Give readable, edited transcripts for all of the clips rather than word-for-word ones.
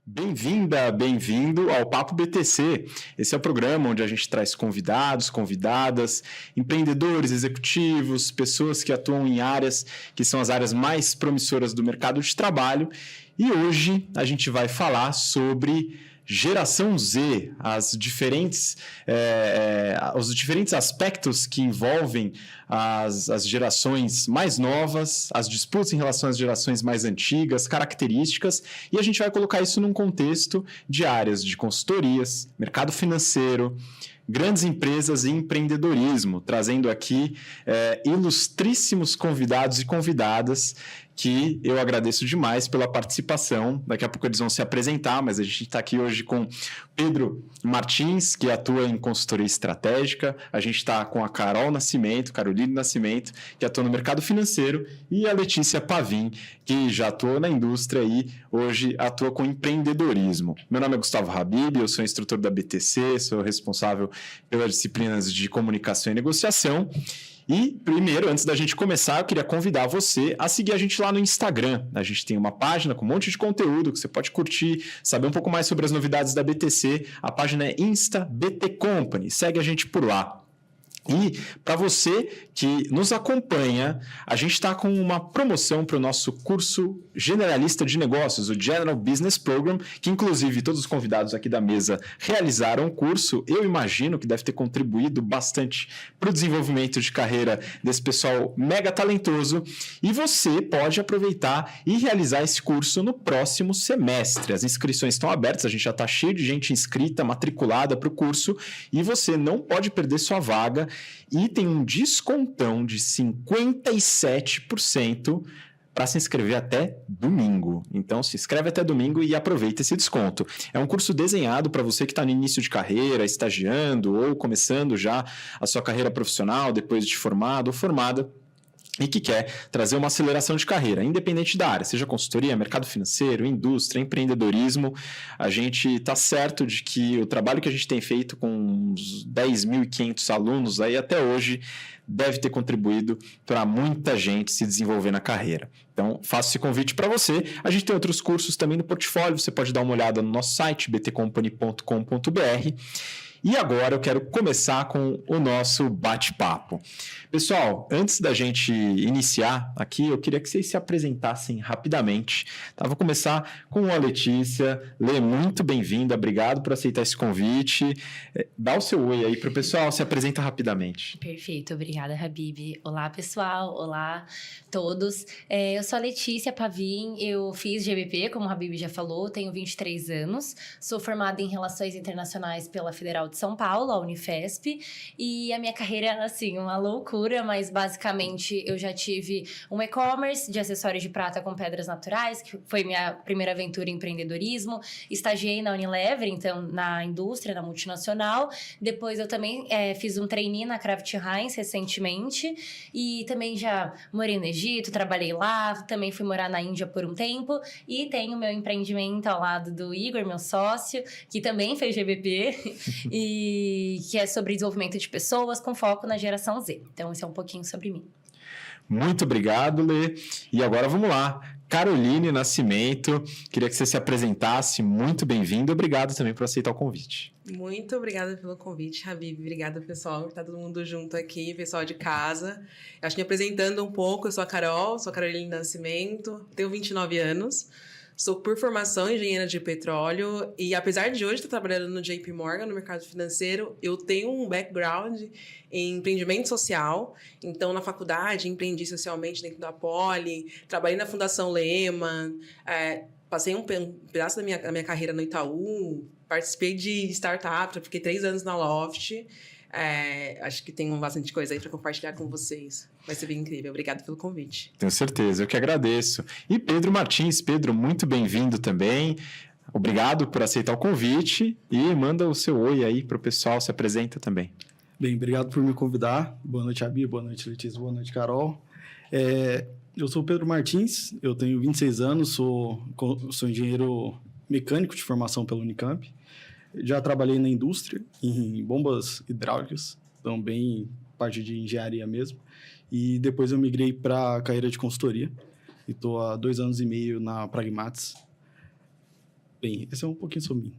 Bem-vinda, bem-vindo ao Papo BTC. Esse é o programa onde a gente traz convidados, convidadas, empreendedores, executivos, pessoas que atuam em áreas que são as áreas mais promissoras do mercado de trabalho. E hoje a gente vai falar sobre Geração Z, os diferentes aspectos que envolvem as gerações mais novas, as disputas em relação às gerações mais antigas, características, e a gente vai colocar isso num contexto de áreas de consultorias, mercado financeiro, grandes empresas e empreendedorismo, trazendo aqui ilustríssimos convidados e convidadas que eu agradeço demais pela participação. Daqui a pouco eles vão se apresentar, mas a gente está aqui hoje com Pedro Martins, que atua em consultoria estratégica. A gente está com a Caroline Nascimento, que atua no mercado financeiro, e a Letícia Pavim, que já atua na indústria e hoje atua com empreendedorismo. Meu nome é Gustavo Habib, eu sou instrutor da BTC, sou responsável pelas disciplinas de comunicação e negociação. E, primeiro, antes da gente começar, eu queria convidar você a seguir a gente lá no Instagram. A gente tem uma página com um monte de conteúdo que você pode curtir, saber um pouco mais sobre as novidades da BTC. A página é Insta BT Company. Segue a gente por lá. E para você que nos acompanha, a gente está com uma promoção para o nosso curso generalista de negócios, o General Business Program, que inclusive todos os convidados aqui da mesa realizaram o curso. Eu imagino que deve ter contribuído bastante para o desenvolvimento de carreira desse pessoal mega talentoso. E você pode aproveitar e realizar esse curso no próximo semestre. As inscrições estão abertas, a gente já está cheio de gente inscrita, matriculada para o curso, e você não pode perder sua vaga. E tem um descontão de 57% para se inscrever até domingo. Então, se inscreve até domingo e aproveita esse desconto. É um curso desenhado para você que está no início de carreira, estagiando ou começando já a sua carreira profissional, depois de formado ou formada, e que quer trazer uma aceleração de carreira, independente da área, seja consultoria, mercado financeiro, indústria, empreendedorismo. A gente está certo de que o trabalho que a gente tem feito com uns 10.500 alunos aí até hoje deve ter contribuído para muita gente se desenvolver na carreira. Então, faço esse convite para você. A gente tem outros cursos também no portfólio, você pode dar uma olhada no nosso site, btcompany.com.br. E agora eu quero começar com o nosso bate-papo. Pessoal, antes da gente iniciar aqui, eu queria que vocês se apresentassem rapidamente. Tá? Vou começar com a Letícia. Lê, muito bem-vinda, obrigado por aceitar esse convite. Dá o seu oi aí para o pessoal, se apresenta rapidamente. Perfeito, obrigada, Habib. Olá, pessoal, olá todos. Eu sou a Letícia Pavim, eu fiz GBP, como o Habib já falou, tenho 23 anos, sou formada em Relações Internacionais pela Federal de São Paulo, a Unifesp, e a minha carreira é, assim, uma loucura, mas basicamente eu já tive um e-commerce de acessórios de prata com pedras naturais, que foi minha primeira aventura em empreendedorismo, estagiei na Unilever, então na indústria, na multinacional, depois eu também fiz um trainee na Kraft Heinz recentemente, e também já morei no Egito, trabalhei lá, também fui morar na Índia por um tempo, e tenho meu empreendimento ao lado do Igor, meu sócio, que também fez GBP, e que é sobre desenvolvimento de pessoas com foco na geração Z. Então, isso é um pouquinho sobre mim. Muito obrigado, Lê. E agora vamos lá. Caroline Nascimento, queria que você se apresentasse. Muito bem-vindo. Obrigado também por aceitar o convite. Muito obrigada pelo convite, Habib. Obrigada, pessoal, que tá todo mundo junto aqui, pessoal de casa. Eu acho que me apresentando um pouco, eu sou a Carol, sou a Caroline Nascimento, tenho 29 anos. Sou, por formação, engenheira de petróleo e, apesar de hoje estar trabalhando no JP Morgan, no mercado financeiro, eu tenho um background em empreendimento social. Então, na faculdade, empreendi socialmente dentro da Poli, trabalhei na Fundação Lehman, passei um pedaço da minha carreira no Itaú, participei de startup, fiquei 3 anos na Loft. Acho que tem bastante coisa aí para compartilhar com vocês. Vai ser bem incrível. Obrigada pelo convite. Tenho certeza, eu que agradeço. E Pedro Martins. Pedro, muito bem-vindo também. Obrigado por aceitar o convite e manda o seu oi aí para o pessoal, se apresenta também. Bem, obrigado por me convidar. Boa noite, Abi. Boa noite, Letícia. Boa noite, Carol. Eu sou o Pedro Martins, eu tenho 26 anos, sou engenheiro mecânico de formação pela Unicamp. Já trabalhei na indústria, em bombas hidráulicas, também parte de engenharia mesmo. E depois eu migrei para a carreira de consultoria. E estou há 2 anos e meio na Pragmatis. Bem, esse é um pouquinho sobre mim.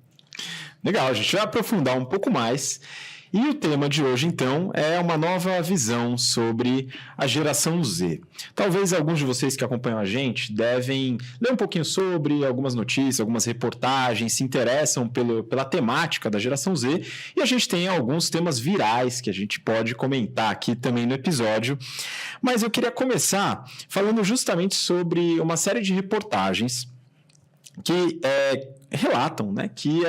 Legal, a gente vai aprofundar um pouco mais. E o tema de hoje, então, é uma nova visão sobre a geração Z. Talvez alguns de vocês que acompanham a gente devem ler um pouquinho sobre algumas notícias, algumas reportagens, se interessam pela temática da geração Z. E a gente tem alguns temas virais que a gente pode comentar aqui também no episódio. Mas eu queria começar falando justamente sobre uma série de reportagens que relatam, né, que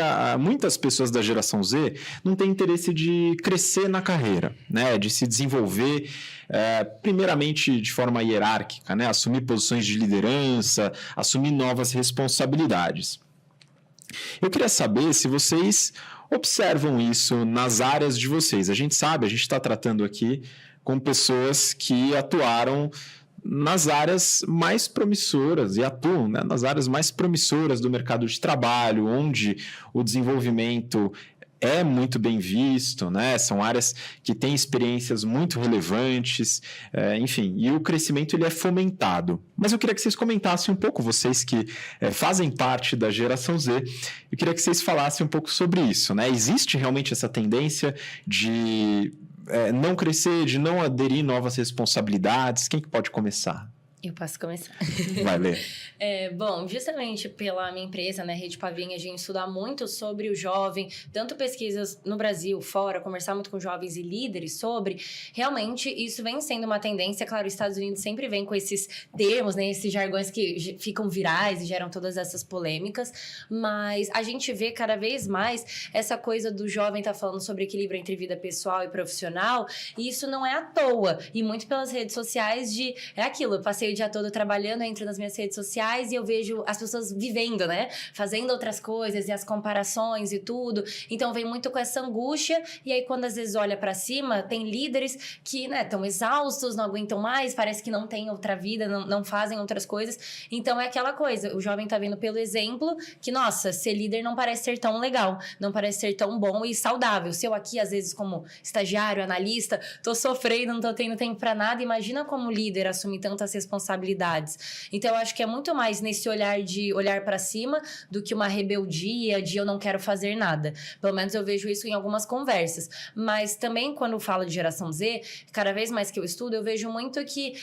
muitas pessoas da geração Z não têm interesse de crescer na carreira, né, de se desenvolver primeiramente de forma hierárquica, né, assumir posições de liderança, assumir novas responsabilidades. Eu queria saber se vocês observam isso nas áreas de vocês. A gente está tratando aqui com pessoas que atuaram nas áreas mais promissoras e atuam, né, nas áreas mais promissoras do mercado de trabalho, onde o desenvolvimento é muito bem visto, né? São áreas que têm experiências muito relevantes, enfim, e o crescimento ele é fomentado. Mas eu queria que vocês comentassem um pouco, vocês que fazem parte da geração Z, eu queria que vocês falassem um pouco sobre isso, né? Existe realmente essa tendência de não crescer, de não aderir novas responsabilidades? Quem que pode começar? Eu posso começar. Vai ler. Bom, justamente pela minha empresa, né, Rede Pavim, a gente estuda muito sobre o jovem, tanto pesquisas no Brasil, fora, conversar muito com jovens e líderes sobre, realmente isso vem sendo uma tendência, claro, os Estados Unidos sempre vem com esses termos, né, esses jargões que ficam virais e geram todas essas polêmicas, mas a gente vê cada vez mais essa coisa do jovem tá falando sobre equilíbrio entre vida pessoal e profissional, e isso não é à toa, e muito pelas redes sociais é aquilo, eu passei o dia todo trabalhando, eu entro nas minhas redes sociais e eu vejo as pessoas vivendo, né? Fazendo outras coisas e as comparações e tudo. Então, vem muito com essa angústia e aí, quando às vezes olha pra cima, tem líderes que, né, estão exaustos, não aguentam mais, parece que não tem outra vida, não fazem outras coisas. Então, é aquela coisa, o jovem tá vendo pelo exemplo que, nossa, ser líder não parece ser tão legal, não parece ser tão bom e saudável. Se eu aqui, às vezes, como estagiário, analista, tô sofrendo, não tô tendo tempo pra nada, imagina como líder assumir tantas responsabilidades. Então, eu acho que é muito mais nesse olhar de olhar para cima do que uma rebeldia de eu não quero fazer nada. Pelo menos eu vejo isso em algumas conversas. Mas também, quando eu falo de geração Z, cada vez mais que eu estudo, eu vejo muito que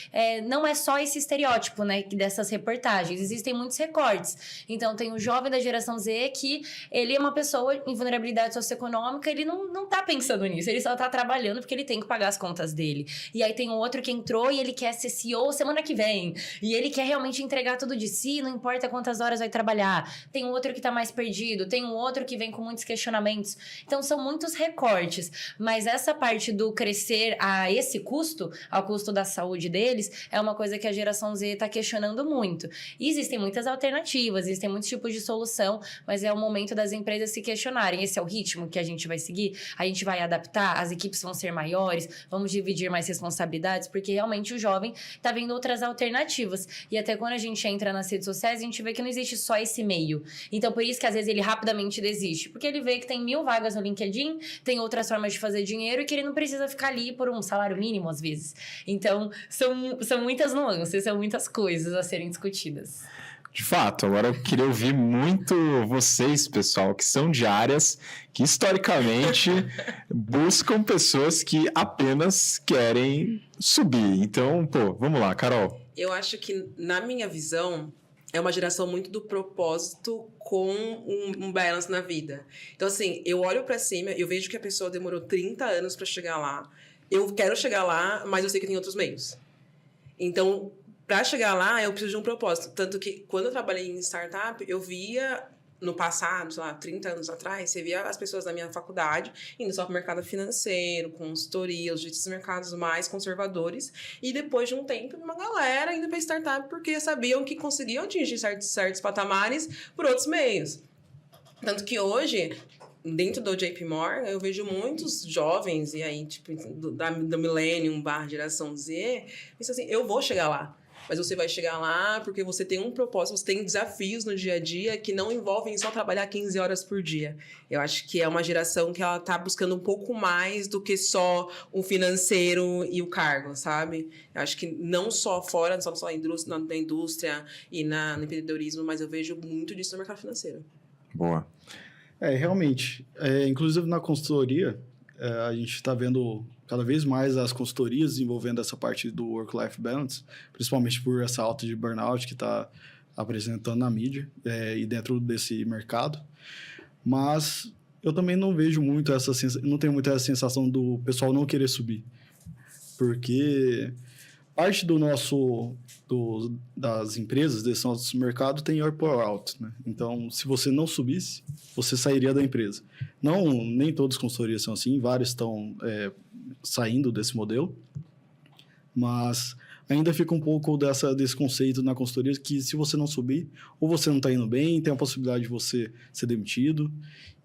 não é só esse estereótipo, né, dessas reportagens. Existem muitos recortes. Então, tem o jovem da geração Z que ele é uma pessoa em vulnerabilidade socioeconômica, ele não tá pensando nisso, ele só tá trabalhando porque ele tem que pagar as contas dele. E aí tem um outro que entrou e ele quer ser CEO semana que vem. E ele quer realmente entregar tudo de si, não importa quantas horas vai trabalhar. Tem um outro que tá mais perdido, tem um outro que vem com muitos questionamentos. Então, são muitos recortes. Mas essa parte do crescer a esse custo, ao custo da saúde deles, é uma coisa que a geração Z tá questionando muito. E existem muitas alternativas, existem muitos tipos de solução, mas é o momento das empresas se questionarem. Esse é o ritmo que a gente vai seguir? A gente vai adaptar? As equipes vão ser maiores? Vamos dividir mais responsabilidades? Porque realmente o jovem tá vendo outras alternativas. E até quando a gente entra nas redes sociais, a gente vê que não existe só esse meio. Então, por isso que às vezes ele rapidamente desiste. Porque ele vê que tem 1000 vagas no LinkedIn, tem outras formas de fazer dinheiro e que ele não precisa ficar ali por um salário mínimo, às vezes. Então, são muitas nuances, são muitas coisas a serem discutidas. De fato, agora eu queria ouvir muito vocês, pessoal, que são de áreas que historicamente buscam pessoas que apenas querem subir. Então, vamos lá, Carol. Eu acho que, na minha visão, é uma geração muito do propósito com um balance na vida. Então, assim, eu olho pra cima, eu vejo que a pessoa demorou 30 anos pra chegar lá. Eu quero chegar lá, mas eu sei que tem outros meios. Então, para chegar lá, eu preciso de um propósito. Tanto que, quando eu trabalhei em startup, eu via, no passado, sei lá, 30 anos atrás, você via as pessoas da minha faculdade indo só para o mercado financeiro, consultoria, os mercados mais conservadores. E depois de um tempo, uma galera indo para startup porque sabiam que conseguiam atingir certos patamares por outros meios. Tanto que hoje, dentro do JP Morgan, eu vejo muitos jovens, e aí, tipo, do Millennium / geração Z, isso assim, eu vou chegar lá. Mas você vai chegar lá porque você tem um propósito, você tem desafios no dia a dia que não envolvem só trabalhar 15 horas por dia. Eu acho que é uma geração que ela tá buscando um pouco mais do que só o financeiro e o cargo, sabe? Eu acho que não só fora, só na indústria e no empreendedorismo, mas eu vejo muito disso no mercado financeiro. Boa. Realmente. Inclusive na consultoria, a gente está vendo cada vez mais as consultorias desenvolvendo essa parte do work-life balance, principalmente por essa alta de burnout que está apresentando na mídia e dentro desse mercado. Mas eu também não vejo muito não tenho muita essa sensação do pessoal não querer subir, porque parte das empresas desse nosso mercado tem your power out, né? Então, se você não subisse, você sairia da empresa. Nem todas as consultorias são assim, várias estão saindo desse modelo, mas ainda fica um pouco desse conceito na consultoria que se você não subir, ou você não está indo bem, tem a possibilidade de você ser demitido.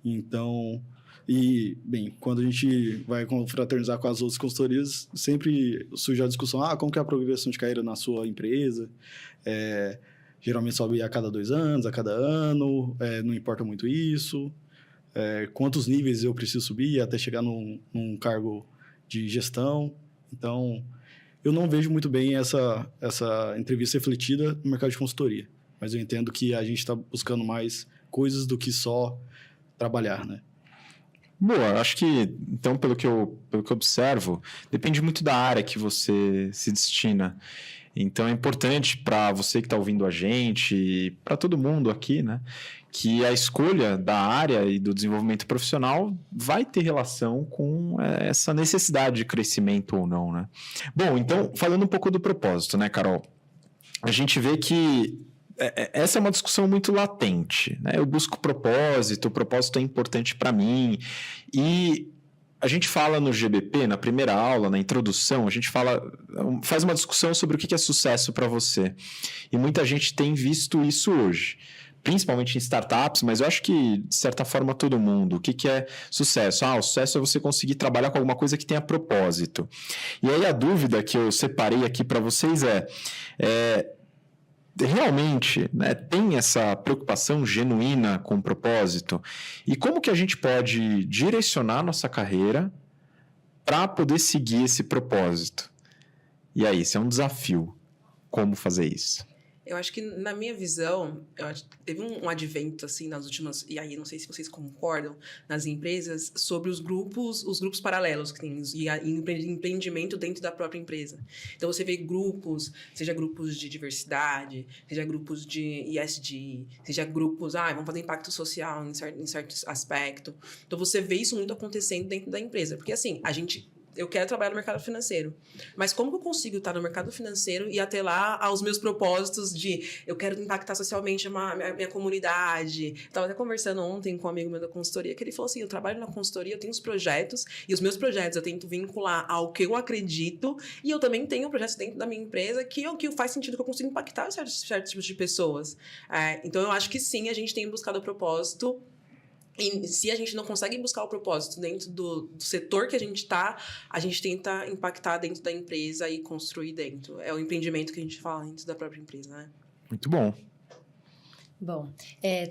Então, bem, quando a gente vai confraternizar com as outras consultorias, sempre surge a discussão, como que é a progressão de carreira na sua empresa? Geralmente sobe a cada 2 anos, a cada ano, não importa muito isso. Quantos níveis eu preciso subir até chegar num cargo de gestão? Então, eu não vejo muito bem essa entrevista refletida no mercado de consultoria, mas eu entendo que a gente está buscando mais coisas do que só trabalhar, né? Boa, acho que, então, pelo que eu observo, depende muito da área que você se destina. Então, é importante para você que está ouvindo a gente, para todo mundo aqui, né, que a escolha da área e do desenvolvimento profissional vai ter relação com essa necessidade de crescimento ou não, né? Bom, então, falando um pouco do propósito, né, Carol? A gente vê que essa é uma discussão muito latente, né? Eu busco propósito, o propósito é importante para mim. E a gente fala no GBP, na primeira aula, na introdução, a gente faz uma discussão sobre o que é sucesso para você. E muita gente tem visto isso hoje, principalmente em startups, mas eu acho que, de certa forma, todo mundo. O que é sucesso? O sucesso é você conseguir trabalhar com alguma coisa que tenha propósito. E aí a dúvida que eu separei aqui para vocês realmente, né, tem essa preocupação genuína com o propósito? E como que a gente pode direcionar nossa carreira para poder seguir esse propósito? E aí, isso é um desafio. Como fazer isso? Eu acho que, na minha visão, teve um advento, assim, nas últimas... E aí, não sei se vocês concordam, nas empresas, sobre os grupos paralelos que tem, e empreendimento dentro da própria empresa. Então, você vê grupos, seja grupos de diversidade, seja grupos de ESG, seja grupos, vamos fazer impacto social em certo aspecto. Então, você vê isso muito acontecendo dentro da empresa. Porque, assim, eu quero trabalhar no mercado financeiro. Mas como que eu consigo estar no mercado financeiro e atrelar aos meus propósitos de eu quero impactar socialmente a minha comunidade? Estava até conversando ontem com um amigo meu da consultoria, que ele falou assim, eu trabalho na consultoria, eu tenho os projetos, e os meus projetos eu tento vincular ao que eu acredito, e eu também tenho projetos dentro da minha empresa que faz sentido, que eu consigo impactar certos tipos de pessoas. Então, eu acho que sim, a gente tem buscado o propósito. E se a gente não consegue buscar o propósito dentro do setor que a gente está, a gente tenta impactar dentro da empresa e construir dentro. É o empreendimento que a gente fala dentro da própria empresa, né? Muito bom. Bom,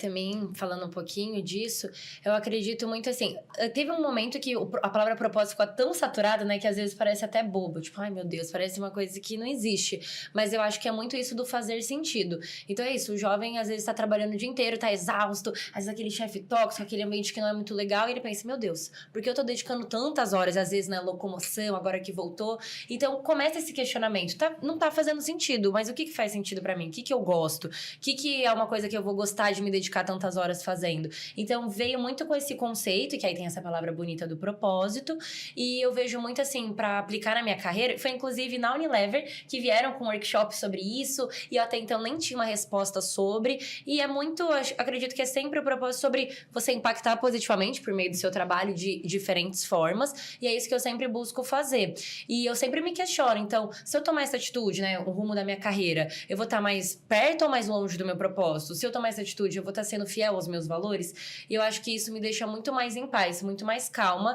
também falando um pouquinho disso, eu acredito muito assim, teve um momento que a palavra propósito ficou tão saturada, né, que às vezes parece até bobo, tipo, ai meu Deus, parece uma coisa que não existe, mas eu acho que é muito isso do fazer sentido. Então é isso, o jovem às vezes tá trabalhando o dia inteiro, tá exausto, às vezes aquele chefe tóxico, aquele ambiente que não é muito legal, e ele pensa, meu Deus, por que eu tô dedicando tantas horas, às vezes na locomoção, agora que voltou? Então começa esse questionamento, não tá fazendo sentido, mas o que faz sentido pra mim? O que eu gosto? O que é uma coisa que eu vou gostar de me dedicar tantas horas fazendo? Então, veio muito com esse conceito, que aí tem essa palavra bonita do propósito, e eu vejo muito assim, para aplicar na minha carreira, foi inclusive na Unilever, que vieram com um workshop sobre isso, e eu até então nem tinha uma resposta sobre, e é muito, acredito que é sempre o propósito sobre você impactar positivamente por meio do seu trabalho de diferentes formas, e é isso que eu sempre busco fazer. E eu sempre me questiono, então, se eu tomar essa atitude, né, o rumo da minha carreira, eu vou estar mais perto ou mais longe do meu propósito? Se eu tomar essa atitude, eu vou estar sendo fiel aos meus valores? E eu acho que isso me deixa muito mais em paz, muito mais calma,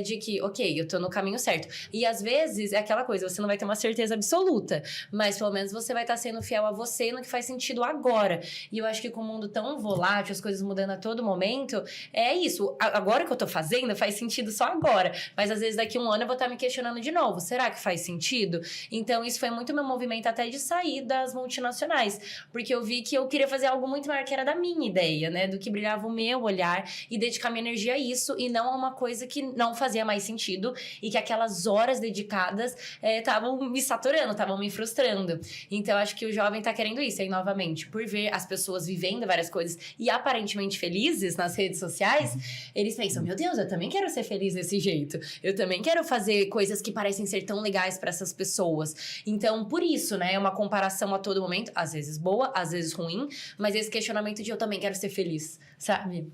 de que, ok, eu tô no caminho certo. E às vezes é aquela coisa, você não vai ter uma certeza absoluta, mas pelo menos você vai estar sendo fiel a você no que faz sentido agora. E eu acho que com o mundo tão volátil, as coisas mudando a todo momento, é isso. Agora que eu tô fazendo, faz sentido só agora. Mas às vezes daqui a um ano eu vou estar me questionando de novo, será que faz sentido? Então isso foi muito meu movimento até de sair das multinacionais, porque eu vi que eu queria fazer algo algo muito maior que era da minha ideia, né? Do que brilhava o meu olhar e dedicar minha energia a isso e não a uma coisa que não fazia mais sentido e que aquelas horas dedicadas estavam me saturando, estavam me frustrando. Então, acho que o jovem tá querendo isso aí novamente, por ver as pessoas vivendo várias coisas e aparentemente felizes nas redes sociais, eles pensam, meu Deus, eu também quero ser feliz desse jeito. Eu também quero fazer coisas que parecem ser tão legais para essas pessoas. Então, por isso, né, é uma comparação a todo momento, às vezes boa, às vezes ruim, mas esse questionamento de eu também quero ser feliz, sabe?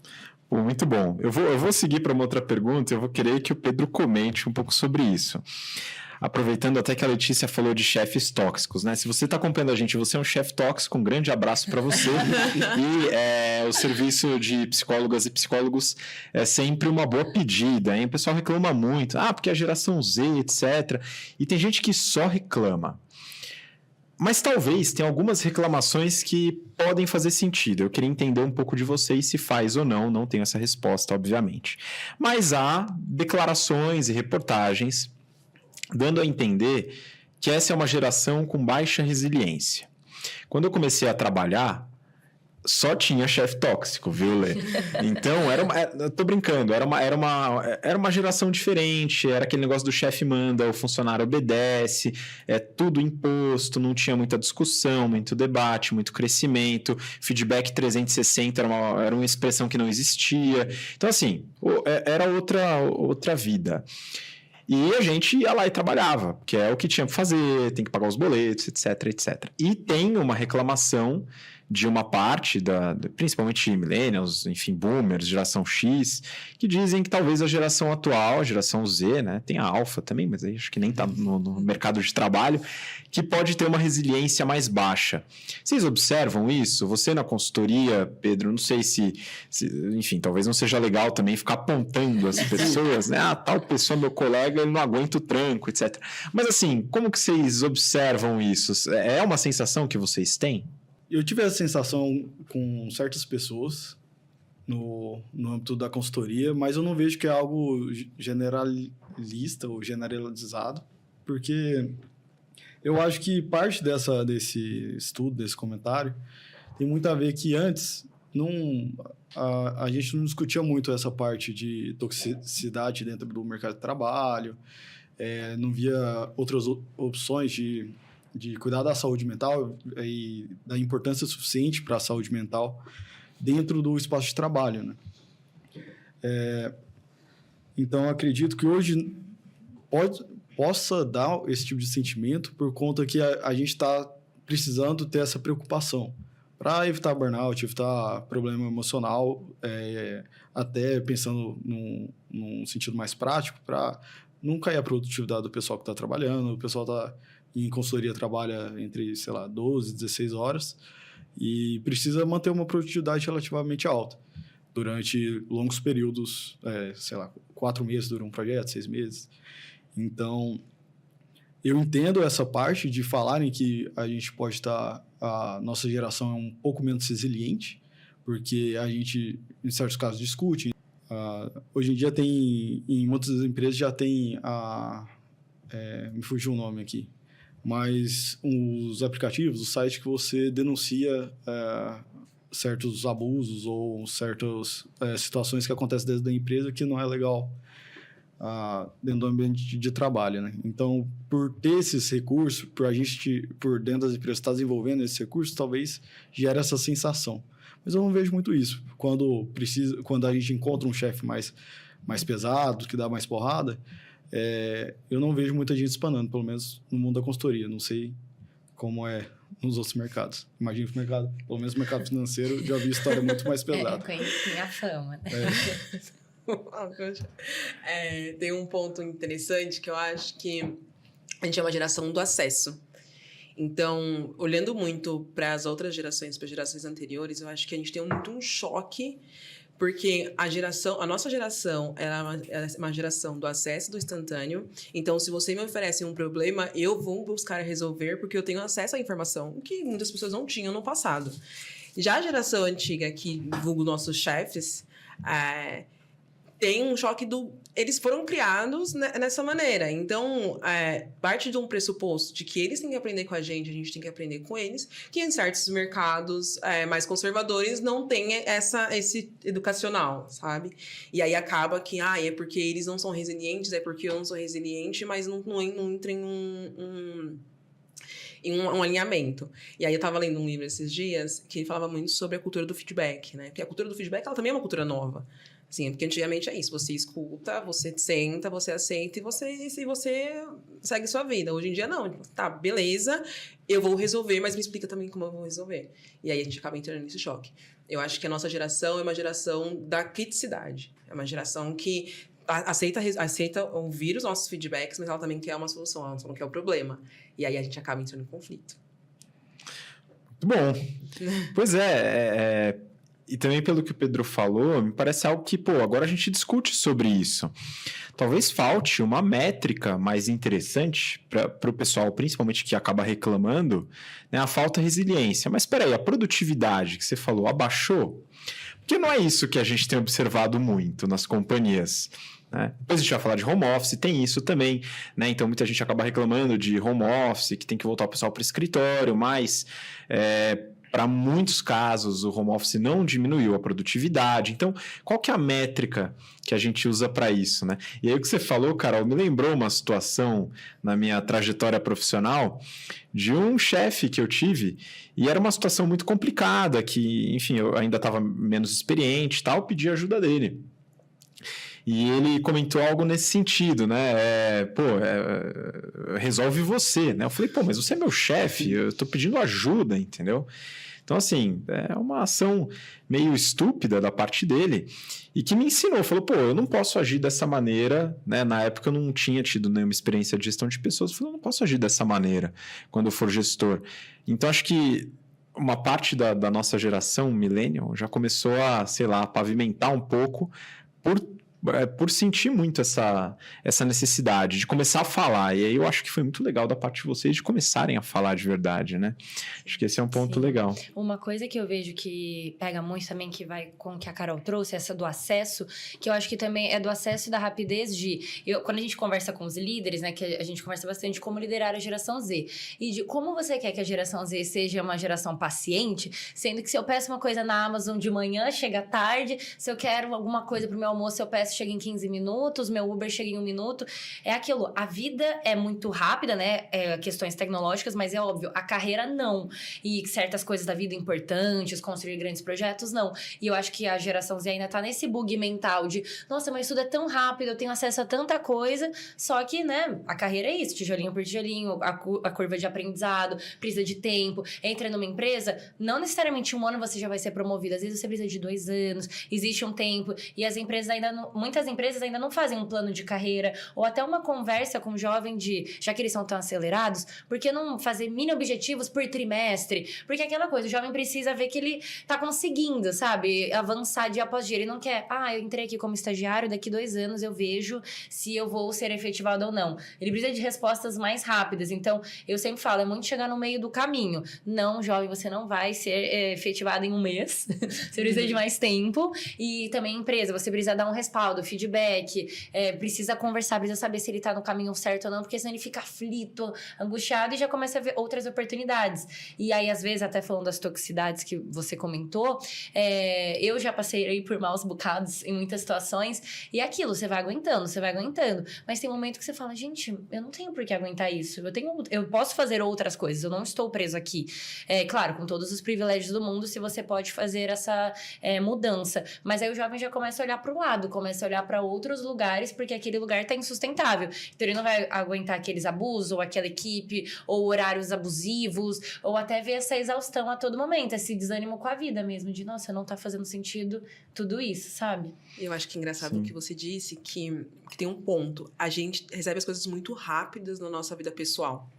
Pô, muito bom. Eu vou seguir para uma outra pergunta, eu vou querer que o Pedro comente um pouco sobre isso. Aproveitando até que a Letícia falou de chefes tóxicos, né? Se você está acompanhando a gente, você é um chefe tóxico, um grande abraço para você. E o serviço de psicólogas e psicólogos é sempre uma boa pedida, hein? O pessoal reclama muito, porque a geração Z, etc. E tem gente que só reclama. Mas talvez tenha algumas reclamações que podem fazer sentido. Eu queria entender um pouco de vocês se faz ou não tenho essa resposta, obviamente. Mas há declarações e reportagens dando a entender que essa é uma geração com baixa resiliência. Quando eu comecei a trabalhar, só tinha chefe tóxico, viu, Lê? Então, eu tô brincando, era uma geração diferente, era aquele negócio do chefe manda, o funcionário obedece, tudo imposto, não tinha muita discussão, muito debate, muito crescimento, feedback 360 era uma expressão que não existia. Então, assim, era outra vida. E a gente ia lá e trabalhava, que é o que tinha que fazer, tem que pagar os boletos, etc, etc. E tem uma reclamação de uma parte, principalmente millennials, enfim, boomers, geração X, que dizem que talvez a geração atual, a geração Z, né, tem a alfa também, mas aí acho que nem está no mercado de trabalho, que pode ter uma resiliência mais baixa. Vocês observam isso? Você na consultoria, Pedro, não sei se enfim, talvez não seja legal também ficar apontando as pessoas, né? Tal pessoa, meu colega, ele não aguenta o tranco, etc. Mas assim, como que vocês observam isso? É uma sensação que vocês têm? Eu tive essa sensação com certas pessoas no âmbito da consultoria, mas eu não vejo que é algo generalista ou generalizado, porque eu acho que parte desse estudo, desse comentário, tem muito a ver que antes a gente não discutia muito essa parte de toxicidade dentro do mercado de trabalho, não via outras opções de cuidar da saúde mental e da importância suficiente para a saúde mental dentro do espaço de trabalho, né? Então, acredito que hoje possa dar esse tipo de sentimento por conta que a gente está precisando ter essa preocupação para evitar burnout, evitar problema emocional, até pensando num sentido mais prático, para não cair a produtividade do pessoal que está trabalhando. O pessoal em consultoria trabalha entre, 12, 16 horas e precisa manter uma produtividade relativamente alta durante longos períodos, 4 meses dura um projeto, 6 meses. Então, eu entendo essa parte de falarem que a gente pode a nossa geração é um pouco menos resiliente, porque a gente, em certos casos, discute. Hoje em dia em muitas empresas já tem me fugiu o nome aqui, mas os aplicativos, o site que você denuncia certos abusos ou certas situações que acontecem dentro da empresa que não é legal dentro do ambiente de trabalho, né? Então, por ter esses recursos, por dentro das empresas estar desenvolvendo esses recursos, talvez gere essa sensação. Mas eu não vejo muito isso. Quando a gente encontra um chefe mais pesado, que dá mais porrada, eu não vejo muita gente espanando, pelo menos no mundo da consultoria. Não sei como é nos outros mercados. Imagino que pelo menos no mercado financeiro, já vi história muito mais pesada. Tem a fama, né? Tem um ponto interessante que eu acho que a gente é uma geração do acesso. Então, olhando muito para as outras gerações, para as gerações anteriores, eu acho que a gente tem muito um choque, porque a nossa geração é uma geração do acesso do instantâneo. Então, se você me oferece um problema, eu vou buscar resolver porque eu tenho acesso à informação, que muitas pessoas não tinham no passado. Já a geração antiga, que vulgo nossos chefes, tem um choque eles foram criados nessa maneira. Então, parte de um pressuposto de que eles têm que aprender com a gente tem que aprender com eles, que em certos mercados mais conservadores não tem esse educacional, sabe? E aí acaba que, é porque eles não são resilientes, é porque eu não sou resiliente, mas não entra em um alinhamento. E aí eu tava lendo um livro esses dias que ele falava muito sobre a cultura do feedback, né? Porque a cultura do feedback, ela também é uma cultura nova. Assim, porque antigamente é isso, você escuta, você senta, você aceita e você segue sua vida. Hoje em dia não, tá, beleza, eu vou resolver, mas me explica também como eu vou resolver. E aí a gente acaba entrando nesse choque. Eu acho que a nossa geração é uma geração da criticidade, é uma geração que aceita ouvir os nossos feedbacks, mas ela também quer uma solução, ela só não quer o problema. E aí a gente acaba entrando em conflito. Muito bom. Pois e também pelo que o Pedro falou, me parece algo que, agora a gente discute sobre isso. Talvez falte uma métrica mais interessante para o pessoal, principalmente que acaba reclamando, né, a falta de resiliência. Mas espera aí, a produtividade que você falou abaixou? Porque não é isso que a gente tem observado muito nas companhias. Né? Depois a gente vai falar de home office, tem isso também, né? Então muita gente acaba reclamando de home office, que tem que voltar o pessoal para o escritório, mas para muitos casos o home office não diminuiu a produtividade. Então, qual que é a métrica que a gente usa para isso, né? E aí o que você falou, Carol, me lembrou uma situação na minha trajetória profissional de um chefe que eu tive, e era uma situação muito complicada, que, enfim, eu ainda estava menos experiente e tal, pedi ajuda dele. E ele comentou algo nesse sentido, né? Resolve você, né? Eu falei, mas você é meu chefe, eu tô pedindo ajuda, entendeu? Então, assim, é uma ação meio estúpida da parte dele e que me ensinou. Falou, eu não posso agir dessa maneira, né? Na época eu não tinha tido nenhuma experiência de gestão de pessoas. Eu falei, eu não posso agir dessa maneira quando eu for gestor. Então, acho que uma parte da nossa geração, millennial, já começou a, sei lá, pavimentar um pouco por sentir muito essa necessidade de começar a falar. E aí eu acho que foi muito legal da parte de vocês de começarem a falar de verdade, né? Acho que esse é um ponto legal. Uma coisa que eu vejo que pega muito também, que vai com o que a Carol trouxe, essa do acesso, que eu acho que também é do acesso e da rapidez quando a gente conversa com os líderes, né, que a gente conversa bastante de como liderar a geração Z, e de como você quer que a geração Z seja uma geração paciente, sendo que se eu peço uma coisa na Amazon de manhã, chega tarde, se eu quero alguma coisa pro meu almoço, eu peço, chega em 15 minutos, meu Uber chega em 1 minuto. É aquilo, a vida é muito rápida, né? Questões tecnológicas, mas é óbvio, a carreira não. E certas coisas da vida importantes, construir grandes projetos, não. E eu acho que a geração Z ainda tá nesse bug mental de, nossa, mas tudo é tão rápido, eu tenho acesso a tanta coisa, só que, né, a carreira é isso, tijolinho por tijolinho, a curva de aprendizado, precisa de tempo. Entra numa empresa, não necessariamente 1 ano você já vai ser promovido, às vezes você precisa de 2 anos, existe um tempo, e as empresas muitas empresas ainda não fazem um plano de carreira, ou até uma conversa com o jovem já que eles são tão acelerados, por que não fazer mini objetivos por trimestre? Porque é aquela coisa, o jovem precisa ver que ele tá conseguindo, sabe? Avançar dia após dia. Ele não quer, eu entrei aqui como estagiário, daqui 2 anos eu vejo se eu vou ser efetivado ou não. Ele precisa de respostas mais rápidas. Então, eu sempre falo, é muito chegar no meio do caminho. Não, jovem, você não vai ser efetivado em 1 mês. Você precisa de mais tempo. E também empresa, você precisa dar um respaldo, feedback, precisa conversar, precisa saber se ele tá no caminho certo ou não, porque senão ele fica aflito, angustiado e já começa a ver outras oportunidades. E aí, às vezes, até falando das toxicidades que você comentou, eu já passei aí por maus bocados em muitas situações, e é aquilo, você vai aguentando, mas tem um momento que você fala, gente, eu não tenho por que aguentar isso, eu posso fazer outras coisas, eu não estou preso aqui. Claro, com todos os privilégios do mundo, se você pode fazer essa mudança, mas aí o jovem já começa a olhar para o lado, começa a olhar para outros lugares, porque aquele lugar está insustentável. Então, ele não vai aguentar aqueles abusos, ou aquela equipe, ou horários abusivos, ou até ver essa exaustão a todo momento, esse desânimo com a vida mesmo, de, nossa, não tá fazendo sentido tudo isso, sabe? Eu acho que é engraçado o que você disse, que tem um ponto. A gente recebe as coisas muito rápidas na nossa vida pessoal.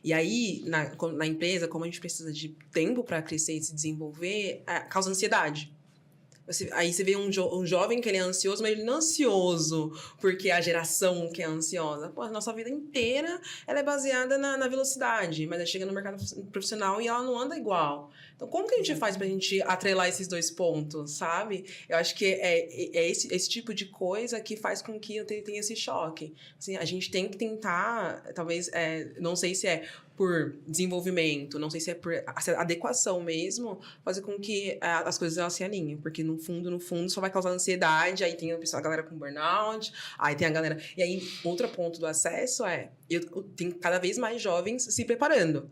E aí, na empresa, como a gente precisa de tempo para crescer e se desenvolver, causa ansiedade. Aí você vê um jovem que ele é ansioso, mas ele não é ansioso porque é a geração que é ansiosa. Pô, a nossa vida inteira ela é baseada na velocidade, mas aí chega no mercado profissional e ela não anda igual. Então, como que a gente faz pra gente atrelar esses dois pontos, sabe? Eu acho que é esse tipo de coisa que faz com que eu tenha esse choque. Assim, a gente tem que tentar, talvez, não sei se é por desenvolvimento, não sei se é por adequação mesmo, fazer com que as coisas elas se alinhem, porque no fundo, só vai causar ansiedade, aí tem a galera com burnout, aí tem a galera... E aí, outro ponto do acesso eu tenho cada vez mais jovens se preparando.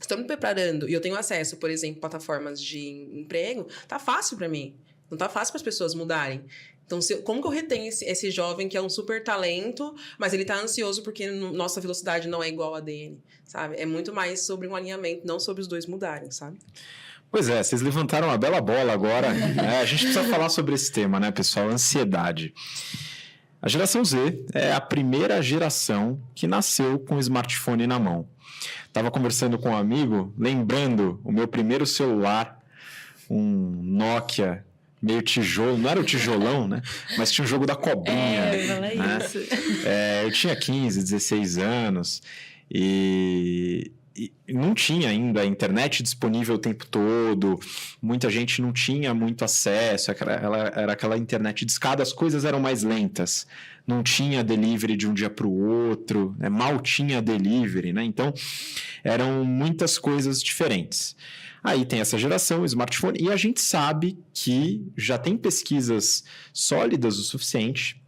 Estou me preparando e eu tenho acesso, por exemplo, a plataformas de emprego, tá fácil para mim. Não tá fácil para as pessoas mudarem. Então, como que eu retenho esse jovem que é um super talento, mas ele tá ansioso porque nossa velocidade não é igual a dele, sabe? É muito mais sobre um alinhamento, não sobre os dois mudarem, sabe? Pois é, vocês levantaram uma bela bola agora. A gente precisa falar sobre esse tema, né, pessoal? Ansiedade. A geração Z é a primeira geração que nasceu com o smartphone na mão. Estava conversando com um amigo, lembrando o meu primeiro celular, um Nokia meio tijolo, não era o tijolão, né? Mas tinha um jogo da cobrinha. Né? Isso. Eu tinha 15, 16 anos e não tinha ainda a internet disponível o tempo todo, muita gente não tinha muito acesso, era aquela internet de escada, as coisas eram mais lentas, não tinha delivery de um dia para o outro, né? Mal tinha delivery, né? Então eram muitas coisas diferentes. Aí tem essa geração, o smartphone, e a gente sabe que já tem pesquisas sólidas o suficiente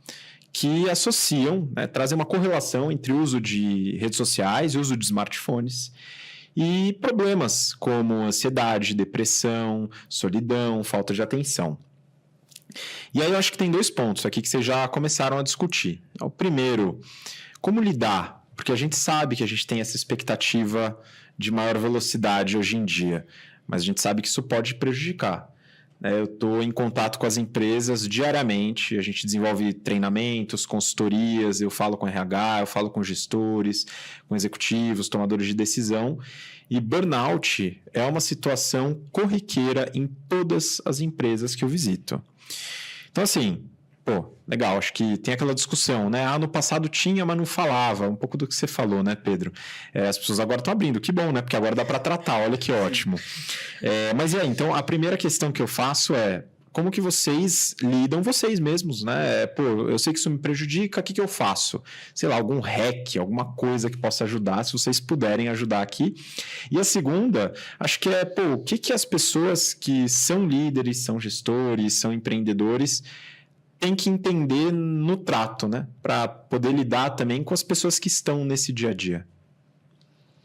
que associam, né, trazem uma correlação entre o uso de redes sociais e o uso de smartphones e problemas como ansiedade, depressão, solidão, falta de atenção. E aí eu acho que tem 2 pontos aqui que vocês já começaram a discutir. O primeiro, como lidar? Porque a gente sabe que a gente tem essa expectativa de maior velocidade hoje em dia, mas a gente sabe que isso pode prejudicar. Eu estou em contato com as empresas diariamente, a gente desenvolve treinamentos, consultorias, eu falo com RH, eu falo com gestores, com executivos, tomadores de decisão, e burnout é uma situação corriqueira em todas as empresas que eu visito. Então, assim, legal, acho que tem aquela discussão, né? No passado tinha, mas não falava. Um pouco do que você falou, né, Pedro? As pessoas agora estão abrindo, que bom, né? Porque agora dá para tratar, olha que ótimo. Mas e aí, então, a primeira questão que eu faço é como que vocês lidam vocês mesmos, né? Eu sei que isso me prejudica, o que eu faço? Sei lá, algum hack, alguma coisa que possa ajudar, se vocês puderem ajudar aqui. E a segunda, acho que o que as pessoas que são líderes, são gestores, são empreendedores tem que entender no trato, né? Para poder lidar também com as pessoas que estão nesse dia a dia.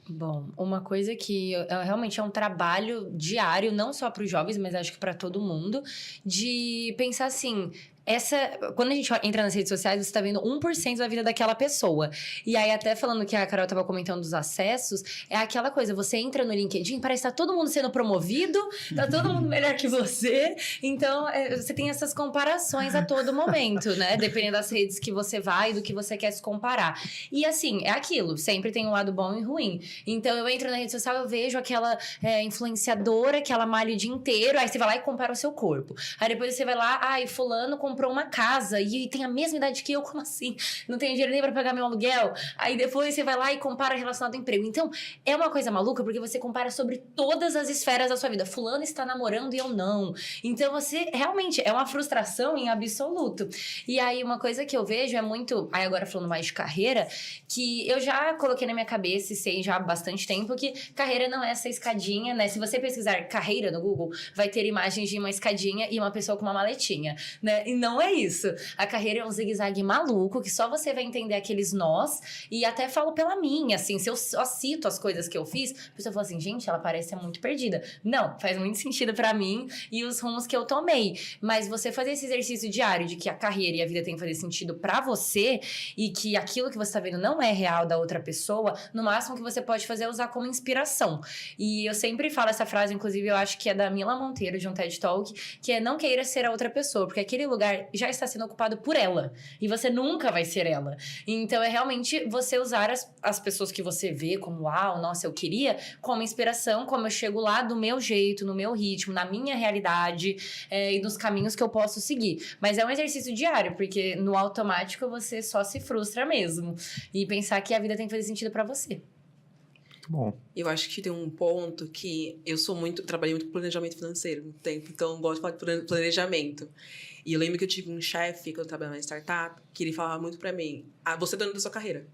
Bom, uma coisa que realmente é um trabalho diário, não só para os jovens, mas acho que para todo mundo, de pensar assim... Quando a gente entra nas redes sociais, você está vendo 1% da vida daquela pessoa. E aí, até falando que a Carol estava comentando dos acessos, é aquela coisa, você entra no LinkedIn, parece que tá todo mundo sendo promovido, tá todo mundo melhor que você. Então, você tem essas comparações a todo momento, né? Dependendo das redes que você vai e do que você quer se comparar. E assim, é aquilo, sempre tem um lado bom e ruim. Então, eu entro na rede social, eu vejo aquela influenciadora que ela malha o dia inteiro, aí você vai lá e compara o seu corpo. Aí depois você vai lá, fulano comprou uma casa e tem a mesma idade que eu, como assim? Não tenho dinheiro nem pra pagar meu aluguel. Aí depois você vai lá e compara relacionado ao emprego. Então, é uma coisa maluca porque você compara sobre todas as esferas da sua vida. Fulano está namorando e eu não. Então, você realmente é uma frustração em absoluto. E aí, uma coisa que eu vejo é muito... Aí agora falando mais de carreira, que eu já coloquei na minha cabeça e sei já há bastante tempo que carreira não é essa escadinha, né? Se você pesquisar carreira no Google, vai ter imagens de uma escadinha e uma pessoa com uma maletinha, né? E não é isso. A carreira é um zigue-zague maluco, que só você vai entender aqueles nós, e até falo pela minha, assim, se eu só cito as coisas que eu fiz, a pessoa fala assim, gente, ela parece ser muito perdida. Não, faz muito sentido pra mim e os rumos que eu tomei. Mas você fazer esse exercício diário de que a carreira e a vida tem que fazer sentido pra você, e que aquilo que você tá vendo não é real da outra pessoa, no máximo que você pode fazer é usar como inspiração. E eu sempre falo essa frase, inclusive eu acho que é da Mila Monteiro, de um TED Talk, que é não queira ser a outra pessoa, porque aquele lugar lugar já está sendo ocupado por ela. E você nunca vai ser ela. Então, é realmente você usar as pessoas que você vê como, uau, nossa, eu queria, como inspiração, como eu chego lá do meu jeito, no meu ritmo, na minha realidade e nos caminhos que eu posso seguir. Mas é um exercício diário, porque no automático você só se frustra mesmo. E pensar que a vida tem que fazer sentido pra você. Muito bom. Eu acho que tem um ponto que trabalhei muito com planejamento financeiro no tempo, então eu gosto de falar de planejamento. E eu lembro que eu tive um chefe, quando eu trabalhava na startup, que ele falava muito pra mim, você é dono da sua carreira.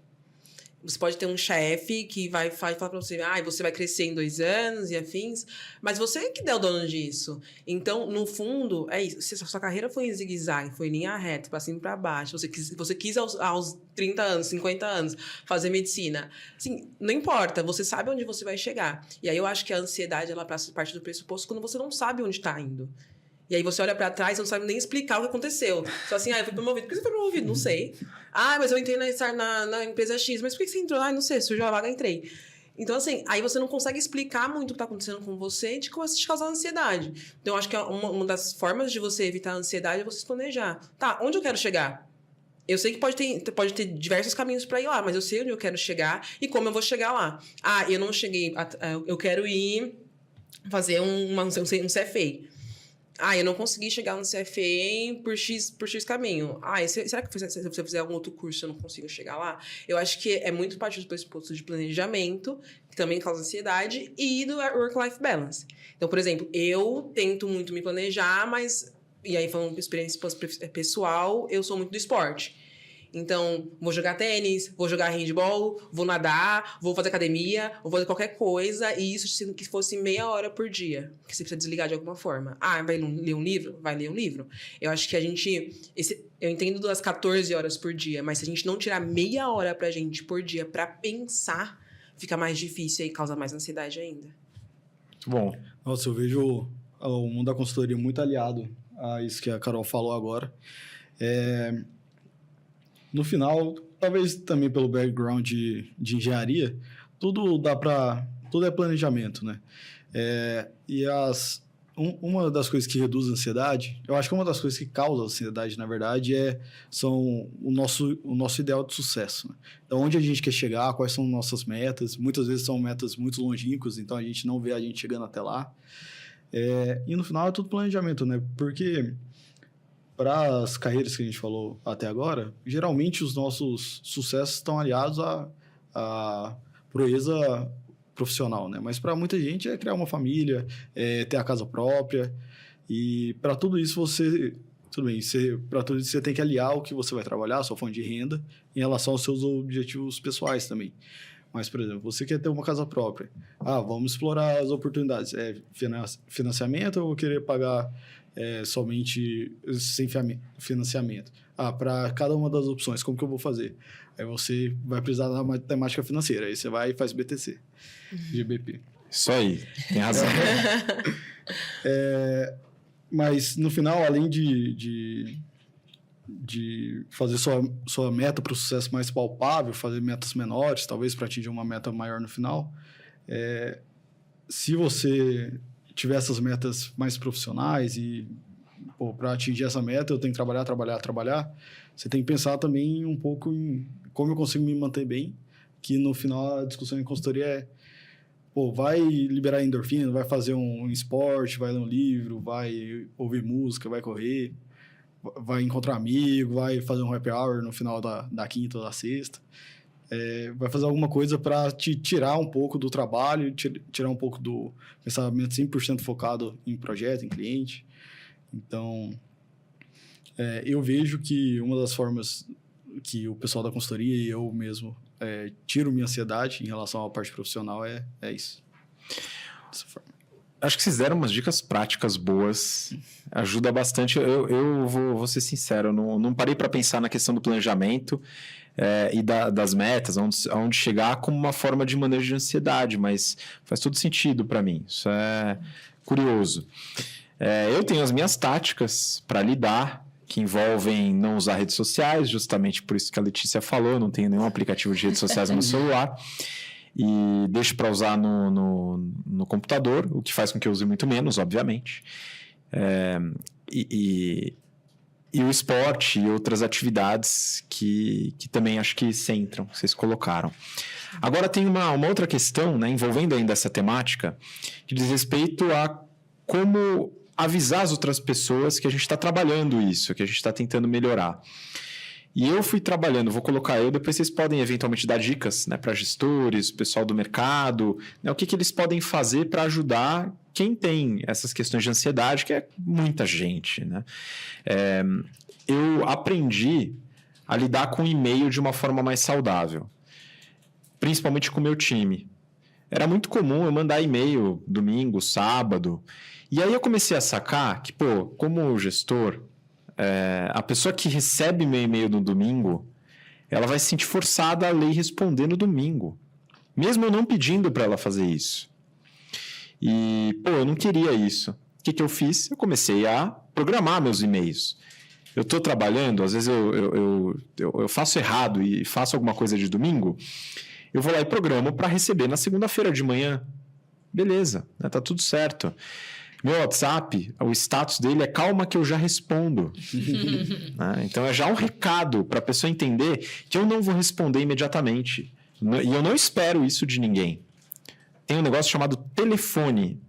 Você pode ter um chefe que vai falar pra você, você vai crescer em 2 anos e afins, mas você que é o dono disso. Então, no fundo, é isso. Se a sua carreira foi em zigue-zague, foi em linha reta, pra cima e pra baixo, você quis aos 30 anos, 50 anos, fazer medicina, assim, não importa, você sabe onde você vai chegar. E aí eu acho que a ansiedade, ela parte do pressuposto quando você não sabe onde tá indo. E aí você olha pra trás e não sabe nem explicar o que aconteceu. Só assim, eu fui promovido. Por que você foi promovido? Não sei. Mas eu entrei na empresa X. Mas por que você entrou? Não sei, surgiu a vaga, entrei. Então, assim, aí você não consegue explicar muito o que tá acontecendo com você e começa a te causar ansiedade. Então, eu acho que uma das formas de você evitar a ansiedade é você se planejar. Tá, onde eu quero chegar? Eu sei que pode ter diversos caminhos para ir lá, mas eu sei onde eu quero chegar e como eu vou chegar lá. Eu não cheguei... Eu quero ir fazer um CFA. Eu não consegui chegar no CFA por X caminho. Será que se eu fizer algum outro curso eu não consigo chegar lá? Eu acho que é muito parte do pressuposto de planejamento, que também causa ansiedade, e do work-life balance. Então, por exemplo, eu tento muito me planejar, mas... E aí, falando de experiência pessoal, eu sou muito do esporte. Então, vou jogar tênis, vou jogar handball, vou nadar, vou fazer academia, vou fazer qualquer coisa, e isso se que fosse meia hora por dia, que você precisa desligar de alguma forma. Vai ler um livro? Vai ler um livro. Eu acho que eu entendo das 14 horas por dia, mas se a gente não tirar meia hora pra gente por dia pra pensar, fica mais difícil e causa mais ansiedade ainda. Muito bom. Nossa, eu vejo o mundo da consultoria muito aliado a isso que a Carol falou agora. No final, talvez também pelo background de engenharia, tudo é planejamento, né? Uma das coisas que reduz a ansiedade, eu acho que uma das coisas que causa ansiedade, na verdade, são o nosso ideal de sucesso, né? Então, onde a gente quer chegar, quais são nossas metas, muitas vezes são metas muito longínquas, então a gente não vê a gente chegando até lá. E no final é tudo planejamento, né? Porque... para as carreiras que a gente falou até agora, geralmente os nossos sucessos estão aliados à proeza profissional, né? Mas para muita gente é criar uma família, ter a casa própria. E para tudo isso para tudo isso você tem que aliar o que você vai trabalhar, a sua fonte de renda, em relação aos seus objetivos pessoais também. Mas, por exemplo, você quer ter uma casa própria. Vamos explorar as oportunidades. Financiamento ou querer pagar somente sem financiamento? Para cada uma das opções, como que eu vou fazer? Aí você vai precisar da matemática financeira. Aí você vai e faz BTC, GBP. Isso aí, tem razão. Mas, no final, além de fazer sua meta para o sucesso mais palpável, fazer metas menores, talvez para atingir uma meta maior no final, se você tiver essas metas mais profissionais e, para atingir essa meta, eu tenho que trabalhar, você tem que pensar também um pouco em como eu consigo me manter bem, que no final a discussão em consultoria vai liberar endorfina, vai fazer um esporte, vai ler um livro, vai ouvir música, vai correr, vai encontrar amigo, vai fazer um happy hour no final da quinta ou da sexta. Vai fazer alguma coisa para te tirar um pouco do trabalho, tirar um pouco do pensamento 100% focado em projeto, em cliente. Então, eu vejo que uma das formas que o pessoal da consultoria e eu mesmo tiro minha ansiedade em relação à parte profissional é isso. Dessa forma. Acho que vocês deram umas dicas práticas boas, ajuda bastante. Eu vou ser sincero, não parei para pensar na questão do planejamento e das metas, aonde chegar como uma forma de manejo de ansiedade, mas faz todo sentido para mim, isso é curioso. Eu tenho as minhas táticas para lidar, que envolvem não usar redes sociais, justamente por isso que a Letícia falou, eu não tenho nenhum aplicativo de redes sociais no meu celular, e deixo para usar no computador, o que faz com que eu use muito menos, obviamente. E o esporte e outras atividades que também acho que centram, vocês colocaram. Agora tem uma outra questão, né, envolvendo ainda essa temática, que diz respeito a como avisar as outras pessoas que a gente está trabalhando isso, que a gente está tentando melhorar. E eu fui trabalhando, vou colocar eu, depois vocês podem eventualmente dar dicas, né, para gestores, pessoal do mercado, né, o que eles podem fazer para ajudar quem tem essas questões de ansiedade, que é muita gente, né? Eu aprendi a lidar com o e-mail de uma forma mais saudável, principalmente com o meu time. Era muito comum eu mandar e-mail domingo, sábado, e aí eu comecei a sacar que, como gestor, a pessoa que recebe meu e-mail no domingo, ela vai se sentir forçada a ler e responder no domingo, mesmo eu não pedindo para ela fazer isso. E, eu não queria isso. O que eu fiz? Eu comecei a programar meus e-mails. Eu estou trabalhando, às vezes eu faço errado e faço alguma coisa de domingo, eu vou lá e programo para receber na segunda-feira de manhã. Beleza, né? Tá tudo certo. Meu WhatsApp, o status dele é calma que eu já respondo. Né? Então é já um recado para a pessoa entender que eu não vou responder imediatamente. E eu não espero isso de ninguém. Tem um negócio chamado telefone,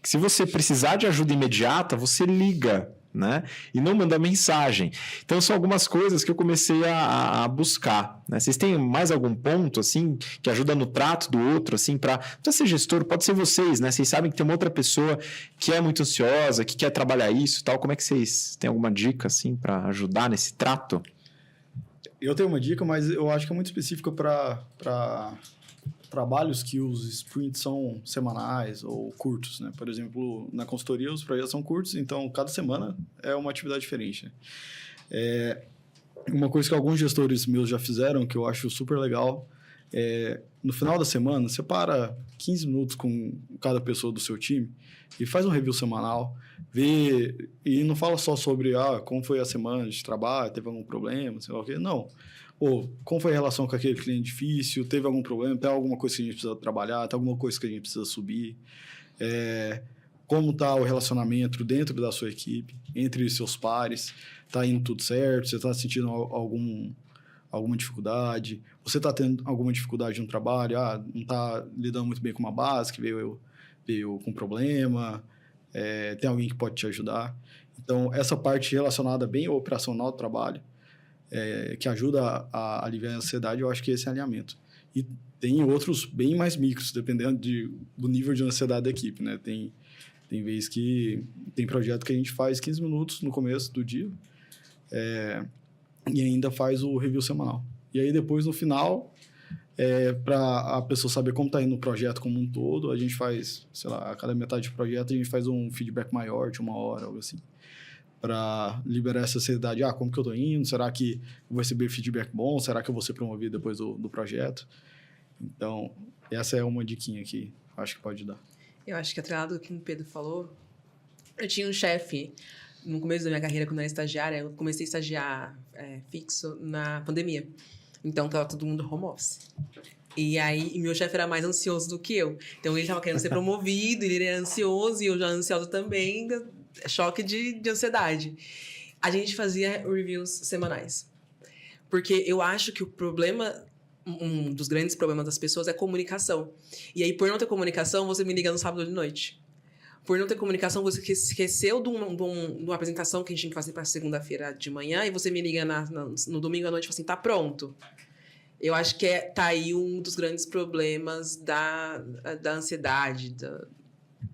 que se você precisar de ajuda imediata, você liga, né? E não manda mensagem. Então são algumas coisas que eu comecei a buscar, né? Vocês têm mais algum ponto assim que ajuda no trato do outro, assim, para não precisa ser gestor, pode ser vocês, né? Vocês sabem que tem uma outra pessoa que é muito ansiosa, que quer trabalhar isso, tal. Como é que vocês têm alguma dica assim para ajudar nesse trato? Eu tenho uma dica, mas eu acho que é muito específica para trabalhos que os sprints são semanais ou curtos, né? Por exemplo, na consultoria os projetos são curtos, então cada semana é uma atividade diferente, né? Uma coisa que alguns gestores meus já fizeram, que eu acho super legal, no final da semana, separa 15 minutos com cada pessoa do seu time e faz um review semanal, vê, e não fala só sobre como foi a semana de trabalho, teve algum problema, sei lá o quê, não. Como foi a relação com aquele cliente difícil, teve algum problema, tem alguma coisa que a gente precisa trabalhar, tem alguma coisa que a gente precisa subir, como está o relacionamento dentro da sua equipe, entre os seus pares, está indo tudo certo, você está sentindo alguma dificuldade, você está tendo alguma dificuldade no trabalho, não está lidando muito bem com uma base que veio com problema, tem alguém que pode te ajudar. Então, essa parte relacionada bem ao operacional do trabalho, que ajuda a aliviar a ansiedade, eu acho que esse é alinhamento. E tem outros bem mais micros, dependendo do nível de ansiedade da equipe, né? Tem vezes que tem projeto que a gente faz 15 minutos no começo do dia e ainda faz o review semanal. E aí depois, no final, para a pessoa saber como está indo o projeto como um todo, a gente faz, sei lá, a cada metade do projeto a gente faz um feedback maior de 1 hora, algo assim, para liberar essa ansiedade. Como que eu estou indo? Será que eu vou receber feedback bom? Será que eu vou ser promovido depois do projeto? Então, essa é uma diquinha que acho que pode dar. Eu acho que atrelado ao que o Pedro falou, eu tinha um chefe, no começo da minha carreira, quando eu era estagiária, eu comecei a estagiar fixo na pandemia. Então, estava todo mundo home office. E aí, meu chefe era mais ansioso do que eu. Então, ele estava querendo ser promovido, ele era ansioso, e eu já ansiosa também, choque de ansiedade. A gente fazia reviews semanais. Porque eu acho que o problema, um dos grandes problemas das pessoas é comunicação. E aí, por não ter comunicação, você me liga no sábado de noite. Por não ter comunicação, você esqueceu de uma apresentação que a gente tinha que fazer para segunda-feira de manhã e você me liga no domingo à noite e fala assim, tá pronto. Eu acho que tá aí um dos grandes problemas da ansiedade,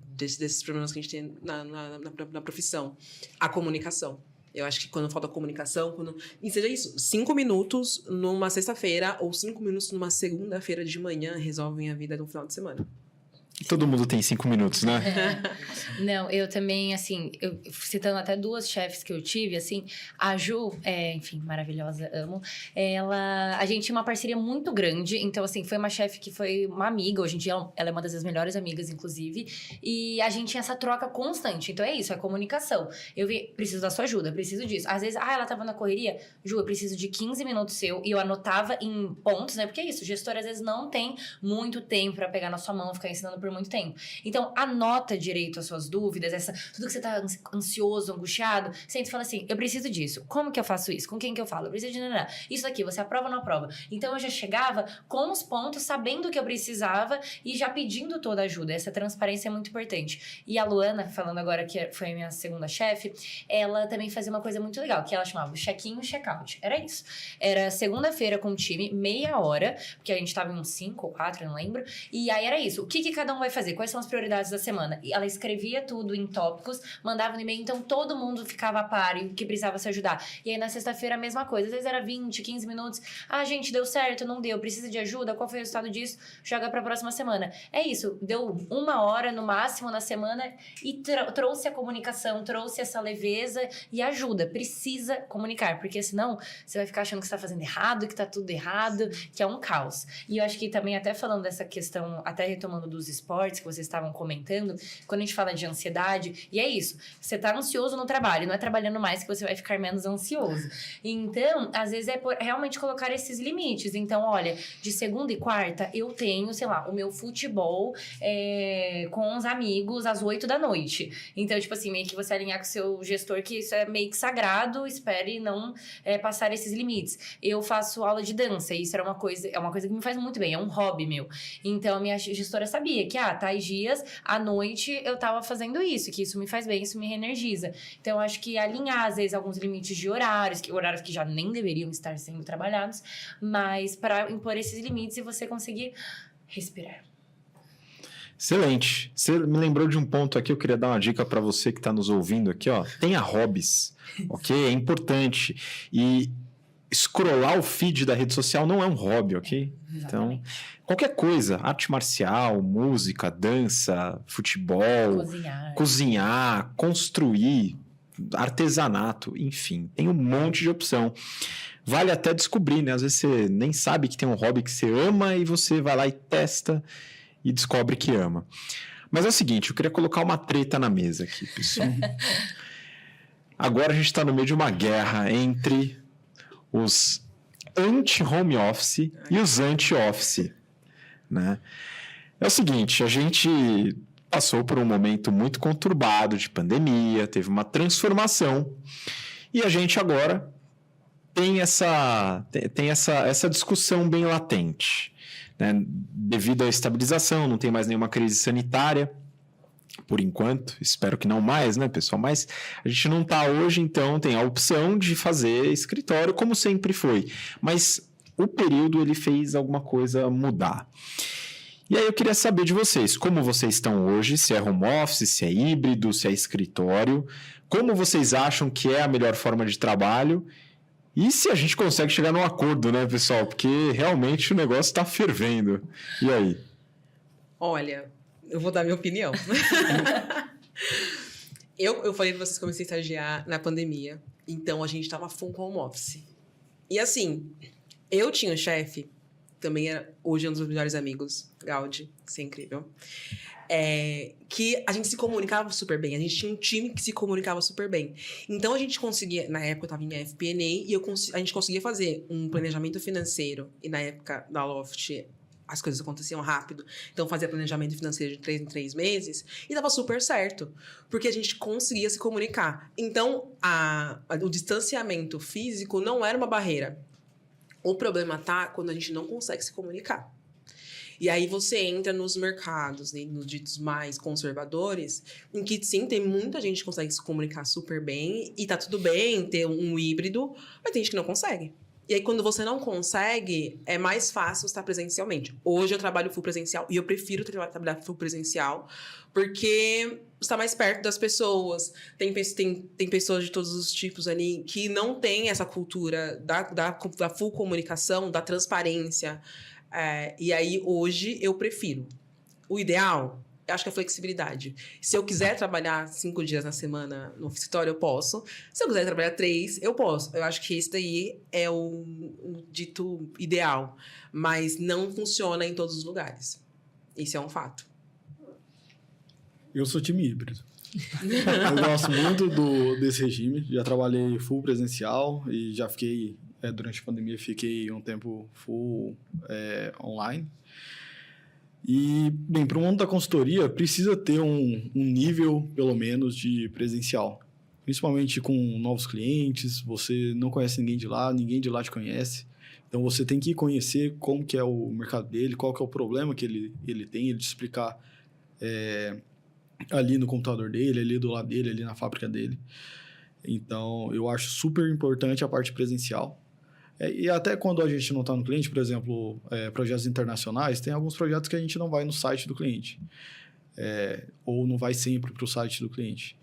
desses problemas que a gente tem na profissão. A comunicação. Eu acho que quando falta comunicação, e seja isso, 5 minutos numa sexta-feira ou 5 minutos numa segunda-feira de manhã resolvem a vida no final de semana. Todo mundo tem 5 minutos, né? Não, eu também, assim, citando até 2 chefes que eu tive, assim, a Ju, enfim, maravilhosa, amo. A gente tinha uma parceria muito grande, então, assim, foi uma chefe que foi uma amiga, hoje em dia ela é uma das melhores amigas, inclusive, e a gente tinha essa troca constante, então é isso, é comunicação. Eu preciso da sua ajuda, preciso disso. Às vezes, ela tava na correria, Ju, eu preciso de 15 minutos seu, e eu anotava em pontos, né, porque é isso, o gestor às vezes não tem muito tempo pra pegar na sua mão, ficar ensinando por muito tempo. Então, anota direito as suas dúvidas, tudo que você tá ansioso, angustiado, senta e fala assim, eu preciso disso. Como que eu faço isso? Com quem que eu falo? Eu preciso de... Isso aqui, você aprova ou não aprova? Então, eu já chegava com os pontos, sabendo o que eu precisava e já pedindo toda a ajuda. Essa transparência é muito importante. E a Luana, falando agora que foi a minha segunda chefe, ela também fazia uma coisa muito legal, que ela chamava o check-in e o check-out. Era isso. Era segunda-feira com o time, meia hora, porque a gente tava em uns 5 ou 4, não lembro. E aí era isso. O que cada um vai fazer? Quais são as prioridades da semana? E ela escrevia tudo em tópicos, mandava no e-mail, então todo mundo ficava a par e que precisava se ajudar. E aí na sexta-feira a mesma coisa. Às vezes era 20, 15 minutos. Ah, gente, deu certo, não deu, precisa de ajuda? Qual foi o resultado disso? Joga pra próxima semana. É isso. Deu 1 hora no máximo na semana e trouxe a comunicação, trouxe essa leveza e ajuda. Precisa comunicar, porque senão você vai ficar achando que você tá fazendo errado, que tá tudo errado, que é um caos. E eu acho que também, até falando dessa questão, até retomando dos esportes que vocês estavam comentando, quando a gente fala de ansiedade, e é isso, você tá ansioso no trabalho, não é trabalhando mais que você vai ficar menos ansioso. Então, às vezes é realmente colocar esses limites. Então, olha, de segunda e quarta eu tenho, sei lá, o meu futebol com os amigos às 8 da noite. Então, tipo assim, meio que você alinhar com o seu gestor que isso é meio que sagrado, espere não passar esses limites. Eu faço aula de dança e isso é uma coisa que me faz muito bem, é um hobby meu. Então, a minha gestora sabia que, tais dias, à noite, eu tava fazendo isso, que isso me faz bem, isso me reenergiza. Então, eu acho que alinhar, às vezes, alguns limites de horários que já nem deveriam estar sendo trabalhados, mas para impor esses limites e você conseguir respirar. Excelente. Você me lembrou de um ponto aqui, eu queria dar uma dica para você que está nos ouvindo aqui, ó. Tenha hobbies, ok? É importante. E scrollar o feed da rede social não é um hobby, ok? Exatamente. Então, qualquer coisa, arte marcial, música, dança, futebol, cozinhar, construir, artesanato, enfim, tem um monte de opção. Vale até descobrir, né? Às vezes você nem sabe que tem um hobby que você ama e você vai lá e testa e descobre que ama. Mas é o seguinte, eu queria colocar uma treta na mesa aqui, pessoal. Agora a gente está no meio de uma guerra entre os anti-home office e os anti-office, né? É o seguinte, a gente passou por um momento muito conturbado de pandemia, teve uma transformação e a gente agora tem essa discussão bem latente, né? Devido à estabilização, não tem mais nenhuma crise sanitária, por enquanto, espero que não mais, né, pessoal? Mas a gente não está hoje, então tem a opção de fazer escritório como sempre foi. Mas o período ele fez alguma coisa mudar. E aí eu queria saber de vocês, como vocês estão hoje, se é home office, se é híbrido, se é escritório, como vocês acham que é a melhor forma de trabalho e se a gente consegue chegar num acordo, né, pessoal? Porque realmente o negócio está fervendo. E aí? Olha, eu vou dar minha opinião. Eu falei pra vocês que comecei a estagiar na pandemia, então a gente tava full home office. E assim, eu tinha um chefe, também hoje é um dos meus melhores amigos, Gaudi, isso é incrível, que a gente se comunicava super bem, a gente tinha um time que se comunicava super bem. Então a gente conseguia, na época eu tava em FP&A, e a gente conseguia fazer um planejamento financeiro, e na época da Loft as coisas aconteciam rápido, então fazia planejamento financeiro de 3 em 3 meses e dava super certo, porque a gente conseguia se comunicar. Então, o distanciamento físico não era uma barreira. O problema tá quando a gente não consegue se comunicar. E aí você entra nos mercados, né, nos ditos mais conservadores, em que sim, tem muita gente que consegue se comunicar super bem, e tá tudo bem ter um híbrido, mas tem gente que não consegue. E aí, quando você não consegue, é mais fácil estar presencialmente. Hoje eu trabalho full presencial e eu prefiro trabalhar full presencial porque está mais perto das pessoas. Tem pessoas de todos os tipos ali que não têm essa cultura da full comunicação, da transparência. E aí, hoje, eu prefiro. O ideal, eu acho que é a flexibilidade. Se eu quiser trabalhar 5 dias na semana no escritório, eu posso. Se eu quiser trabalhar 3, eu posso. Eu acho que esse daí é o dito ideal. Mas não funciona em todos os lugares. Isso é um fato. Eu sou time híbrido. Eu gosto muito desse regime. Já trabalhei full presencial e já fiquei... durante a pandemia, fiquei um tempo full online. E, bem, para o mundo da consultoria, precisa ter um nível, pelo menos, de presencial. Principalmente com novos clientes, você não conhece ninguém de lá te conhece. Então, você tem que conhecer como que é o mercado dele, qual que é o problema que ele tem, ele te explicar ali no computador dele, ali do lado dele, ali na fábrica dele. Então, eu acho super importante a parte presencial. E até quando a gente não está no cliente, por exemplo, projetos internacionais, tem alguns projetos que a gente não vai no site do cliente. Ou não vai sempre para o site do cliente.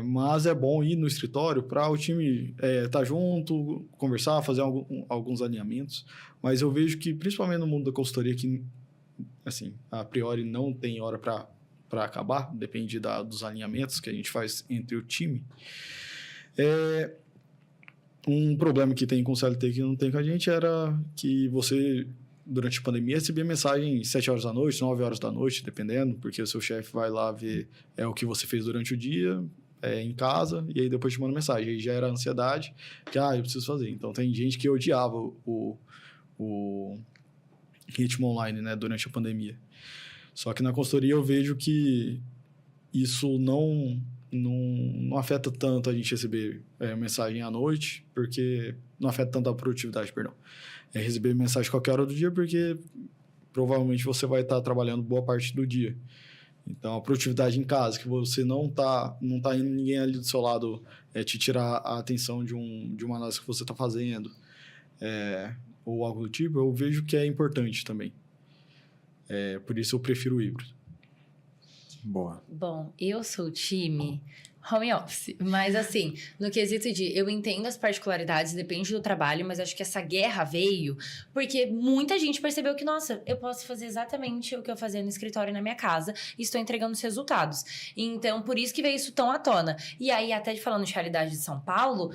Mas é bom ir no escritório para o time estar junto, conversar, fazer alguns alinhamentos. Mas eu vejo que, principalmente no mundo da consultoria, que assim, a priori não tem hora para acabar, depende dos alinhamentos que a gente faz entre o time. Um problema que tem com o CLT que não tem com a gente era que você, durante a pandemia, recebia mensagem 7 horas da noite, 9 horas da noite, dependendo, porque o seu chefe vai lá ver o que você fez durante o dia, em casa, e aí depois te manda mensagem. Aí já era ansiedade, que eu preciso fazer. Então, tem gente que odiava o ritmo online, né, durante a pandemia. Só que na consultoria eu vejo que isso não afeta tanto a gente receber mensagem à noite, porque não afeta tanto a produtividade, perdão. Receber mensagem qualquer hora do dia, porque provavelmente você vai estar trabalhando boa parte do dia. Então, a produtividade em casa, que você não tá indo ninguém ali do seu lado te tirar a atenção de uma análise que você está fazendo, ou algo do tipo, eu vejo que é importante também. Por isso eu prefiro o híbrido. Boa. Bom, eu sou time home office, mas assim, no quesito de eu entendo as particularidades, depende do trabalho, mas acho que essa guerra veio porque muita gente percebeu que, nossa, eu posso fazer exatamente o que eu fazia no escritório e na minha casa e estou entregando os resultados. Então, por isso que veio isso tão à tona. E aí, até falando de realidade de São Paulo,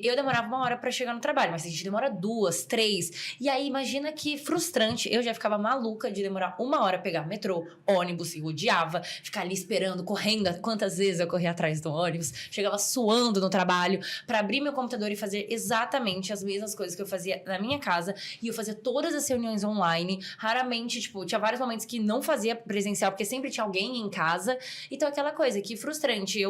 eu demorava 1 hora pra chegar no trabalho, mas a gente demora 2, 3. E aí, imagina que frustrante. Eu já ficava maluca de demorar 1 hora pra pegar metrô, ônibus, e odiava ficar ali esperando, correndo. Quantas vezes eu corria atrás do ônibus, chegava suando no trabalho para abrir meu computador e fazer exatamente as mesmas coisas que eu fazia na minha casa, e eu fazia todas as reuniões online, raramente, tinha vários momentos que não fazia presencial, porque sempre tinha alguém em casa, então aquela coisa que frustrante,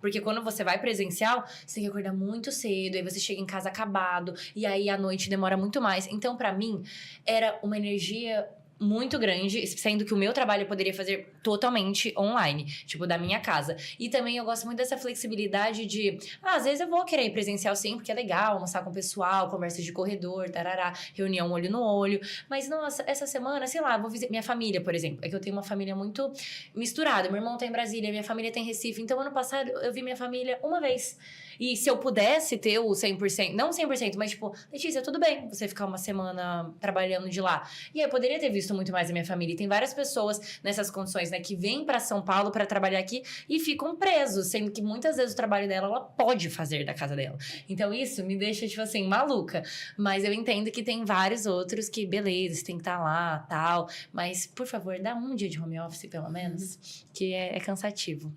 porque quando você vai presencial, você tem que acordar muito cedo, aí você chega em casa acabado, e aí à noite demora muito mais, então para mim, era uma energia muito grande, sendo que o meu trabalho eu poderia fazer totalmente online, da minha casa. E também eu gosto muito dessa flexibilidade de, às vezes eu vou querer ir presencial sim, porque é legal, almoçar com o pessoal, conversas de corredor, tarará, reunião olho no olho, mas nossa, essa semana, sei lá, vou visitar minha família, por exemplo, é que eu tenho uma família muito misturada, meu irmão tá em Brasília, minha família tá em Recife, então ano passado eu vi minha família uma vez. E se eu pudesse ter o 100%, não 100%, mas Letícia, tudo bem você ficar uma semana trabalhando de lá. E aí eu poderia ter visto muito mais a minha família. E tem várias pessoas nessas condições, né, que vêm para São Paulo para trabalhar aqui e ficam presos, sendo que muitas vezes o trabalho dela, ela pode fazer da casa dela. Então isso me deixa, maluca. Mas eu entendo que tem vários outros que, beleza, você tem que estar lá, tal. Mas, por favor, dá um dia de home office, pelo menos, que é cansativo.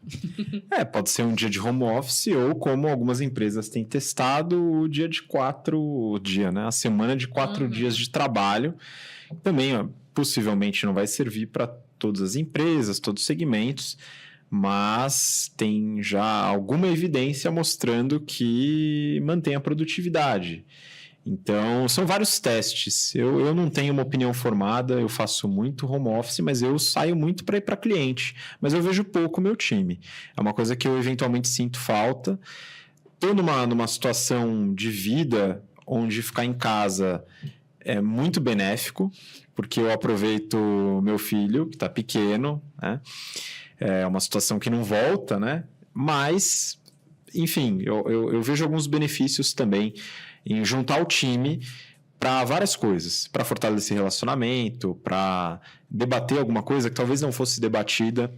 Pode ser um dia de home office ou como algumas empresas têm testado o dia de 4 dias, né? A semana de 4 dias de trabalho. Também, possivelmente, não vai servir para todas as empresas, todos os segmentos, mas tem já alguma evidência mostrando que mantém a produtividade. Então, são vários testes. Eu não tenho uma opinião formada, eu faço muito home office, mas eu saio muito para ir para cliente. Mas eu vejo pouco o meu time. É uma coisa que eu eventualmente sinto falta. Estou numa situação de vida onde ficar em casa é muito benéfico, porque eu aproveito meu filho, que está pequeno, né? É uma situação que não volta, né? Mas, enfim, eu vejo alguns benefícios também em juntar o time para várias coisas, para fortalecer relacionamento, para debater alguma coisa que talvez não fosse debatida,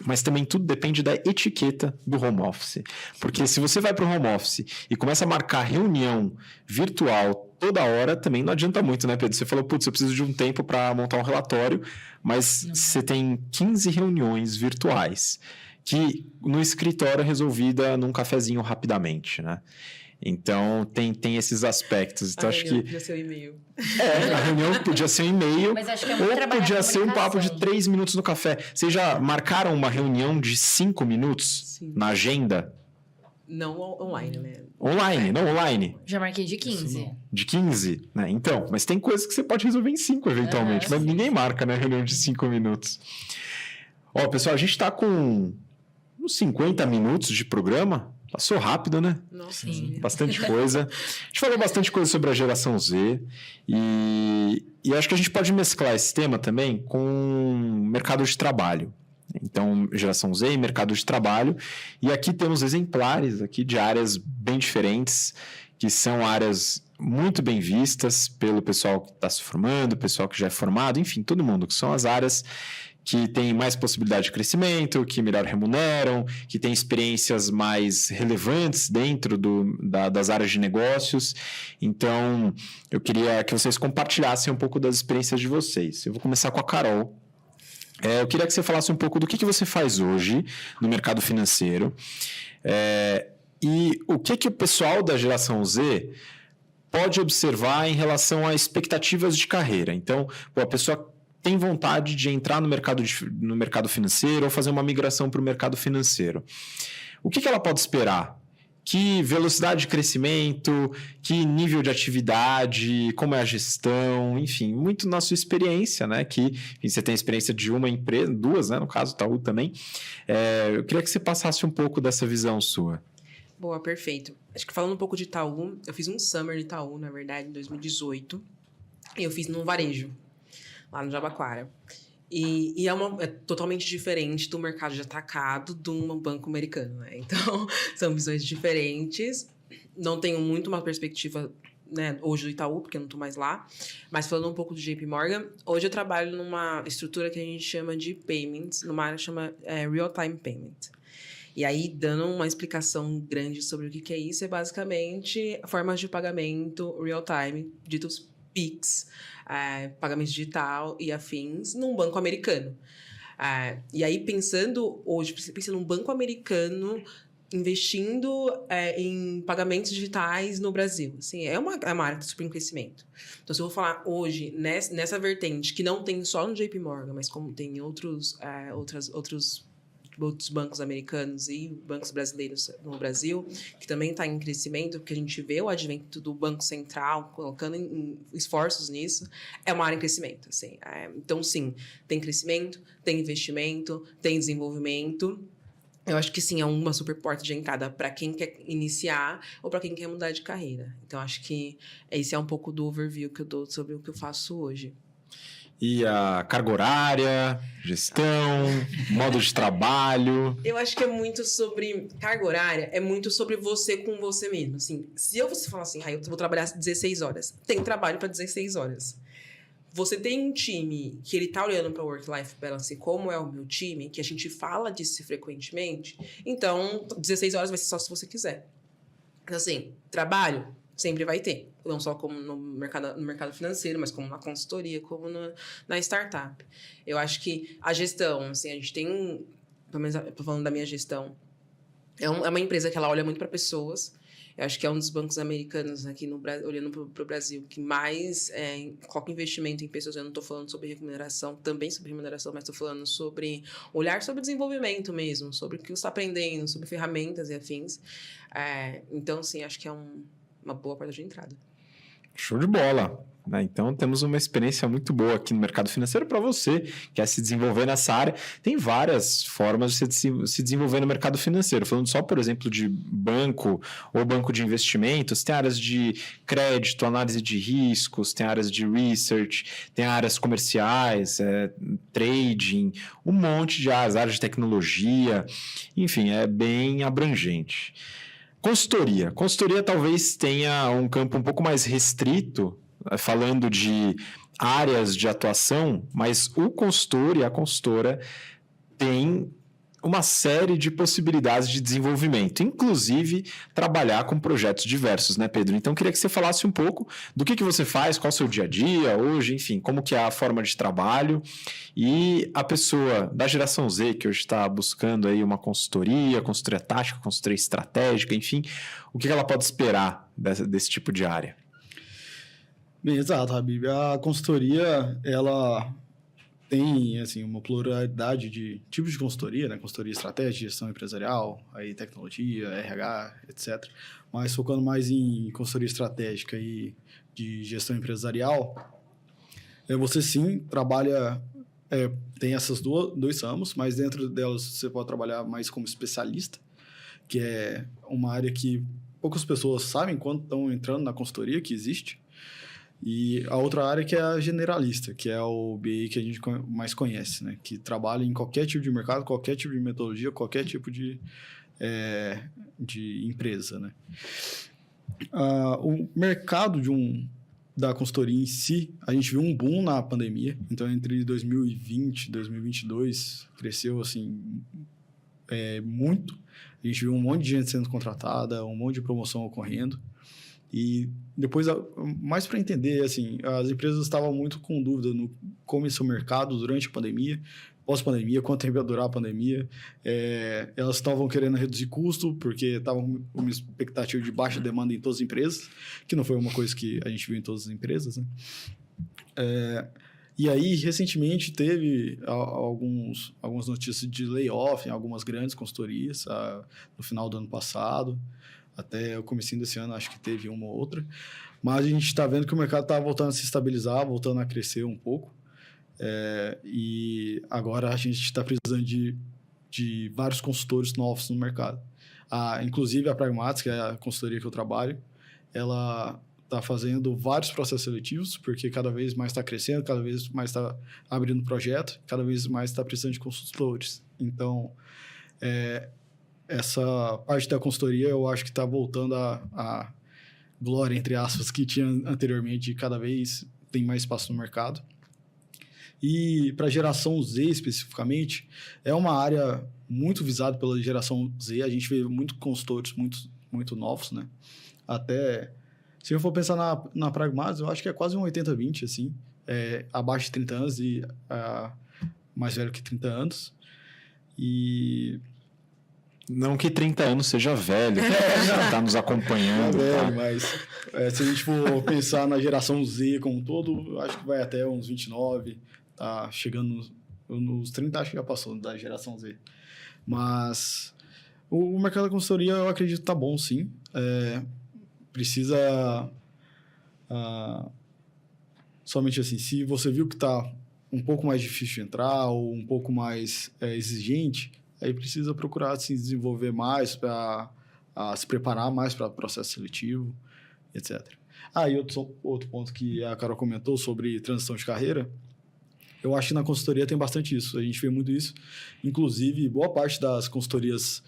mas também tudo depende da etiqueta do home office. Porque se você vai para o home office e começa a marcar reunião virtual toda hora, também não adianta muito, né, Pedro? Você falou, putz, eu preciso de um tempo para montar um relatório, mas você tem 15 reuniões virtuais, que no escritório é resolvida num cafezinho rapidamente, né? Então, tem esses aspectos. Então, acho que... Podia ser o e-mail. A reunião podia ser um e-mail, Mas acho que é muito ou trabalhar podia a ser um papo de comunicação. 3 minutos no café. Vocês já marcaram uma reunião de 5 minutos Sim. na agenda? Não online, né? Online, não online. Já marquei de 15. não. De 15, né? Então, mas tem coisas que você pode resolver em 5, eventualmente. Mas sim. ninguém marca, né? Reunião de 5 minutos. Ó, pessoal, a gente tá com uns 50 minutos de programa. Passou rápido, né? Nossa, Sim. Bastante coisa. A gente falou bastante coisa sobre a geração Z. E acho que a gente pode mesclar esse tema também com mercado de trabalho. Então, geração Z e mercado de trabalho. E aqui temos exemplares aqui de áreas bem diferentes, que são áreas muito bem vistas pelo pessoal que está se formando, pessoal que já é formado, enfim, todo mundo, que são as áreas que têm mais possibilidade de crescimento, que melhor remuneram, que têm experiências mais relevantes dentro das áreas de negócios. Então, eu queria que vocês compartilhassem um pouco das experiências de vocês. Eu vou começar com a Carol. Eu queria que você falasse um pouco do que você faz hoje no mercado financeiro e o que o pessoal da geração Z pode observar em relação a expectativas de carreira. Então, a pessoa tem vontade de entrar no mercado financeiro ou fazer uma migração para o mercado financeiro. O que ela pode esperar? Que velocidade de crescimento, que nível de atividade, como é a gestão, enfim, muito na sua experiência, né? Que enfim, você tem a experiência de uma empresa, 2, né? No caso, Itaú também. Eu queria que você passasse um pouco dessa visão sua. Boa, perfeito. Acho que falando um pouco de Itaú, eu fiz um summer de Itaú, na verdade, em 2018. E eu fiz no varejo, lá no Jabaquara. E é totalmente diferente do mercado de atacado de um banco americano, né? Então, são visões diferentes. Não tenho muito uma perspectiva, né, hoje do Itaú, porque eu não estou mais lá. Mas falando um pouco do JP Morgan, hoje eu trabalho numa estrutura que a gente chama de payments, numa área que chama real-time payment. E aí, dando uma explicação grande sobre o que é isso, é basicamente formas de pagamento real-time, ditos PIX, pagamento digital e afins, num banco americano. E aí, pensando num banco americano investindo em pagamentos digitais no Brasil. Assim, é uma área de super crescimento. Então, se eu vou falar hoje, nessa vertente, que não tem só no JP Morgan, mas como tem outros bancos americanos e bancos brasileiros no Brasil, que também está em crescimento, porque a gente vê o advento do Banco Central colocando esforços nisso, é uma área em crescimento. Assim. Então, sim, tem crescimento, tem investimento, tem desenvolvimento. Eu acho que sim, é uma super porta de entrada para quem quer iniciar ou para quem quer mudar de carreira. Então, acho que esse é um pouco do overview que eu dou sobre o que eu faço hoje. E a carga horária, gestão, modo de trabalho. Eu acho que é muito sobre carga horária, é muito sobre você com você mesmo. Assim, se você falar assim, eu vou trabalhar 16 horas, tem trabalho para 16 horas. Você tem um time que ele tá olhando para work-life balance, como é o meu time, que a gente fala disso frequentemente, então 16 horas vai ser só se você quiser. Então, assim, trabalho sempre vai ter. Não só como no mercado financeiro, mas como na consultoria, como na startup. Eu acho que a gestão, assim, a gente tem pelo menos eu tô falando da minha gestão, é uma empresa que ela olha muito para pessoas. Eu acho que é um dos bancos americanos aqui no Brasil, olhando para o Brasil, que mais coloca investimento em pessoas. Eu não estou falando sobre remuneração, também sobre remuneração, mas estou falando sobre olhar sobre desenvolvimento mesmo, sobre o que você está aprendendo, sobre ferramentas e afins. Então, sim, acho que é uma boa porta de entrada. Show de bola! Então, temos uma experiência muito boa aqui no mercado financeiro para você que quer se desenvolver nessa área. Tem várias formas de se desenvolver no mercado financeiro. Falando só, por exemplo, de banco ou banco de investimentos, tem áreas de crédito, análise de riscos, tem áreas de research, tem áreas comerciais, trading, um monte de áreas de tecnologia. Enfim, é bem abrangente. Consultoria. Consultoria talvez tenha um campo um pouco mais restrito, falando de áreas de atuação, mas o consultor e a consultora têm uma série de possibilidades de desenvolvimento, inclusive trabalhar com projetos diversos, né, Pedro? Então, queria que você falasse um pouco do que você faz, qual é o seu dia a dia hoje, enfim, como que é a forma de trabalho e a pessoa da geração Z que hoje está buscando aí uma consultoria tática, consultoria estratégica, enfim, o que ela pode esperar desse tipo de área? Bem, exato, Habib. A consultoria, ela tem assim, uma pluralidade de tipos de consultoria, né? Consultoria estratégica, gestão empresarial, aí tecnologia, RH, etc. Mas focando mais em consultoria estratégica e de gestão empresarial, você sim trabalha, tem essas dois ramos, mas dentro delas você pode trabalhar mais como especialista, que é uma área que poucas pessoas sabem quando estão entrando na consultoria que existe. E a outra área que é a generalista, que é o BI que a gente mais conhece, né? Que trabalha em qualquer tipo de mercado, qualquer tipo de metodologia, qualquer tipo de empresa, né? O mercado da consultoria em si, a gente viu um boom na pandemia. Então, entre 2020 e 2022, cresceu assim, muito. A gente viu um monte de gente sendo contratada, um monte de promoção ocorrendo. E depois, mais para entender, assim, as empresas estavam muito com dúvida no como esse mercado durante a pandemia, pós-pandemia, quanto tempo ia durar a pandemia. Elas estavam querendo reduzir custo, porque estavam com uma expectativa de baixa demanda em todas as empresas, que não foi uma coisa que a gente viu em todas as empresas, né? E aí, recentemente, teve algumas notícias de layoff em algumas grandes consultorias, no final do ano passado. Até o comecinho desse ano, acho que teve uma ou outra. Mas a gente está vendo que o mercado está voltando a se estabilizar, voltando a crescer um pouco. E agora a gente está precisando de vários consultores novos no mercado. Inclusive a Pragmatics, que é a consultoria que eu trabalho, ela está fazendo vários processos seletivos, porque cada vez mais está crescendo, cada vez mais está abrindo projeto, cada vez mais está precisando de consultores. Então, essa parte da consultoria eu acho que está voltando a glória, entre aspas, que tinha anteriormente, e cada vez tem mais espaço no mercado. E para a geração Z, especificamente, é uma área muito visada pela geração Z. A gente vê muitos consultores muito novos, né? Até, se eu for pensar na Pragmatics, eu acho que é quase um 80-20, assim. Abaixo de 30 anos e mais velho que 30 anos. E... Não que 30 anos seja velho, já está nos acompanhando. Velho, mas se a gente for pensar na geração Z como um todo, eu acho que vai até uns 29, tá chegando nos 30, acho que já passou da geração Z. Mas o mercado da consultoria, eu acredito que tá bom, sim. Precisa... somente assim, se você viu que tá um pouco mais difícil de entrar ou um pouco mais exigente, aí precisa procurar se desenvolver mais para se preparar mais para processo seletivo, etc. E outro ponto que a Carol comentou sobre transição de carreira, eu acho que na consultoria tem bastante isso. A gente vê muito isso. Inclusive, boa parte das consultorias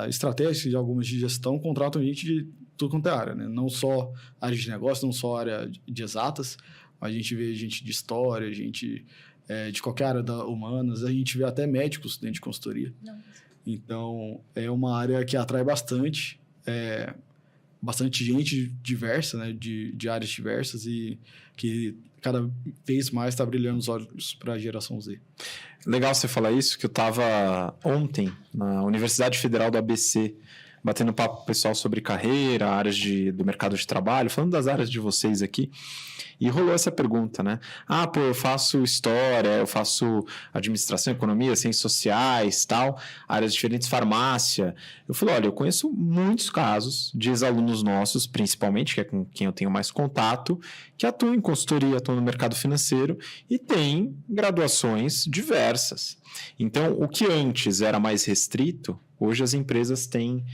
estratégicas e algumas de gestão contratam gente de tudo quanto é área, né? Não só área de negócio, não só área de exatas, mas a gente vê gente de história, gente... de qualquer área humanas, a gente vê até médicos dentro de consultoria. Não. Então, é uma área que atrai bastante gente diversa, né, de áreas diversas e que cada vez mais está brilhando os olhos para a geração Z. Legal você falar isso, que eu estava ontem na Universidade Federal do ABC, batendo papo com o pessoal sobre carreira, áreas do mercado de trabalho, falando das áreas de vocês aqui. E rolou essa pergunta, né? Eu faço história, eu faço administração, economia, ciências sociais, tal, áreas diferentes, farmácia. Eu falei, olha, eu conheço muitos casos de ex-alunos nossos, principalmente, que é com quem eu tenho mais contato, que atuam em consultoria, atuam no mercado financeiro e têm graduações diversas. Então, o que antes era mais restrito, hoje as empresas têm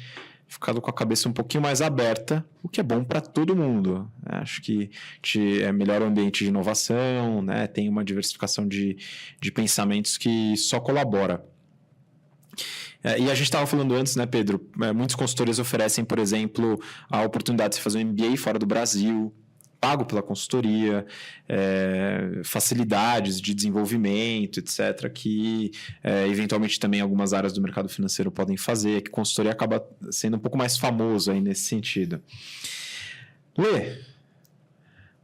ficado com a cabeça um pouquinho mais aberta, o que é bom para todo mundo. Acho que melhora o ambiente de inovação, né? Tem uma diversificação de pensamentos que só colabora. E a gente estava falando antes, né, Pedro? Muitos consultores oferecem, por exemplo, a oportunidade de você fazer um MBA fora do Brasil. pago pela consultoria, facilidades de desenvolvimento, etc., que eventualmente também algumas áreas do mercado financeiro podem fazer, que consultoria acaba sendo um pouco mais famoso aí nesse sentido. Lê,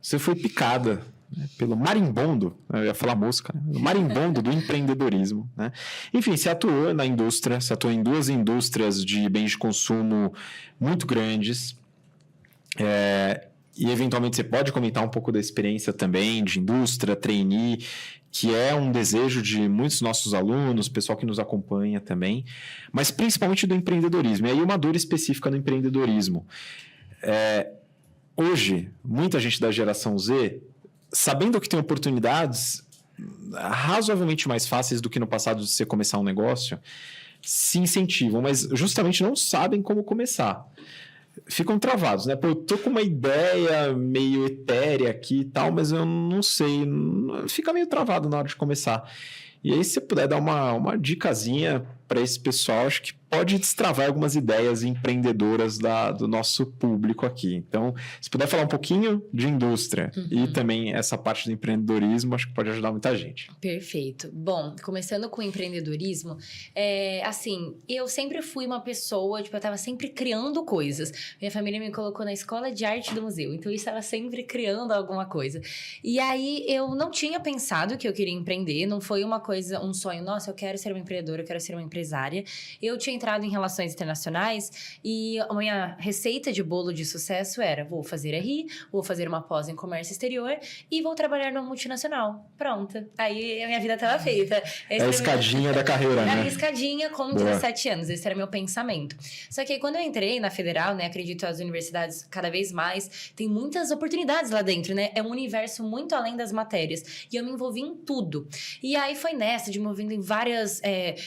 você foi picada, né, pelo marimbondo, eu ia falar mosca, né? O marimbondo do empreendedorismo, né? Enfim, você atuou na indústria, você atuou em 2 indústrias de bens de consumo muito grandes, e eventualmente você pode comentar um pouco da experiência também de indústria, trainee, que é um desejo de muitos nossos alunos, pessoal que nos acompanha também, mas principalmente do empreendedorismo. E aí uma dor específica no empreendedorismo. Hoje, muita gente da geração Z, sabendo que tem oportunidades razoavelmente mais fáceis do que no passado de você começar um negócio, se incentivam, mas justamente não sabem como começar. Ficam travados, né? Pô, eu tô com uma ideia meio etérea aqui e tal, mas eu não sei. Fica meio travado na hora de começar. E aí, se você puder dar uma dicasinha para esse pessoal, acho que pode destravar algumas ideias empreendedoras do nosso público aqui. Então, se puder falar um pouquinho de indústria e também essa parte do empreendedorismo, acho que pode ajudar muita gente. Perfeito. Bom, começando com o empreendedorismo, assim, eu sempre fui uma pessoa, tipo, eu tava sempre criando coisas. Minha família me colocou na escola de arte do museu, então eu estava sempre criando alguma coisa. E aí, eu não tinha pensado que eu queria empreender, não foi uma coisa, um sonho, nossa, eu quero ser uma empreendedora, eu quero ser uma empresária. Eu tinha entrado em relações internacionais e a minha receita de bolo de sucesso era: vou fazer RI, vou fazer uma pós em comércio exterior e vou trabalhar numa multinacional. Pronto. Aí a minha vida estava feita. É a escadinha da carreira, né? É a escadinha com 17 anos. Esse era meu pensamento. Só que aí, quando eu entrei na Federal, né, acredito as universidades cada vez mais, tem muitas oportunidades lá dentro, né? É um universo muito além das matérias. E eu me envolvi em tudo. E aí foi nessa, de me envolvendo em várias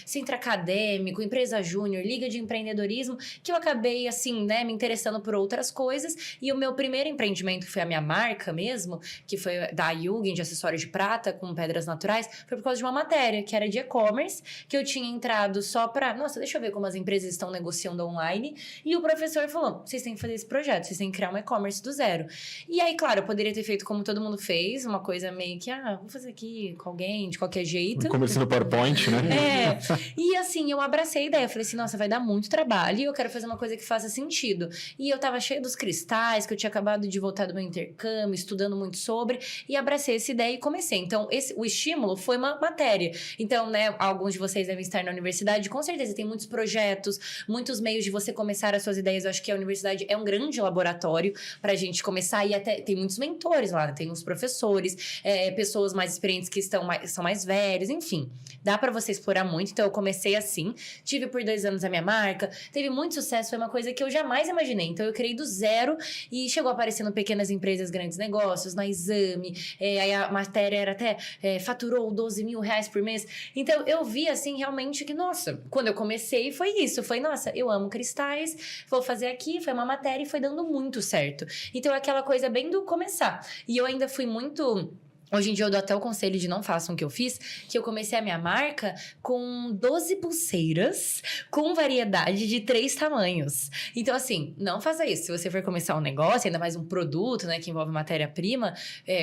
centro acadêmico, empresa júnior, liga de empreendedorismo, que eu acabei, assim, né, me interessando por outras coisas. E o meu primeiro empreendimento, que foi a minha marca mesmo, que foi da Yugen, de acessórios de prata com pedras naturais, foi por causa de uma matéria, que era de e-commerce, que eu tinha entrado só pra... Nossa, deixa eu ver como as empresas estão negociando online. E o professor falou: vocês têm que fazer esse projeto, vocês têm que criar um e-commerce do zero. E aí, claro, eu poderia ter feito como todo mundo fez, uma coisa meio que, vou fazer aqui com alguém, de qualquer jeito. Começando no PowerPoint, né? E assim, eu abracei a ideia, eu falei assim, nossa, vai dar muito trabalho e eu quero fazer uma coisa que faça sentido. E eu tava cheia dos cristais, que eu tinha acabado de voltar do meu intercâmbio, estudando muito sobre, e abracei essa ideia e comecei. Então, o estímulo foi uma matéria. Então, né, alguns de vocês devem estar na universidade, com certeza tem muitos projetos, muitos meios de você começar as suas ideias. Eu acho que a universidade é um grande laboratório pra gente começar, e até tem muitos mentores lá, né? Tem uns professores, pessoas mais experientes que são mais velhos, enfim. Dá pra você explorar muito. Então, eu comecei assim, tive por 2 anos a minha marca, teve muito sucesso, foi uma coisa que eu jamais imaginei. Então, eu criei do zero e chegou aparecendo pequenas empresas, grandes negócios, na Exame, aí a matéria era até, faturou 12 mil reais por mês. Então, eu vi, assim, realmente que, nossa, quando eu comecei, foi isso. Foi, nossa, eu amo cristais, vou fazer aqui, foi uma matéria e foi dando muito certo. Então, aquela coisa bem do começar. E eu ainda fui muito... Hoje em dia eu dou até o conselho de não façam o que eu fiz, que eu comecei a minha marca com 12 pulseiras com variedade de 3 tamanhos. Então, assim, não faça isso. Se você for começar um negócio, ainda mais um produto, né, que envolve matéria-prima,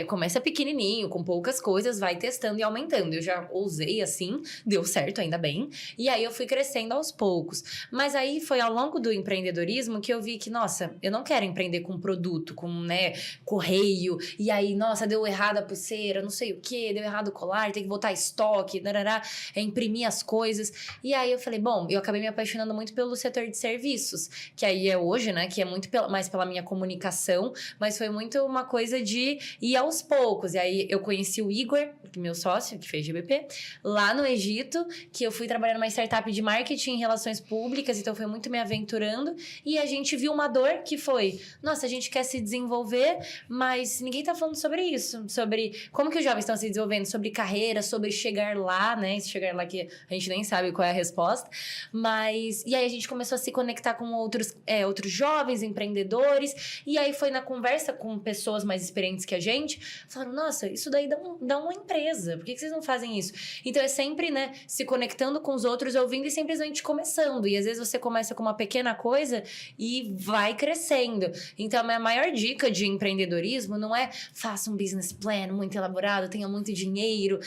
começa pequenininho, com poucas coisas, vai testando e aumentando. Eu já ousei assim, deu certo, ainda bem. E aí eu fui crescendo aos poucos. Mas aí foi ao longo do empreendedorismo que eu vi que, nossa, eu não quero empreender com produto, com, né, correio. E aí, nossa, deu errado a pulseira, não sei o que, deu errado o colar, tem que botar estoque, imprimir as coisas. E aí eu falei, bom, eu acabei me apaixonando muito pelo setor de serviços, que aí é hoje, né, que é muito mais pela minha comunicação, mas foi muito uma coisa de ir aos poucos. E aí eu conheci o Igor, meu sócio, que fez GBP, lá no Egito, que eu fui trabalhar numa startup de marketing e relações públicas, então foi muito me aventurando, e a gente viu uma dor que foi, nossa, a gente quer se desenvolver, mas ninguém tá falando sobre isso, sobre como que os jovens estão se desenvolvendo, sobre carreira, sobre chegar lá, né? Chegar lá que a gente nem sabe qual é a resposta. Mas, e aí a gente começou a se conectar com outros jovens empreendedores. E aí foi na conversa com pessoas mais experientes que a gente, falaram, nossa, isso daí dá uma empresa. Por que vocês não fazem isso? Então é sempre, né, se conectando com os outros, ouvindo e simplesmente começando. E às vezes você começa com uma pequena coisa e vai crescendo. Então a minha maior dica de empreendedorismo não é faça um business plan muito elaborado, tenha muito dinheiro.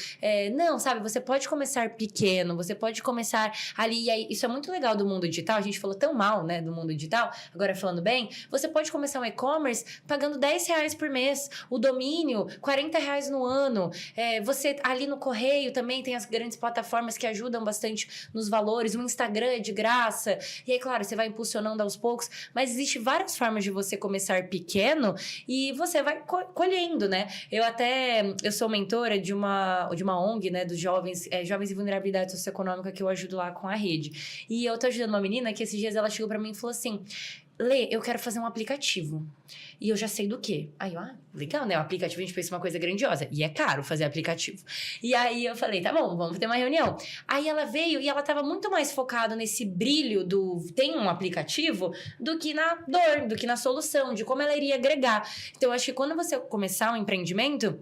Não, sabe? Você pode começar pequeno, você pode começar ali. E aí, isso é muito legal do mundo digital. A gente falou tão mal, né, do mundo digital. Agora falando bem, você pode começar um e-commerce pagando R$10 por mês. O domínio, R$40 no ano. Você ali no correio também tem as grandes plataformas que ajudam bastante nos valores. O Instagram é de graça. E aí, claro, você vai impulsionando aos poucos. Mas existe várias formas de você começar pequeno e você vai colhendo, né? Eu sou mentora de uma ONG, né, dos jovens em vulnerabilidade socioeconômica que eu ajudo lá com a rede. E eu tô ajudando uma menina que esses dias ela chegou pra mim e falou assim, Lê, eu quero fazer um aplicativo. E eu já sei do quê? Aí eu, legal, né? O aplicativo a gente pensa uma coisa grandiosa. E é caro fazer aplicativo. E aí eu falei, tá bom, vamos ter uma reunião. Aí ela veio e ela tava muito mais focada nesse brilho do tem um aplicativo do que na dor, do que na solução, de como ela iria agregar. Então eu acho que quando você começar um empreendimento,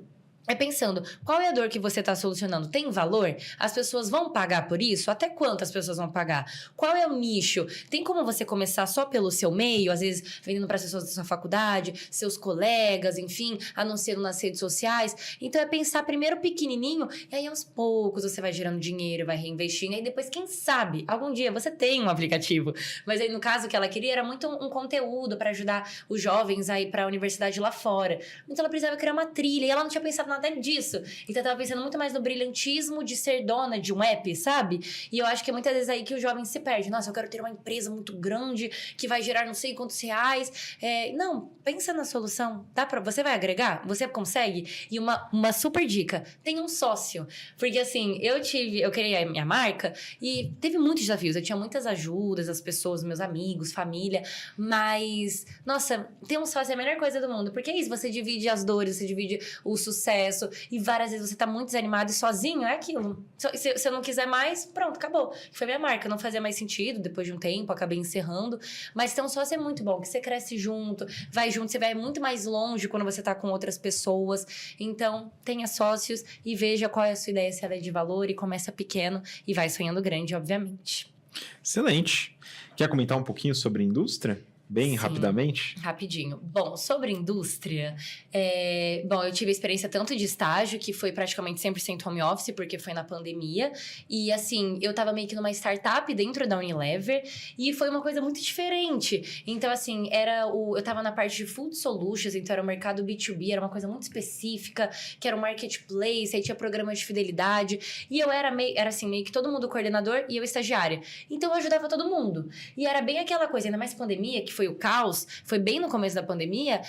é pensando, qual é a dor que você está solucionando? Tem valor? As pessoas vão pagar por isso? Até quanto as pessoas vão pagar? Qual é o nicho? Tem como você começar só pelo seu meio? Às vezes, vendendo para as pessoas da sua faculdade, seus colegas, enfim, anunciando nas redes sociais. Então, é pensar primeiro pequenininho e aí, aos poucos, você vai gerando dinheiro, vai reinvestindo. E aí, depois, quem sabe, algum dia você tem um aplicativo. Mas aí, no caso que ela queria, era muito um conteúdo para ajudar os jovens a ir para a universidade lá fora. Então, ela precisava criar uma trilha e ela não tinha pensado nada disso. Então eu tava pensando muito mais no brilhantismo de ser dona de um app, sabe? E eu acho que é muitas vezes aí que o jovem se perde. Nossa, eu quero ter uma empresa muito grande que vai gerar não sei quantos reais. Não, pensa na solução. Você vai agregar? Você consegue? E uma super dica, tenha um sócio. Porque assim, eu criei a minha marca e teve muitos desafios. Eu tinha muitas ajudas, as pessoas, meus amigos, família, mas, nossa, ter um sócio é a melhor coisa do mundo. Porque é isso, você divide as dores, você divide o sucesso, e várias vezes você tá muito desanimado e sozinho, é aquilo. Se eu não quiser mais, pronto, acabou. Foi minha marca, não fazia mais sentido, depois de um tempo, acabei encerrando. Mas ter um sócio é muito bom, que você cresce junto, vai junto, você vai muito mais longe quando você tá com outras pessoas. Então, tenha sócios e veja qual é a sua ideia, se ela é de valor, e começa pequeno e vai sonhando grande, obviamente. Excelente. Quer comentar um pouquinho sobre indústria? Bem Sim, rapidamente? Rapidinho. Bom, sobre indústria, eu tive experiência tanto de estágio, que foi praticamente 100% home office, porque foi na pandemia. E, assim, eu tava meio que numa startup dentro da Unilever, e foi uma coisa muito diferente. Então, assim, eu tava na parte de food solutions, então era o mercado B2B, era uma coisa muito específica, que era o marketplace, aí tinha programa de fidelidade. E eu era meio que todo mundo coordenador e eu estagiária. Então, eu ajudava todo mundo. E era bem aquela coisa, ainda mais pandemia, que foi o caos, foi bem no começo da pandemia.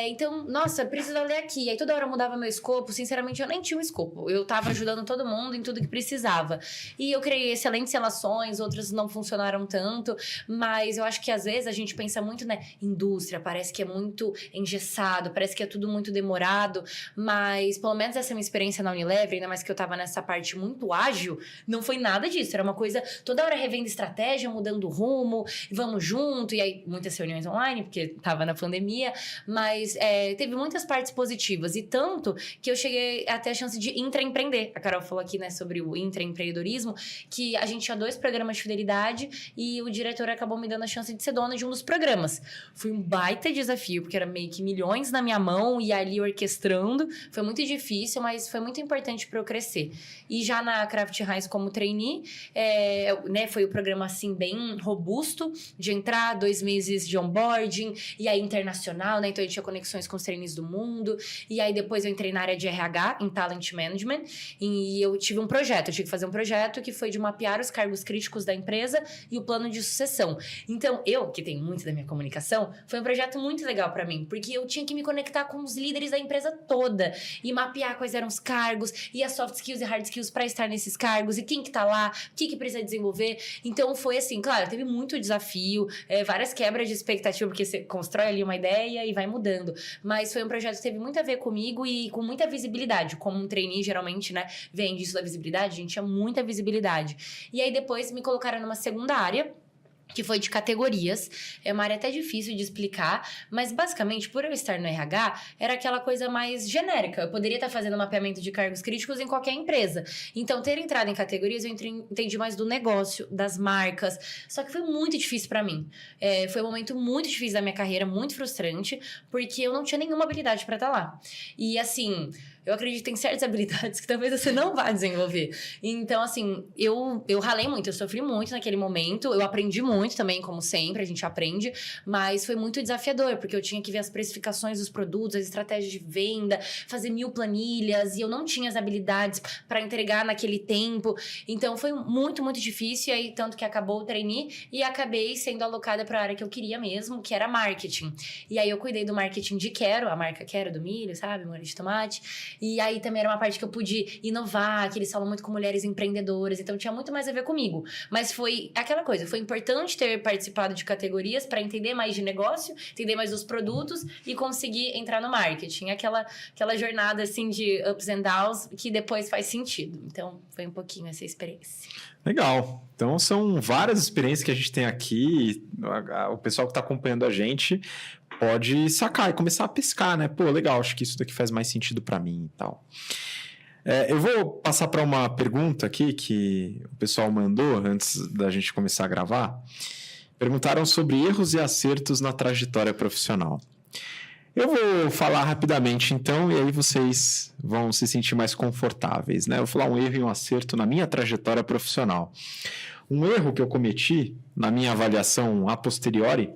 Então, nossa, precisa ler aqui. Aí toda hora eu mudava meu escopo. Sinceramente, eu nem tinha um escopo. Eu tava ajudando todo mundo em tudo que precisava. E eu criei excelentes relações, outras não funcionaram tanto. Mas eu acho que às vezes a gente pensa muito, né? Indústria, parece que é muito engessado, parece que é tudo muito demorado. Mas, pelo menos essa minha experiência na Unilever, ainda mais que eu tava nessa parte muito ágil, não foi nada disso. Era uma coisa, toda hora revendo estratégia, mudando rumo, vamos junto. E aí, muitas reuniões online, porque tava na pandemia, mas teve muitas partes positivas, e tanto que eu cheguei até a chance de intraempreender. A Carol falou aqui, né, sobre o intraempreendedorismo, que a gente tinha 2 programas de fidelidade e o diretor acabou me dando a chance de ser dona de um dos programas. Foi um baita desafio, porque era meio que milhões na minha mão e ali orquestrando. Foi muito difícil, mas foi muito importante para eu crescer. E já na Kraft Heinz como trainee, foi o programa assim bem robusto, de entrar 2 meses de onboarding, e aí internacional, né? Então, eu tinha conexões com os trainees do mundo. E aí, depois eu entrei na área de RH, em Talent Management, e eu tive um projeto. Eu tive que fazer um projeto que foi de mapear os cargos críticos da empresa e o plano de sucessão. Então, eu, que tenho muito da minha comunicação, foi um projeto muito legal pra mim, porque eu tinha que me conectar com os líderes da empresa toda e mapear quais eram os cargos e as soft skills e hard skills pra estar nesses cargos, e quem que tá lá, o que precisa desenvolver. Então, foi assim, claro, teve muito desafio, várias quebras de expectativa, porque você constrói ali uma ideia e vai mudando. Mas foi um projeto que teve muito a ver comigo e com muita visibilidade. Como um trainee, geralmente, né, vem disso da visibilidade, a gente tinha muita visibilidade. E aí, depois, me colocaram numa segunda área, que foi de categorias. É uma área até difícil de explicar, mas basicamente, por eu estar no RH, era aquela coisa mais genérica. Eu poderia estar fazendo mapeamento de cargos críticos em qualquer empresa. Então, ter entrado em categorias, eu entendi mais do negócio, das marcas. Só que foi muito difícil pra mim. Foi um momento muito difícil da minha carreira, muito frustrante, porque eu não tinha nenhuma habilidade pra estar lá. E assim, eu acredito em certas habilidades que talvez você não vá desenvolver. Então, assim, eu ralei muito, eu sofri muito naquele momento, eu aprendi muito também, como sempre, a gente aprende, mas foi muito desafiador, porque eu tinha que ver as precificações dos produtos, as estratégias de venda, fazer 1000 planilhas, e eu não tinha as habilidades para entregar naquele tempo. Então, foi muito, muito difícil, e aí, tanto que acabou o trainee, e acabei sendo alocada para a área que eu queria mesmo, que era marketing. E aí, eu cuidei do marketing de Quero, a marca Quero do milho, sabe? Molho de tomate. E aí, também era uma parte que eu pude inovar, que eles falam muito com mulheres empreendedoras, então tinha muito mais a ver comigo. Mas foi aquela coisa, foi importante ter participado de categorias para entender mais de negócio, entender mais dos produtos e conseguir entrar no marketing. Aquela jornada, assim, de ups and downs que depois faz sentido. Então, foi um pouquinho essa experiência. Legal. Então, são várias experiências que a gente tem aqui. O pessoal que está acompanhando a gente pode sacar e começar a pescar, né? Pô, legal, acho que isso daqui faz mais sentido para mim e tal. Eu vou passar para uma pergunta aqui que o pessoal mandou antes da gente começar a gravar. Perguntaram sobre erros e acertos na trajetória profissional. Eu vou falar rapidamente, então, e aí vocês vão se sentir mais confortáveis, né? Eu vou falar um erro e um acerto na minha trajetória profissional. Um erro que eu cometi na minha avaliação a posteriori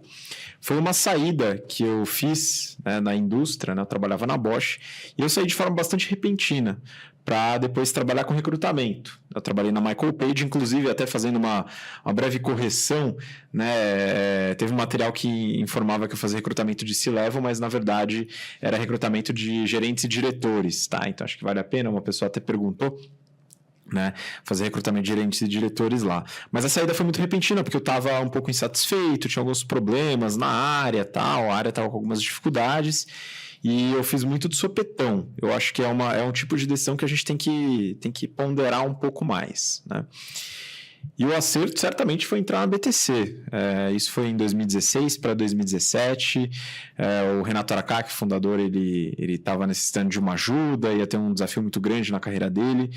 foi uma saída que eu fiz, né, na indústria, né? Eu trabalhava na Bosch, e eu saí de forma bastante repentina para depois trabalhar com recrutamento. Eu trabalhei na Michael Page, inclusive até fazendo uma breve correção, né? Teve um material que informava que eu fazia recrutamento de C-Level, mas na verdade era recrutamento de gerentes e diretores, tá? Então acho que vale a pena, uma pessoa até perguntou, né, fazer recrutamento de gerentes e diretores lá. Mas a saída foi muito repentina, porque eu estava um pouco insatisfeito, tinha alguns problemas na área, tal, a área estava com algumas dificuldades, e eu fiz muito de sopetão. Eu acho que é um tipo de decisão que a gente tem que ponderar um pouco mais, né? E o acerto certamente foi entrar na BTC. Isso foi em 2016 para 2017. O Renato Aracaki, fundador, ele estava necessitando de uma ajuda, ia ter um desafio muito grande na carreira dele.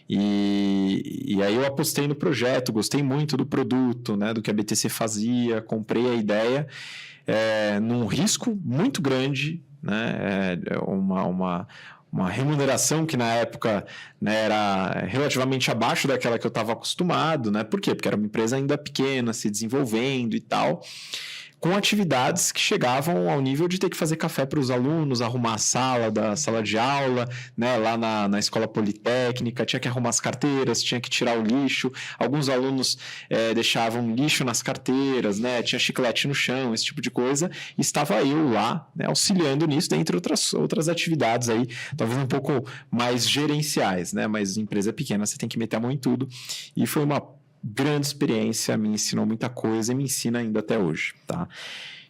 E aí eu apostei no projeto, gostei muito do produto, né, do que a BTC fazia, comprei a ideia, num risco muito grande, né, uma remuneração que na época, né, era relativamente abaixo daquela que eu estava acostumado, né? Por quê? Porque era uma empresa ainda pequena, se desenvolvendo e tal, com atividades que chegavam ao nível de ter que fazer café para os alunos, arrumar a sala da sala de aula, né, lá na escola politécnica, tinha que arrumar as carteiras, tinha que tirar o lixo, alguns alunos deixavam lixo nas carteiras, né, tinha chiclete no chão, esse tipo de coisa, e estava eu lá, né, auxiliando nisso, dentre outras atividades aí, talvez um pouco mais gerenciais, né, mas empresa pequena você tem que meter a mão em tudo, e foi uma grande experiência, me ensinou muita coisa e me ensina ainda até hoje, tá?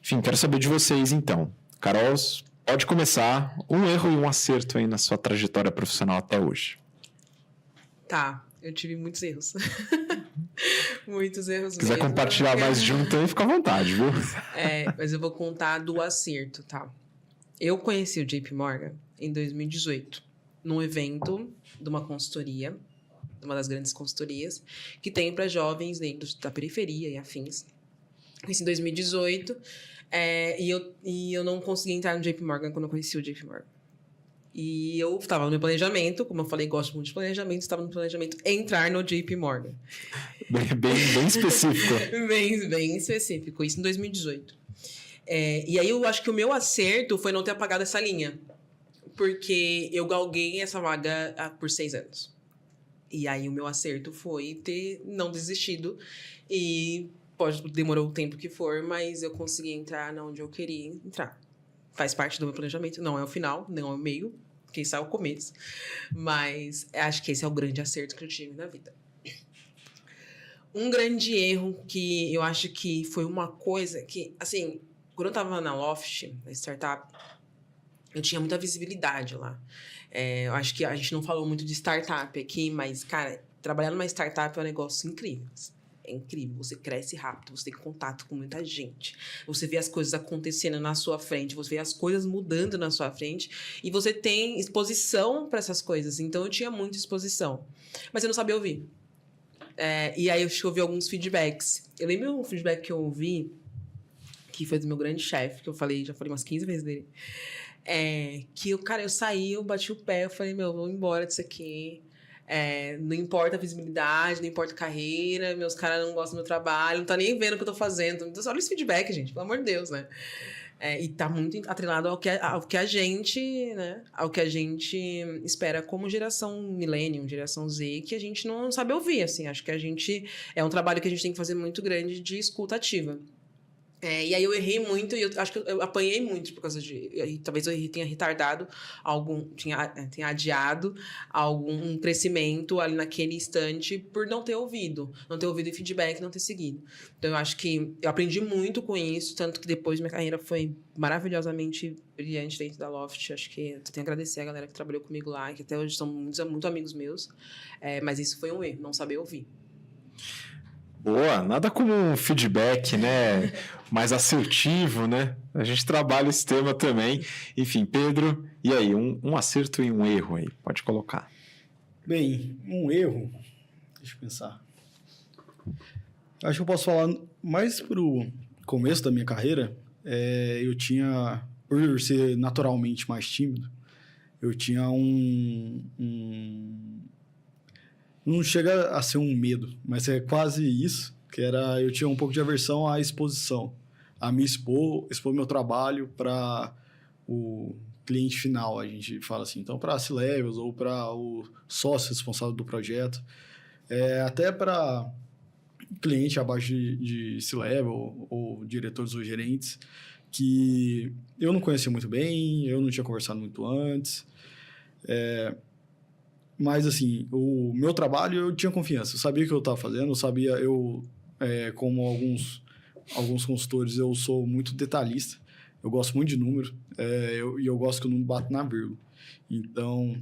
Enfim, quero saber de vocês então. Carol, pode começar. Um erro e um acerto aí na sua trajetória profissional até hoje. Tá, eu tive muitos erros. Muitos erros Se quiser mesmo. compartilhar mais de um, então fica à vontade, viu? Mas eu vou contar do acerto, tá? Eu conheci o JP Morgan em 2018, num evento de uma consultoria, uma das grandes consultorias, que tem para jovens dentro da periferia e afins. Isso em 2018, e eu não consegui entrar no JP Morgan quando eu conheci o JP Morgan. E eu estava no meu planejamento, como eu falei, gosto muito de planejamento, estava no planejamento entrar no JP Morgan. Bem específico. bem específico, isso em 2018. E aí eu acho que o meu acerto foi não ter apagado essa linha, porque eu galguei essa vaga por 6 anos. E aí o meu acerto foi ter não desistido. E demorou o tempo que for, mas eu consegui entrar onde eu queria entrar. Faz parte do meu planejamento. Não é o final, não é o meio. Quem sabe é o começo. Mas acho que esse é o grande acerto que eu tive na vida. Um grande erro que eu acho que foi uma coisa que, assim, quando eu tava na Loft, na startup, eu tinha muita visibilidade lá. Eu acho que a gente não falou muito de startup aqui, mas, cara, trabalhar numa startup é um negócio incrível. É incrível, você cresce rápido, você tem contato com muita gente, você vê as coisas acontecendo na sua frente, você vê as coisas mudando na sua frente e você tem exposição para essas coisas. Então, eu tinha muita exposição, mas eu não sabia ouvir. E aí, eu ouvi alguns feedbacks. Eu lembro um feedback que eu ouvi, que foi do meu grande chefe, que eu falei, já falei umas 15 vezes dele, que eu saí, eu bati o pé, eu falei, vou embora disso aqui. Não importa a visibilidade, não importa a carreira, meus caras não gostam do meu trabalho, não tá nem vendo o que eu tô fazendo. Então, olha esse feedback, gente, pelo amor de Deus, né? E tá muito atrelado ao que a gente, né? Ao que a gente espera como geração millennium, geração Z, que a gente não sabe ouvir, assim. Acho que é um trabalho que a gente tem que fazer muito grande de escuta ativa. E aí eu errei muito e eu acho que eu apanhei muito por causa talvez eu tenha retardado tenha adiado algum crescimento ali naquele instante por não ter ouvido o feedback, não ter seguido. Então eu acho que eu aprendi muito com isso, tanto que depois minha carreira foi maravilhosamente brilhante dentro da Loft. Acho que eu tenho que agradecer a galera que trabalhou comigo lá, que até hoje são muito amigos meus, mas isso foi um erro, não saber ouvir. Boa, nada como um feedback, né, mais assertivo, né? A gente trabalha esse tema também. Enfim, Pedro, e aí, um acerto e um erro aí, pode colocar. Bem, um erro, deixa eu pensar. Acho que eu posso falar mais pro começo da minha carreira, eu tinha, por ser naturalmente mais tímido, eu tinha não chega a ser um medo, mas é quase isso, eu tinha um pouco de aversão à exposição, a me expor meu trabalho para o cliente final, a gente fala assim, então para C-Levels ou para o sócio responsável do projeto, até para cliente abaixo de C-Level ou diretores ou gerentes, que eu não conhecia muito bem, eu não tinha conversado muito antes, mas, assim, o meu trabalho eu tinha confiança. Eu sabia o que eu estava fazendo, como alguns consultores, eu sou muito detalhista. Eu gosto muito de número, e eu gosto que o número bata na vírgula. Então,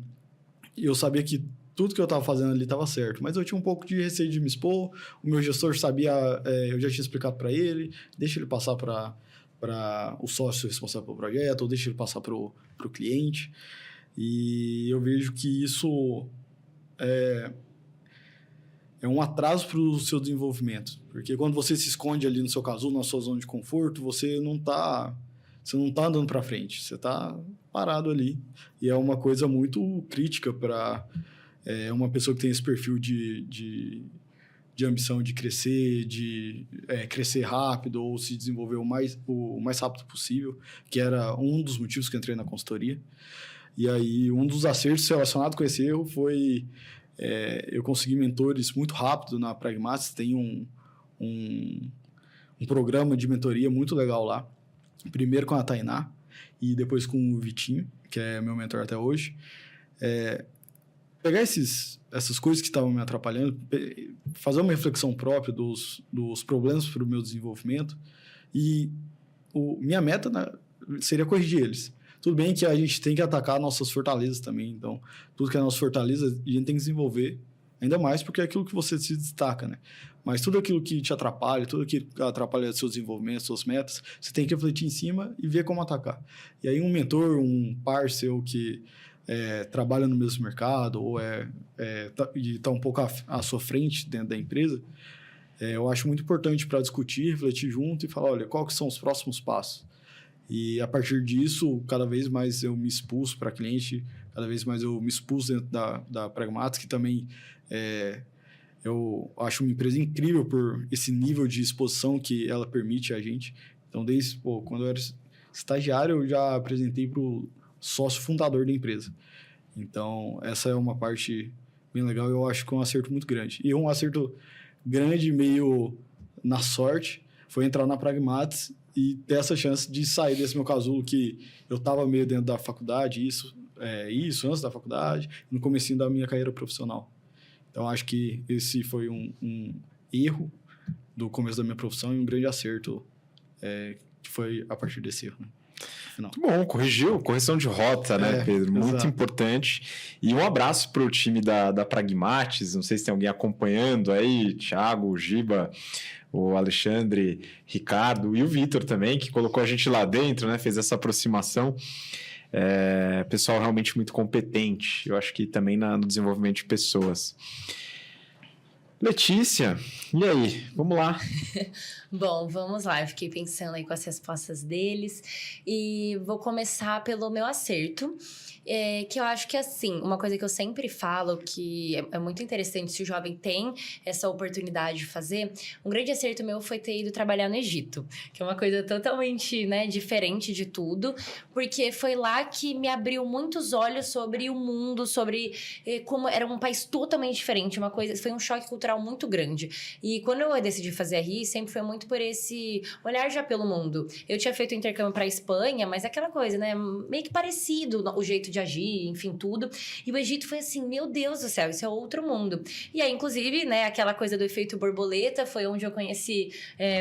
eu sabia que tudo que eu estava fazendo ali estava certo, mas eu tinha um pouco de receio de me expor. O meu gestor sabia, eu já tinha explicado para ele, deixa ele passar para o sócio responsável pelo projeto, ou deixa ele passar para o cliente. E eu vejo que isso é um atraso para o seu desenvolvimento. Porque quando você se esconde ali no seu casulo, na sua zona de conforto, você não tá andando para frente, você está parado ali. E é uma coisa muito crítica para uma pessoa que tem esse perfil de ambição de crescer, crescer rápido ou se desenvolver o mais rápido possível, que era um dos motivos que eu entrei na consultoria. E aí, um dos acertos relacionados com esse erro foi eu consegui mentores muito rápido na Pragmatics. Tem um programa de mentoria muito legal lá. Primeiro com a Tainá e depois com o Vitinho, que é meu mentor até hoje. Pegar essas coisas que estavam me atrapalhando, fazer uma reflexão própria dos problemas para o meu desenvolvimento e minha meta seria corrigir eles. Tudo bem que a gente tem que atacar nossas fortalezas também, então tudo que é nossa fortaleza a gente tem que desenvolver, ainda mais porque é aquilo que você se destaca, né? Mas tudo aquilo que te atrapalha, tudo aquilo que atrapalha seu desenvolvimento, suas metas, você tem que refletir em cima e ver como atacar. E aí um mentor, um parceiro que trabalha no mesmo mercado ou está um pouco à sua frente dentro da empresa, eu acho muito importante para discutir, refletir junto e falar, olha, quais são os próximos passos? E a partir disso, cada vez mais eu me expulso para cliente, cada vez mais eu me expulso dentro da Pragmatics, que também eu acho uma empresa incrível por esse nível de exposição que ela permite a gente. Então, quando eu era estagiário, eu já apresentei para o sócio fundador da empresa. Então, essa é uma parte bem legal e eu acho que é um acerto muito grande. E um acerto grande, meio na sorte, foi entrar na Pragmatics e ter essa chance de sair desse meu casulo que eu estava meio dentro da faculdade, isso antes da faculdade, no comecinho da minha carreira profissional. Então, acho que esse foi um erro do começo da minha profissão e um grande acerto que foi a partir desse erro. Muito bom, correção de rota, né, Pedro? Muito exato. Importante. E um abraço para o time da Pragmatis, não sei se tem alguém acompanhando aí, Thiago, Giba, o Alexandre, Ricardo e o Vitor também, que colocou a gente lá dentro, né, fez essa aproximação. Pessoal realmente muito competente, eu acho que também no desenvolvimento de pessoas. Letícia, e aí? Vamos lá. Bom, vamos lá. Eu fiquei pensando aí com as respostas deles e vou começar pelo meu acerto, que eu acho que, assim, uma coisa que eu sempre falo que é muito interessante se o jovem tem essa oportunidade de fazer. Um grande acerto meu foi ter ido trabalhar no Egito, que é uma coisa totalmente, né, diferente de tudo, porque foi lá que me abriu muitos olhos sobre o mundo, sobre como era um país totalmente diferente, uma coisa, foi um choque cultural muito grande. E quando eu decidi fazer a RI, sempre foi muito por esse olhar já pelo mundo. Eu tinha feito intercâmbio para Espanha, mas aquela coisa, né, meio que parecido o jeito de agir, enfim, tudo. E o Egito foi assim, meu Deus do céu, isso é outro mundo. E aí, inclusive, né, aquela coisa do efeito borboleta, foi onde eu conheci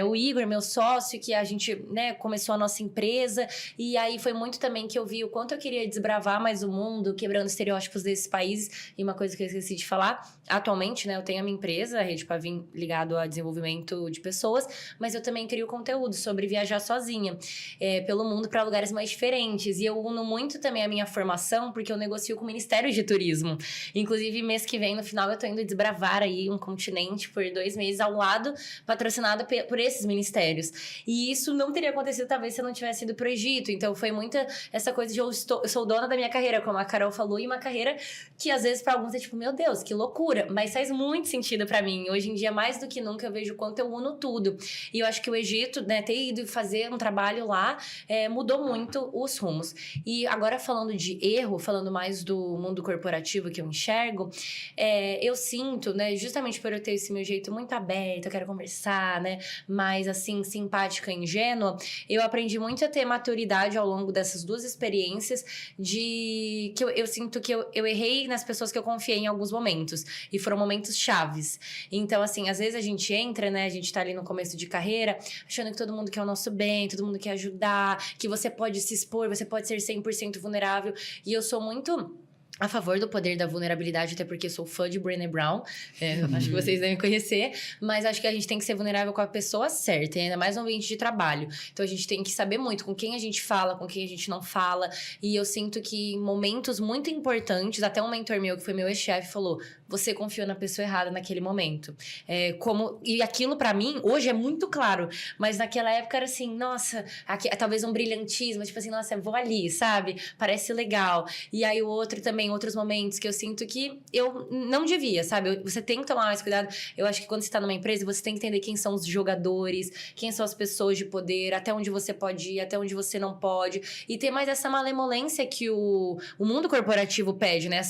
o Igor, meu sócio, que a gente, né, começou a nossa empresa. E aí foi muito também que eu vi o quanto eu queria desbravar mais o mundo, quebrando estereótipos desses países. E uma coisa que eu esqueci de falar, atualmente, né, eu tenho a minha empresa, a Rede Pavim, ligado a desenvolvimento de pessoas, mas eu também crio conteúdo sobre viajar sozinha pelo mundo para lugares mais diferentes. E eu uno muito também a minha formação, porque eu negocio com o Ministério de Turismo. Inclusive, mês que vem, no final, eu tô indo desbravar aí um continente por 2 meses ao lado, patrocinado por esses ministérios. E isso não teria acontecido, talvez, se eu não tivesse ido pro Egito. Então, foi muita essa coisa de eu sou dona da minha carreira, como a Carol falou, e uma carreira que, às vezes, para alguns é tipo, meu Deus, que loucura. Mas faz muito sentido para mim. Hoje em dia, mais do que nunca, eu vejo o quanto eu uno tudo. E eu acho que o Egito, né, ter ido fazer um trabalho lá, mudou muito os rumos. E agora, falando de erro, falando mais do mundo corporativo que eu enxergo, eu sinto, né, justamente por eu ter esse meu jeito muito aberto, eu quero conversar, né, mais assim, simpática e ingênua, eu aprendi muito a ter maturidade ao longo dessas 2 experiências que eu sinto que eu errei nas pessoas que eu confiei em alguns momentos, e foram momentos chaves. Então, assim, às vezes a gente entra, né, a gente tá ali no começo de carreira, achando que todo mundo quer o nosso bem, todo mundo quer ajudar, que você pode se expor, você pode ser 100% vulnerável, e eu sou muito a favor do poder da vulnerabilidade, até porque sou fã de Brené Brown, acho que vocês devem conhecer, mas acho que a gente tem que ser vulnerável com a pessoa certa, e ainda mais no ambiente de trabalho. Então a gente tem que saber muito com quem a gente fala, com quem a gente não fala, e eu sinto que em momentos muito importantes, até um mentor meu, que foi meu ex-chefe, falou, você confiou na pessoa errada naquele momento. E aquilo pra mim, hoje é muito claro, mas naquela época era assim, nossa, talvez um brilhantismo, tipo assim, nossa, eu vou ali, sabe? Parece legal. E aí o outro também, outros momentos que eu sinto que eu não devia, sabe? Você tem que tomar mais cuidado. Eu acho que quando você tá numa empresa, você tem que entender quem são os jogadores, quem são as pessoas de poder, até onde você pode ir, até onde você não pode. E ter mais essa malemolência que o mundo corporativo pede, né?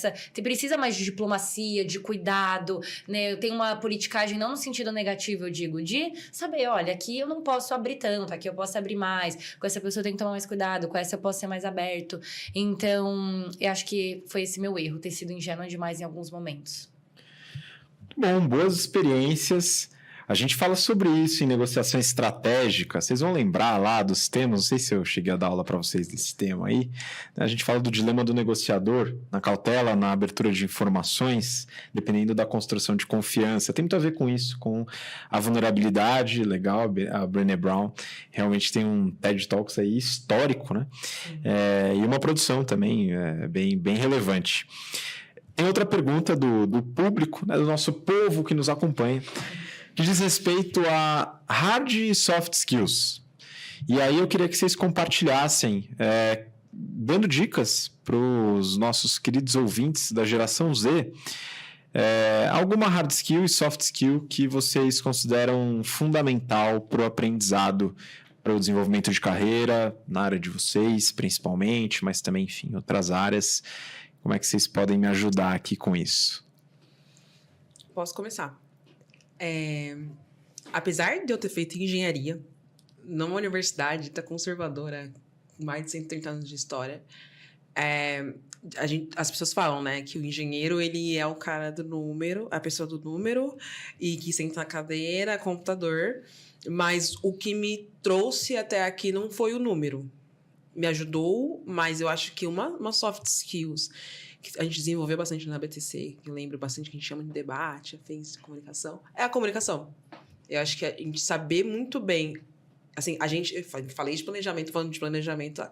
Precisa mais de diplomacia, de cuidado, né? Tem uma politicagem, não no sentido negativo, eu digo, de saber, olha, aqui eu não posso abrir tanto, aqui eu posso abrir mais, com essa pessoa eu tenho que tomar mais cuidado, com essa eu posso ser mais aberto. Então, eu acho que foi esse meu erro, ter sido ingênua demais em alguns momentos. Bom, boas experiências. A gente fala sobre isso em negociação estratégica. Vocês vão lembrar lá dos temas, não sei se eu cheguei a dar aula para vocês desse tema aí. A gente fala do dilema do negociador, na cautela, na abertura de informações, dependendo da construção de confiança. Tem muito a ver com isso, com a vulnerabilidade. Legal, a Brené Brown realmente tem um TED Talks aí histórico, né? E uma produção também bem relevante. Tem outra pergunta do público, né, do nosso povo que nos acompanha, que diz respeito a hard e soft skills. E aí eu queria que vocês compartilhassem, dando dicas para os nossos queridos ouvintes da geração Z, alguma hard skill e soft skill que vocês consideram fundamental para o aprendizado, para o desenvolvimento de carreira, na área de vocês, principalmente, mas também, enfim, outras áreas. Como é que vocês podem me ajudar aqui com isso? Posso começar. Apesar de eu ter feito engenharia numa universidade conservadora, com mais de 130 anos de história, As pessoas falam, né, que o engenheiro, ele é o cara do número, a pessoa do número, e que senta na cadeira, computador, mas o que me trouxe até aqui não foi o número. Me ajudou, mas eu acho que uma soft skills que a gente desenvolveu bastante na BTC, que eu lembro bastante que a gente chama de debate, afins de comunicação, é a comunicação. Eu acho que a gente saber muito bem, assim, eu falei de planejamento, falando de planejamento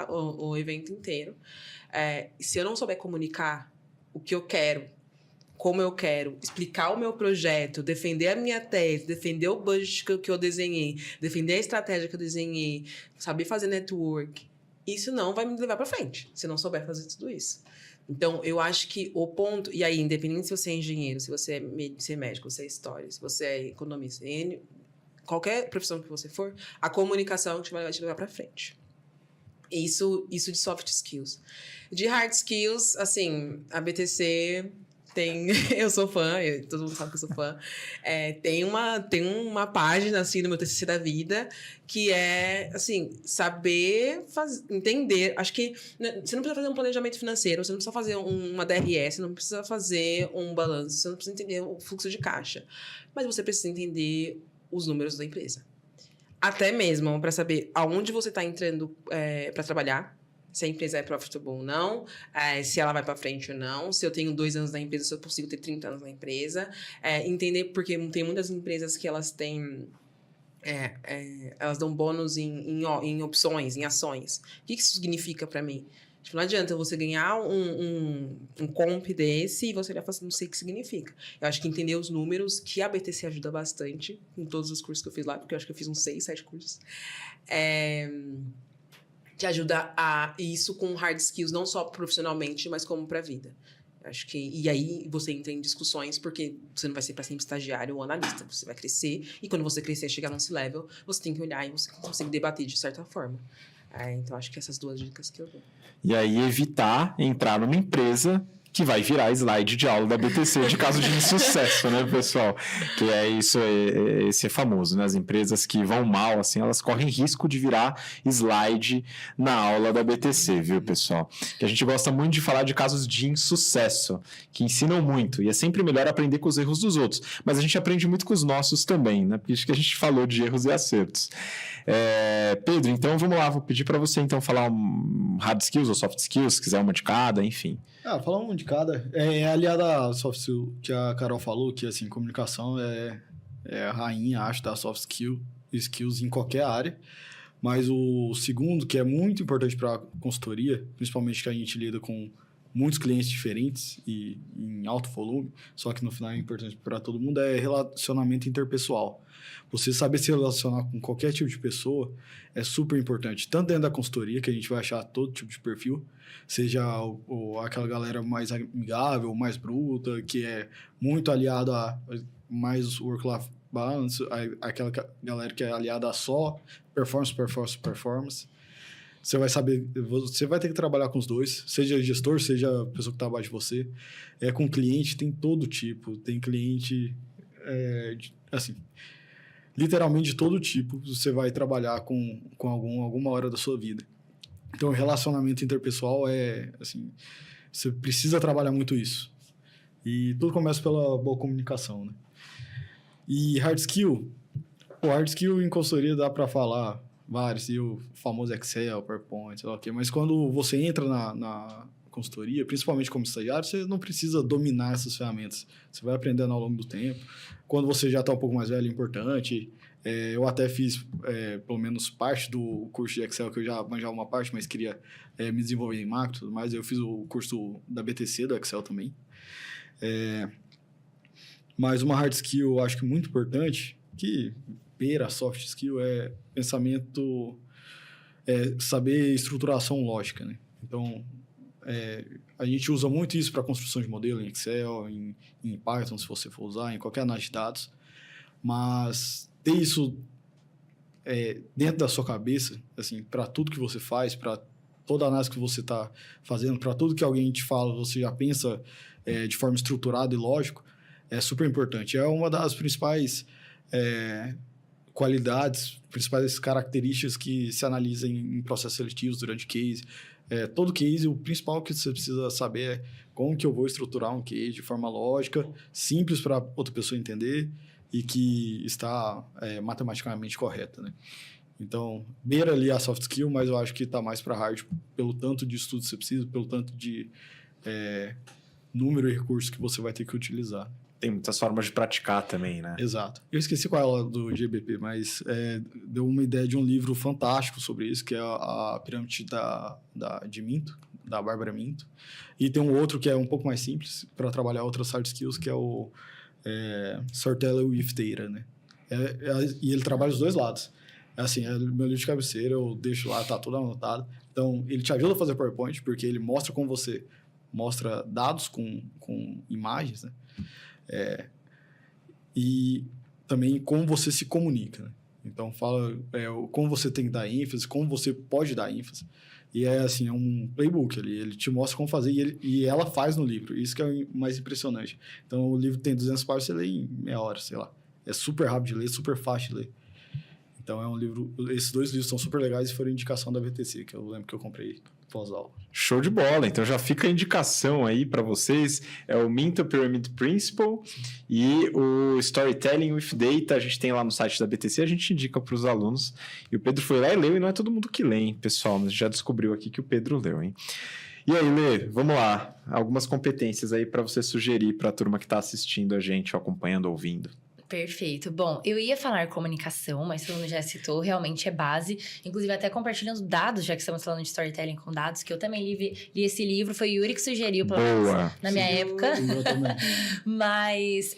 o evento inteiro. Se eu não souber comunicar o que eu quero, como eu quero, explicar o meu projeto, defender a minha tese, defender o budget que eu desenhei, defender a estratégia que eu desenhei, saber fazer network, isso não vai me levar para frente, se eu não souber fazer tudo isso. Então, eu acho que o ponto... E aí, independente se você é engenheiro, se você é médico, se você é história, se você é economista, qualquer profissão que você for, a comunicação que vai te levar para frente. Isso de soft skills. De hard skills, assim, a BTC tem... Eu sou fã, todo mundo sabe que eu sou fã. Tem uma página, assim, no meu TCC da vida, que é, assim, saber entender. Acho que você não precisa fazer um planejamento financeiro, você não precisa fazer uma DRS, você não precisa fazer um balanço, você não precisa entender o fluxo de caixa. Mas você precisa entender os números da empresa. Até mesmo para saber aonde você está entrando para trabalhar, se a empresa é profitable ou não, se ela vai para frente ou não, se eu tenho 2 anos na empresa, se eu consigo ter 30 anos na empresa. Entender, porque tem muitas empresas que elas têm... elas dão bônus em opções, em ações. O que isso significa para mim? Tipo, não adianta você ganhar um comp desse e você já fala assim, não sei o que significa. Eu acho que entender os números, que a BTC ajuda bastante em todos os cursos que eu fiz lá, porque eu acho que eu fiz uns 6, 7 cursos. Te ajuda a isso com hard skills, não só profissionalmente, mas como para a vida. Eu acho que... E aí você entra em discussões, porque você não vai ser para sempre estagiário ou analista. Você vai crescer, e quando você crescer, chegar nesse level, você tem que olhar e você consegue debater de certa forma. Então, acho que essas 2 dicas que eu dou. E aí evitar entrar numa empresa que vai virar slide de aula da BTC de caso de insucesso, né, pessoal? Que é isso, esse é famoso, né? As empresas que vão mal, assim, elas correm risco de virar slide na aula da BTC, viu, pessoal? Que a gente gosta muito de falar de casos de insucesso, que ensinam muito, e é sempre melhor aprender com os erros dos outros, mas a gente aprende muito com os nossos também, né? Porque isso que a gente falou de erros e acertos. Pedro, então vamos lá, vou pedir para você então falar um hard skills ou soft skills, se quiser uma de cada, enfim. Falar um de cada. Aliado a soft skill que a Carol falou, que assim, comunicação é a rainha, acho, da soft skills em qualquer área. Mas o segundo, que é muito importante para a consultoria, principalmente que a gente lida com muitos clientes diferentes e em alto volume, só que no final é importante para todo mundo, é relacionamento interpessoal. Você saber se relacionar com qualquer tipo de pessoa é super importante, tanto dentro da consultoria, que a gente vai achar todo tipo de perfil, seja aquela galera mais amigável, mais bruta, que é muito aliada a mais work-life balance, aquela galera que é aliada a só performance. Você vai saber, você vai ter que trabalhar com os dois, seja gestor, seja a pessoa que está abaixo de você. Com cliente, tem todo tipo. Tem cliente, assim, literalmente de todo tipo. Você vai trabalhar com alguma hora da sua vida. Então, o relacionamento interpessoal assim, você precisa trabalhar muito isso. E tudo começa pela boa comunicação, né? E hard skill? Hard skill em consultoria dá para falar vários, e o famoso Excel, PowerPoint, sei lá o quê. Mas quando você entra na consultoria, principalmente como estagiário, você não precisa dominar essas ferramentas. Você vai aprendendo ao longo do tempo. Quando você já está um pouco mais velho, é importante. Eu até fiz, pelo menos, parte do curso de Excel, que eu já manjava uma parte, mas queria me desenvolver em macro e tudo mais. Eu fiz o curso da BTC, do Excel também. Mas uma hard skill, eu acho que muito importante, que beira soft skill, é pensamento, saber estruturação lógica, né? Então, a gente usa muito isso para construção de modelo em Excel, em Python, se você for usar, em qualquer análise de dados. Mas ter isso dentro da sua cabeça, assim, para tudo que você faz, para toda análise que você está fazendo, para tudo que alguém te fala, você já pensa de forma estruturada e lógica, é super importante. É uma das principais qualidades, principais características que se analisam em processos seletivos durante case. Todo case, o principal que você precisa saber é como que eu vou estruturar um case de forma lógica, simples para outra pessoa entender e que está matematicamente correta, né? Então, beira ali a soft skill, mas eu acho que está mais para hard pelo tanto de estudo que você precisa, pelo tanto de número e recursos que você vai ter que utilizar. Tem muitas formas de praticar também, né? Exato. Eu esqueci qual é a aula do GBP, mas deu uma ideia de um livro fantástico sobre isso, que é a Pirâmide de Minto, da Bárbara Minto. E tem um outro que é um pouco mais simples, para trabalhar outras hard skills, que é o Sortella with Data, né? E ele trabalha os dois lados. Assim, é meu livro de cabeceira, eu deixo lá, tá tudo anotado. Então, ele te ajuda a fazer PowerPoint, porque ele mostra como você mostra dados com imagens, né? E também como você se comunica, né? Então, fala como você tem que dar ênfase, como você pode dar ênfase. E assim, é um playbook ali, ele te mostra como fazer e ela faz no livro. Isso que é o mais impressionante. Então, o livro tem 200 páginas, você lê em meia hora, sei lá. É super rápido de ler, super fácil de ler. Então, é um livro... Esses dois livros são super legais e foram indicação da VTC, que eu lembro que eu comprei pós-aula. Show de bola! Então, já fica a indicação aí para vocês. É o Minto Pyramid Principle e o Storytelling with Data. A gente tem lá no site da BTC, a gente indica para os alunos. E o Pedro foi lá e leu, e não é todo mundo que lê, hein, pessoal? Mas já descobriu aqui que o Pedro leu, hein? E aí, Lê, vamos lá. Algumas competências aí para você sugerir para a turma que está assistindo a gente, acompanhando, ouvindo. Perfeito. Bom, eu ia falar comunicação, mas todo mundo já citou, realmente é base. Inclusive, até compartilhando dados, já que estamos falando de storytelling com dados, que eu também li esse livro, foi o Yuri que sugeriu, pelo menos na minha época. Eu também. Mas,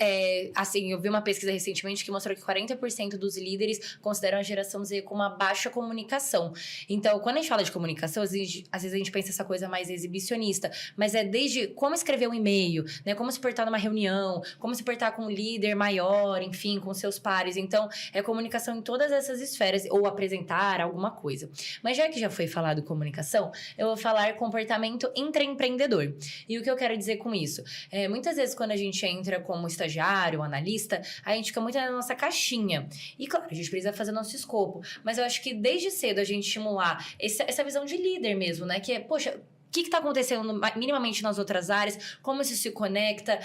assim, eu vi uma pesquisa recentemente que mostrou que 40% dos líderes consideram a geração Z com uma baixa comunicação. Então, quando a gente fala de comunicação, às vezes a gente pensa essa coisa mais exibicionista, mas é desde como escrever um e-mail, né? Como se portar numa reunião, como se portar com um líder maior, enfim, com seus pares. Então, é comunicação em todas essas esferas, ou apresentar alguma coisa. Mas já que já foi falado comunicação, eu vou falar comportamento intraempreendedor. E o que eu quero dizer com isso? Muitas vezes, quando a gente entra como estagiário, analista, a gente fica muito na nossa caixinha. E, claro, a gente precisa fazer nosso escopo. Mas eu acho que desde cedo a gente estimular essa visão de líder mesmo, né? Que é, poxa... O que está acontecendo minimamente nas outras áreas, como isso se conecta,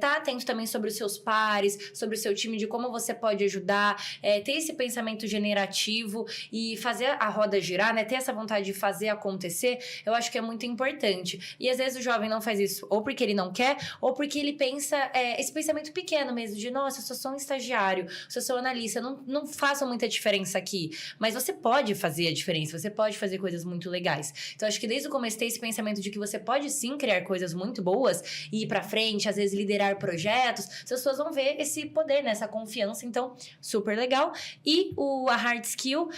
tá atento também sobre os seus pares, sobre o seu time, de como você pode ajudar, ter esse pensamento generativo e fazer a roda girar, né? Ter essa vontade de fazer acontecer, eu acho que é muito importante. E às vezes o jovem não faz isso ou porque ele não quer, ou porque ele pensa esse pensamento pequeno mesmo, de nossa, eu sou só um estagiário, eu sou analista, não faço muita diferença aqui. Mas você pode fazer a diferença, você pode fazer coisas muito legais. Então, acho que desde o começo ter esse pensamento de que você pode sim criar coisas muito boas e ir pra frente, às vezes liderar projetos, as pessoas vão ver esse poder, né? Essa confiança, então, super legal. E a hard skill,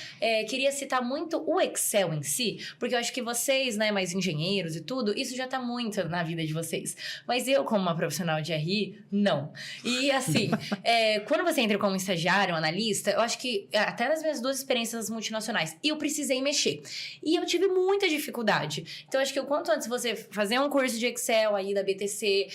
queria citar muito o Excel em si, porque eu acho que vocês, né, mais engenheiros e tudo, isso já tá muito na vida de vocês. Mas eu, como uma profissional de RI, não. E assim, quando você entra como estagiário, analista, eu acho que até nas minhas duas experiências multinacionais, eu precisei mexer. E eu tive muita dificuldade. Então, acho que o quanto antes você fazer um curso de Excel aí da BTC,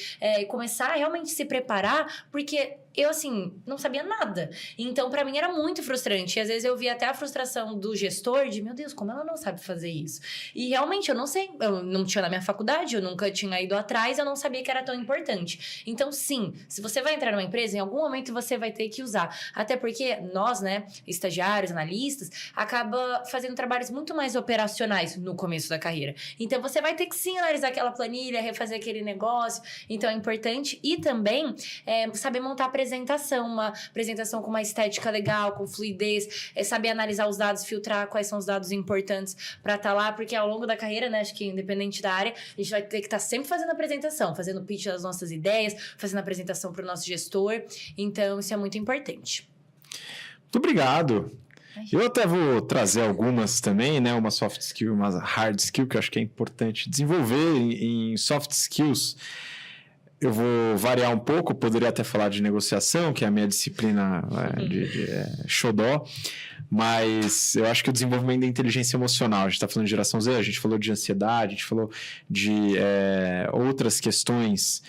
começar a realmente se preparar, porque eu, assim, não sabia nada. Então, pra mim, era muito frustrante. E, às vezes, eu via até a frustração do gestor de, meu Deus, como ela não sabe fazer isso? E, realmente, eu não sei. Eu não tinha na minha faculdade, eu nunca tinha ido atrás, eu não sabia que era tão importante. Então, sim, se você vai entrar numa empresa, em algum momento você vai ter que usar. Até porque nós, né, estagiários, analistas, acaba fazendo trabalhos muito mais operacionais no começo da carreira. Então, você vai ter que, sim, analisar aquela planilha, refazer aquele negócio. Então, é importante. E também, saber montar uma apresentação com uma estética legal, com fluidez, saber analisar os dados, filtrar quais são os dados importantes para estar lá, porque ao longo da carreira, né, acho que independente da área, a gente vai ter que estar sempre fazendo apresentação, fazendo pitch das nossas ideias, fazendo apresentação para o nosso gestor, então isso é muito importante. Muito obrigado. Eu até vou trazer algumas também, né, uma soft skill, uma hard skill, que eu acho que é importante desenvolver em soft skills. Eu vou variar um pouco, poderia até falar de negociação, que é a minha disciplina de xodó, mas eu acho que o desenvolvimento da inteligência emocional, a gente está falando de geração Z, a gente falou de ansiedade, a gente falou de outras questões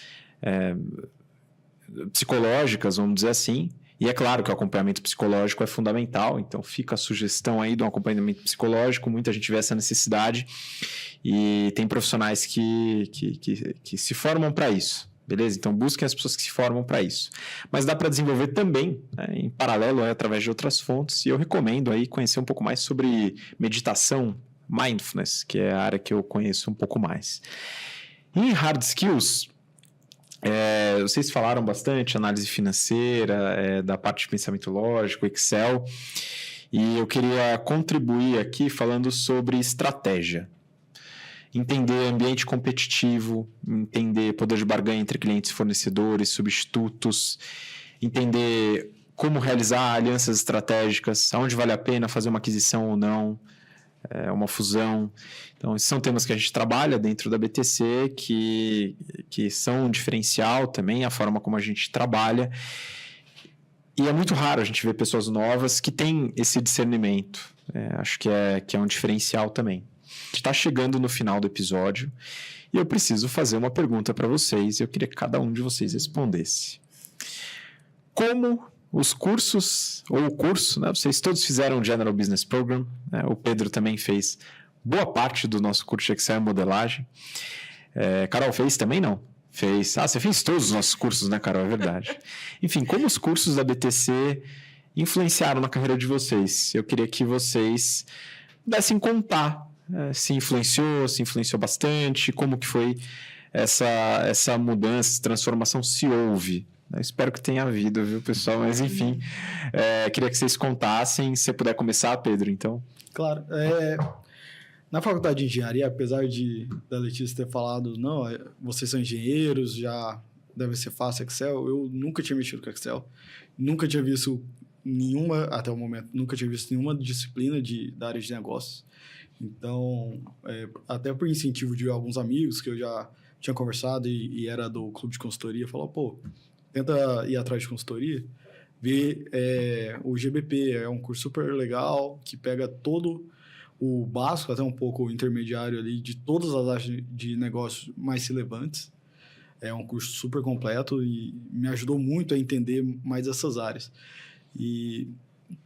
psicológicas, vamos dizer assim, E é claro que o acompanhamento psicológico é fundamental, então fica a sugestão aí de um acompanhamento psicológico, muita gente vê essa necessidade e tem profissionais que se formam para isso, beleza? Então busquem as pessoas que se formam para isso. Mas dá para desenvolver também, né, em paralelo, através de outras fontes, e eu recomendo aí conhecer um pouco mais sobre meditação, mindfulness, que é a área que eu conheço um pouco mais. Em hard skills... vocês falaram bastante análise financeira, da parte de pensamento lógico, Excel, e eu queria contribuir aqui falando sobre estratégia. Entender ambiente competitivo, entender poder de barganha entre clientes e fornecedores, substitutos, entender como realizar alianças estratégicas, aonde vale a pena fazer uma aquisição ou não, uma fusão. Então, esses são temas que a gente trabalha dentro da BTC, que são um diferencial também, a forma como a gente trabalha. E é muito raro a gente ver pessoas novas que têm esse discernimento. Acho que é um diferencial também. A gente está chegando no final do episódio e eu preciso fazer uma pergunta para vocês e eu queria que cada um de vocês respondesse. Como os cursos, ou o curso, né? Vocês todos fizeram o General Business Program, né? O Pedro também fez boa parte do nosso curso de Excel e modelagem. Carol fez também? Não. Fez. Você fez todos os nossos cursos, né, Carol? É verdade. Enfim, como os cursos da BTC influenciaram na carreira de vocês? Eu queria que vocês pudessem contar se influenciou bastante, como que foi essa mudança, essa transformação, se houve. Eu espero que tenha havido, viu, pessoal? Mas, enfim, queria que vocês contassem. Se você puder começar, Pedro, então. Claro. Na faculdade de engenharia, apesar da Letícia ter falado, não, vocês são engenheiros, já deve ser fácil Excel, eu nunca tinha mexido com Excel. Nunca tinha visto até o momento, nunca tinha visto nenhuma disciplina da área de negócios. Então, até por incentivo de alguns amigos que eu já tinha conversado e era do clube de consultoria, falou, pô, tenta ir atrás de consultoria, ver o GBP, é um curso super legal, que pega todo o básico, até um pouco o intermediário ali, de todas as áreas de negócios mais relevantes. É um curso super completo e me ajudou muito a entender mais essas áreas. E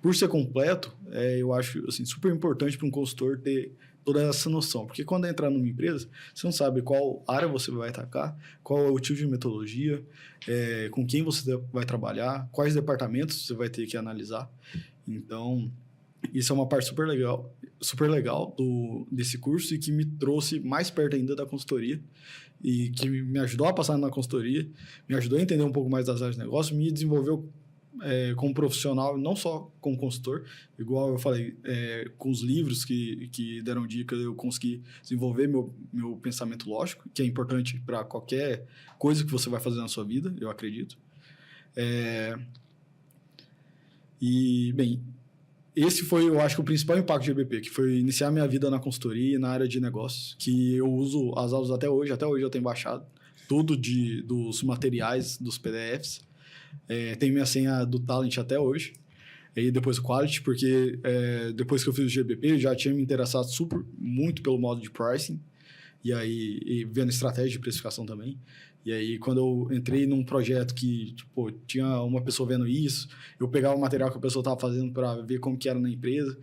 por ser completo, eu acho assim, super importante para um consultor ter toda essa noção. Porque quando entrar numa empresa, você não sabe qual área você vai atacar, qual é o tipo de metodologia, com quem você vai trabalhar, quais departamentos você vai ter que analisar. Então, isso é uma parte super legal desse curso e que me trouxe mais perto ainda da consultoria e que me ajudou a passar na consultoria, me ajudou a entender um pouco mais das áreas de negócio, me desenvolveu como profissional, não só como consultor, igual eu falei, com os livros que deram dica, eu consegui desenvolver meu pensamento lógico, que é importante para qualquer coisa que você vai fazer na sua vida, eu acredito. E, bem, esse foi, eu acho, o principal impacto do GBP, que foi iniciar minha vida na consultoria e na área de negócios, que eu uso as aulas até hoje eu tenho baixado tudo dos materiais, dos PDFs. Tenho minha senha do Talent até hoje, e depois o Quality, porque depois que eu fiz o GBP, eu já tinha me interessado muito pelo modo de pricing, e vendo estratégia de precificação também. E aí, quando eu entrei num projeto que tinha uma pessoa vendo isso, eu pegava o material que a pessoa estava fazendo para ver como que era na empresa,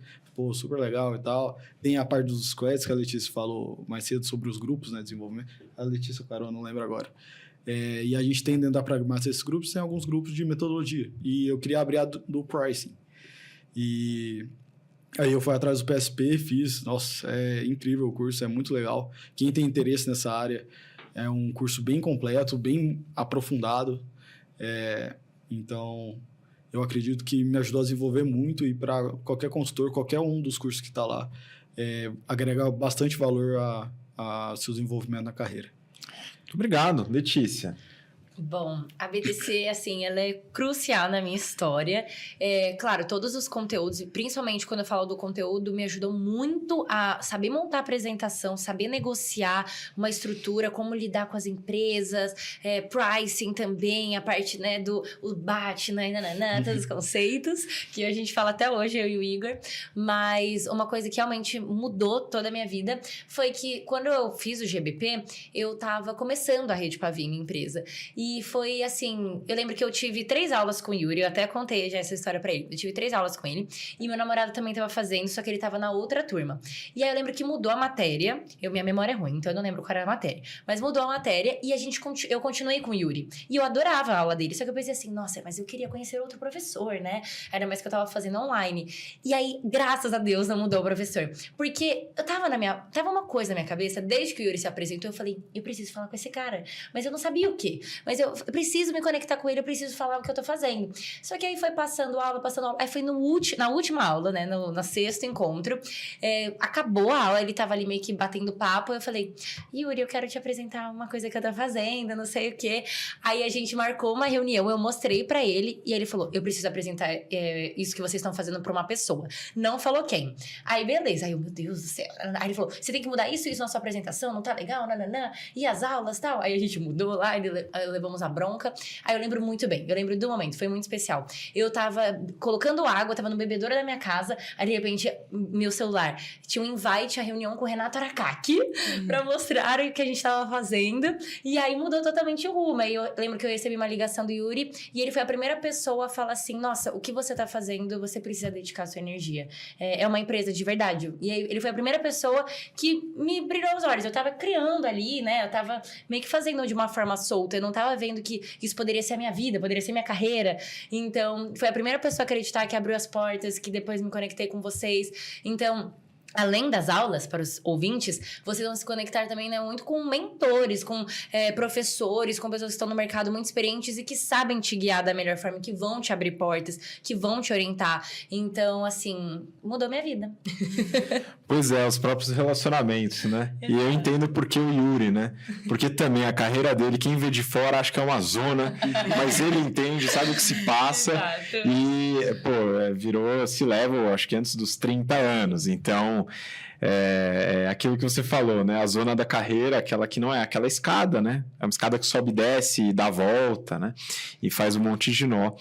super legal e tal. Tem a parte dos squads, que a Letícia falou mais cedo sobre os grupos, né, desenvolvimento. A Letícia, claro, eu não lembro agora. E a gente tem dentro da Pragmática esses grupos, tem alguns grupos de metodologia. E eu queria abrir a do pricing. E aí eu fui atrás do PSP, fiz. Nossa, é incrível o curso, é muito legal. Quem tem interesse nessa área, é um curso bem completo, bem aprofundado. Então, eu acredito que me ajudou a desenvolver muito e para qualquer consultor, qualquer um dos cursos que está lá, agrega bastante valor a seu desenvolvimento na carreira. Muito obrigado, Letícia. Bom, a BTC, assim, ela é crucial na minha história. Claro, todos os conteúdos, principalmente quando eu falo do conteúdo, me ajudam muito a saber montar a apresentação, saber negociar uma estrutura, como lidar com as empresas, pricing também, a parte, né, do BAT, todos os conceitos, que a gente fala até hoje, eu e o Igor. Mas uma coisa que realmente mudou toda a minha vida foi que, quando eu fiz o GBP, eu estava começando a Rede Pavio, minha empresa. E E foi assim, eu lembro que eu tive 3 aulas com o Yuri, eu até contei já essa história pra ele. Eu tive 3 aulas com ele, e meu namorado também tava fazendo, só que ele tava na outra turma. E aí eu lembro que mudou a matéria, minha memória é ruim, então eu não lembro qual era a matéria. Mas mudou a matéria e eu continuei com o Yuri. E eu adorava a aula dele, só que eu pensei assim, nossa, mas eu queria conhecer outro professor, né? Ainda mais que eu tava fazendo online. E aí, graças a Deus, não mudou o professor. Porque tava uma coisa na minha cabeça, desde que o Yuri se apresentou, eu falei, eu preciso falar com esse cara. Mas eu não sabia o quê. Mas eu preciso me conectar com ele, eu preciso falar o que eu tô fazendo. Só que aí foi passando aula. Aí foi na última aula, né? No 6º encontro. Acabou a aula, ele tava ali meio que batendo papo. Eu falei, Yuri, eu quero te apresentar uma coisa que eu tô fazendo, não sei o quê. Aí a gente marcou uma reunião, eu mostrei pra ele. E ele falou, eu preciso apresentar isso que vocês estão fazendo pra uma pessoa. Não falou quem. Aí, beleza. Aí eu, meu Deus do céu. Aí ele falou, você tem que mudar isso na sua apresentação, não tá legal, nananã. E as aulas e tal. Aí a gente mudou lá, levamos a bronca. Aí eu lembro muito bem, eu lembro do momento, foi muito especial. Eu tava colocando água, tava no bebedouro da minha casa, aí de repente, meu celular tinha um invite à reunião com o Renato Aracaki pra mostrar o que a gente tava fazendo. E aí mudou totalmente o rumo. Aí eu lembro que eu recebi uma ligação do Yuri e ele foi a primeira pessoa a falar assim, nossa, o que você tá fazendo, você precisa dedicar sua energia. É uma empresa de verdade. E aí ele foi a primeira pessoa que me brilhou os olhos. Eu tava criando ali, né? Eu tava meio que fazendo de uma forma solta. Eu não tava vendo que isso poderia ser a minha vida, poderia ser minha carreira. Então, foi a primeira pessoa a acreditar, que abriu as portas, que depois me conectei com vocês. Então, além das aulas, para os ouvintes, vocês vão se conectar também, né, muito com mentores, com professores, com pessoas que estão no mercado muito experientes e que sabem te guiar da melhor forma, que vão te abrir portas, que vão te orientar. Então, assim, mudou minha vida. Pois é, os próprios relacionamentos, né? E eu entendo por que o Yuri, né? Porque também a carreira dele, quem vê de fora acha que é uma zona, mas ele entende, sabe o que se passa. Exato. E, pô, virou C-level, acho que antes dos 30 anos. Então, é aquilo que você falou, né? A zona da carreira, aquela que não é aquela escada, né? É uma escada que sobe e desce e dá volta, né? E faz um monte de nó.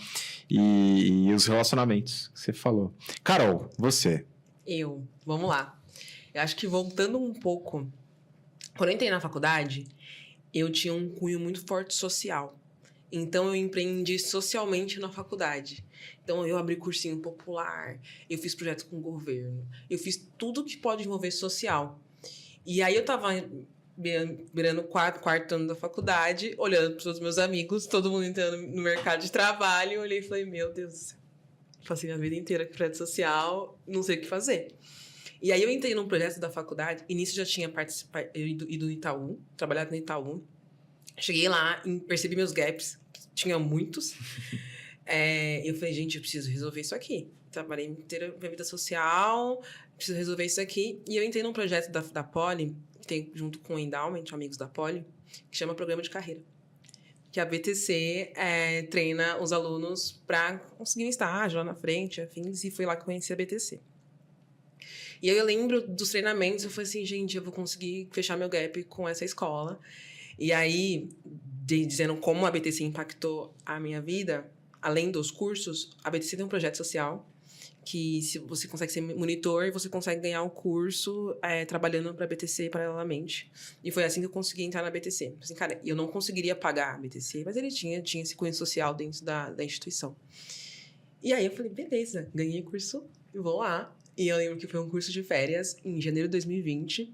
E os relacionamentos que você falou. Carol, você. Vamos lá. Eu acho que voltando um pouco, quando eu entrei na faculdade, eu tinha um cunho muito forte social. Então, eu empreendi socialmente na faculdade. Então, eu abri cursinho popular, eu fiz projetos com o governo, eu fiz tudo que pode envolver social. E aí, eu tava virando quarto ano da faculdade, olhando para os meus amigos, todo mundo entrando no mercado de trabalho, eu olhei e falei, meu Deus do céu, passei minha vida inteira com projeto social, não sei o que fazer. E aí, eu entrei num projeto da faculdade, e nisso já tinha participado, eu ido no Itaú, trabalhado no Itaú. Cheguei lá e percebi meus gaps, tinha muitos. Eu falei, gente, eu preciso resolver isso aqui. Trabalhei inteira minha vida social, preciso resolver isso aqui. E eu entrei num projeto da Poli, que tem junto com o Endowment, amigos da Poli, que chama Programa de Carreira. Que a BTC treina os alunos para conseguir um estágio lá na frente, afins, e foi lá que eu conheci a BTC. E aí eu lembro dos treinamentos, eu falei assim, gente, eu vou conseguir fechar meu gap com essa escola. E aí, dizendo como a BTC impactou a minha vida, além dos cursos, a BTC tem um projeto social que se você consegue ser monitor, você consegue ganhar o curso trabalhando para a BTC paralelamente. E foi assim que eu consegui entrar na BTC. Assim, cara, eu não conseguiria pagar a BTC, mas ele tinha esse cunho social dentro da instituição. E aí eu falei, beleza, ganhei o curso, vou lá. E eu lembro que foi um curso de férias em janeiro de 2020.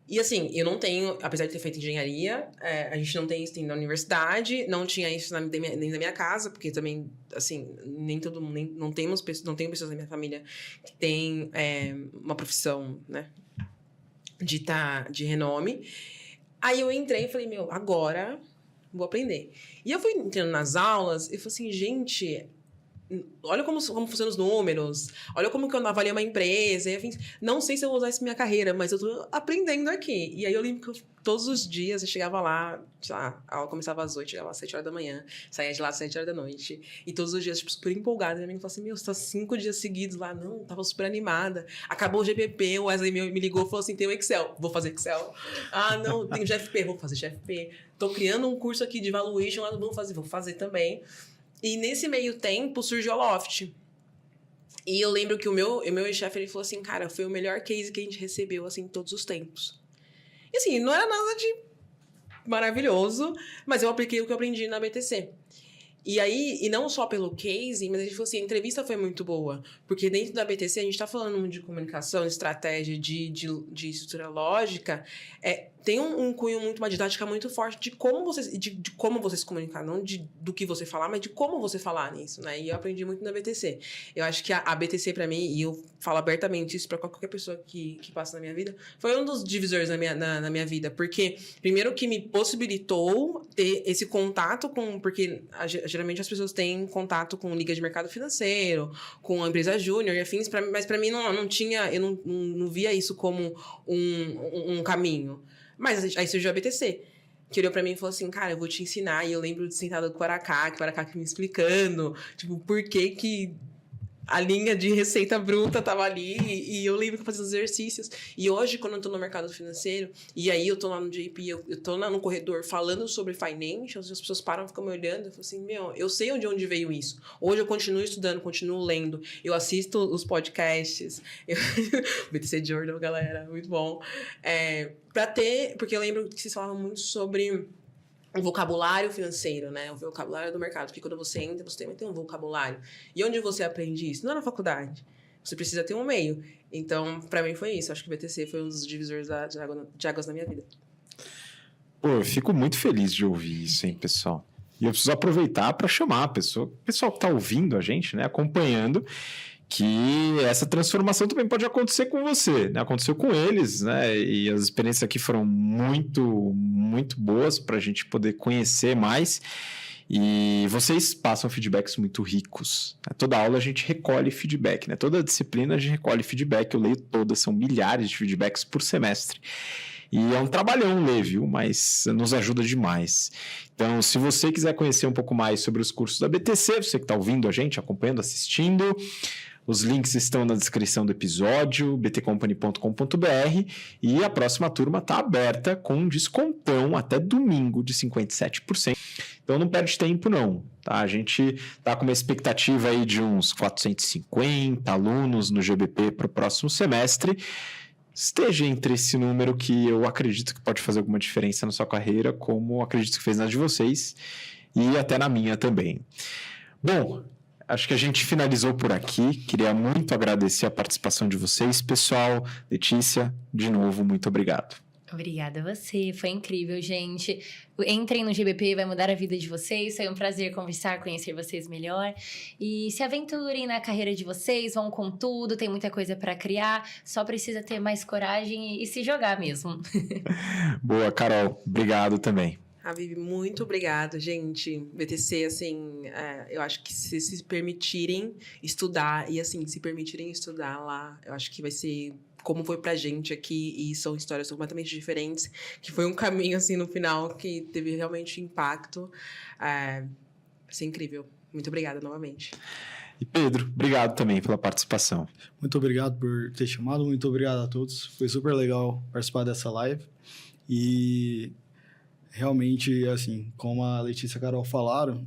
E assim, eu não tenho, apesar de ter feito engenharia, a gente não tem isso na universidade, não tinha isso nem na minha casa, porque também, assim, nem todo mundo, não tenho pessoas na minha família que têm uma profissão, né, de renome. Aí eu entrei e falei, meu, agora vou aprender. E eu fui entrando nas aulas e falei assim, gente, olha como funcionam os números, olha como que eu avalio uma empresa, e, enfim, não sei se eu vou usar isso na minha carreira, mas eu tô aprendendo aqui. E aí eu lembro que todos os dias eu chegava lá, sei lá, a aula começava às 8, chegava às 7 horas da manhã, saía de lá às 7 horas da noite, e todos os dias, tipo, super empolgada. Minha amiga falou assim, meu, você tá 5 dias seguidos lá. Não, tava super animada. Acabou o GPP, o Wesley me ligou e falou assim, tem o Excel, vou fazer Excel. Ah, não, tem o GFP, vou fazer GFP. Tô criando um curso aqui de Valuation, lá vou fazer também. E nesse meio tempo surgiu a Loft. E eu lembro que o meu chefe, ele falou assim, cara, foi o melhor case que a gente recebeu, assim, em todos os tempos. E assim, não era nada de maravilhoso, mas eu apliquei o que eu aprendi na BTC. E aí, e não só pelo case, mas a gente falou assim, a entrevista foi muito boa. Porque dentro da BTC, a gente tá falando muito de comunicação, estratégia, de estrutura lógica. Tem um cunho uma didática muito forte de como você se comunicar. Não do que você falar, mas de como você falar nisso, né? E eu aprendi muito na BTC. Eu acho que a BTC, pra mim, e eu falo abertamente isso pra qualquer pessoa que passa na minha vida, foi um dos divisores na minha vida. Porque, primeiro, que me possibilitou ter esse contato com... Porque geralmente as pessoas têm contato com liga de mercado financeiro, com a empresa júnior e afins, mas pra mim não tinha... Eu não via isso como um caminho. Mas aí surgiu a BTC, que olhou pra mim e falou assim, cara, eu vou te ensinar. E eu lembro de sentada com o Aracá me explicando, tipo, por que a linha de receita bruta tava ali, e eu lembro que eu fazia os exercícios. E hoje, quando eu tô no mercado financeiro, e aí eu tô lá no JP, eu tô no corredor falando sobre financials, as pessoas param e ficam me olhando, eu falo assim, eu sei de onde veio isso. Hoje eu continuo estudando, continuo lendo, eu assisto os podcasts, BTC Journal, galera, muito bom. Porque eu lembro que vocês falavam muito sobre o vocabulário financeiro, né? O vocabulário do mercado. Porque quando você entra, você também tem um vocabulário. E onde você aprende isso? Não é na faculdade. Você precisa ter um meio. Então, pra mim foi isso. Acho que o BTC foi um dos divisores de águas na minha vida. Pô, eu fico muito feliz de ouvir isso, hein, pessoal? E eu preciso aproveitar para chamar o pessoal que está ouvindo a gente, né, acompanhando, que essa transformação também pode acontecer com você, né? Aconteceu com eles, né? E as experiências aqui foram muito, muito boas para a gente poder conhecer mais. E vocês passam feedbacks muito ricos. Toda aula a gente recolhe feedback, né? Toda disciplina a gente recolhe feedback. Eu leio todas, são milhares de feedbacks por semestre. E é um trabalhão ler, viu? Mas nos ajuda demais. Então, se você quiser conhecer um pouco mais sobre os cursos da BTC, você que está ouvindo a gente, acompanhando, assistindo, os links estão na descrição do episódio, btcompany.com.br, e a próxima turma está aberta com um descontão até domingo de 57%. Então não perde tempo não, tá? A gente está com uma expectativa aí de uns 450 alunos no GBP para o próximo semestre. Esteja entre esse número que eu acredito que pode fazer alguma diferença na sua carreira, como acredito que fez na de vocês e até na minha também. Bom, acho que a gente finalizou por aqui. Queria muito agradecer a participação de vocês, pessoal. Letícia, de novo, muito obrigado. Obrigada a você, foi incrível, gente. Entrem no GBP, vai mudar a vida de vocês. Foi um prazer conversar, conhecer vocês melhor. E se aventurem na carreira de vocês, vão com tudo, tem muita coisa para criar. Só precisa ter mais coragem e se jogar mesmo. Boa, Carol. Obrigado também. Vivi, muito obrigada, gente. BTC, assim, eu acho que se permitirem estudar, e assim, se permitirem estudar lá, eu acho que vai ser como foi pra gente aqui, e são histórias completamente diferentes, que foi um caminho, assim, no final, que teve realmente impacto. Vai ser incrível. Muito obrigada novamente. E Pedro, obrigado também pela participação. Muito obrigado por ter chamado, muito obrigado a todos. Foi super legal participar dessa live. E realmente, assim, como a Letícia e a Carol falaram,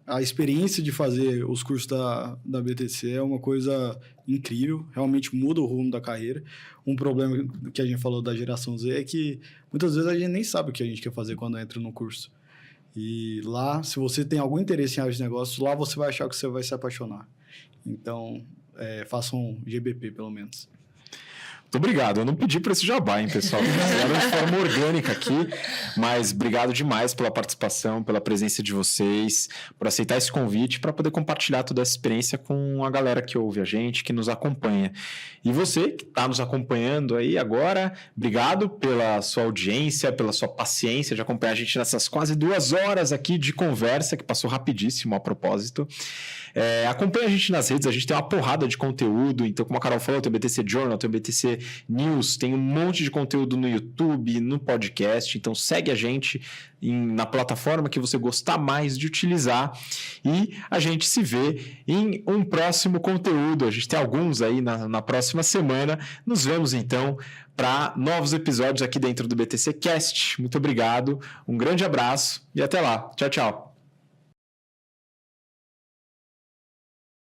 a experiência de fazer os cursos da BTC é uma coisa incrível, realmente muda o rumo da carreira. Um problema que a gente falou da geração Z é que muitas vezes a gente nem sabe o que a gente quer fazer quando entra no curso. E lá, se você tem algum interesse em áreas de negócios, lá você vai achar que você vai se apaixonar. Então, façam GBP, pelo menos. Muito obrigado. Eu não pedi para esse jabá, hein, pessoal? Fizeram de forma orgânica aqui, mas obrigado demais pela participação, pela presença de vocês, por aceitar esse convite para poder compartilhar toda essa experiência com a galera que ouve a gente, que nos acompanha. E você que está nos acompanhando aí agora, obrigado pela sua audiência, pela sua paciência de acompanhar a gente nessas quase 2 horas aqui de conversa, que passou rapidíssimo a propósito. Acompanha a gente nas redes, a gente tem uma porrada de conteúdo, então como a Carol falou, tem o BTC Journal, tem o BTC News, tem um monte de conteúdo no YouTube, no podcast, então segue a gente na plataforma que você gostar mais de utilizar e a gente se vê em um próximo conteúdo. A gente tem alguns aí na próxima semana. Nos vemos então para novos episódios aqui dentro do BTC Cast. Muito obrigado, um grande abraço e até lá. Tchau, tchau.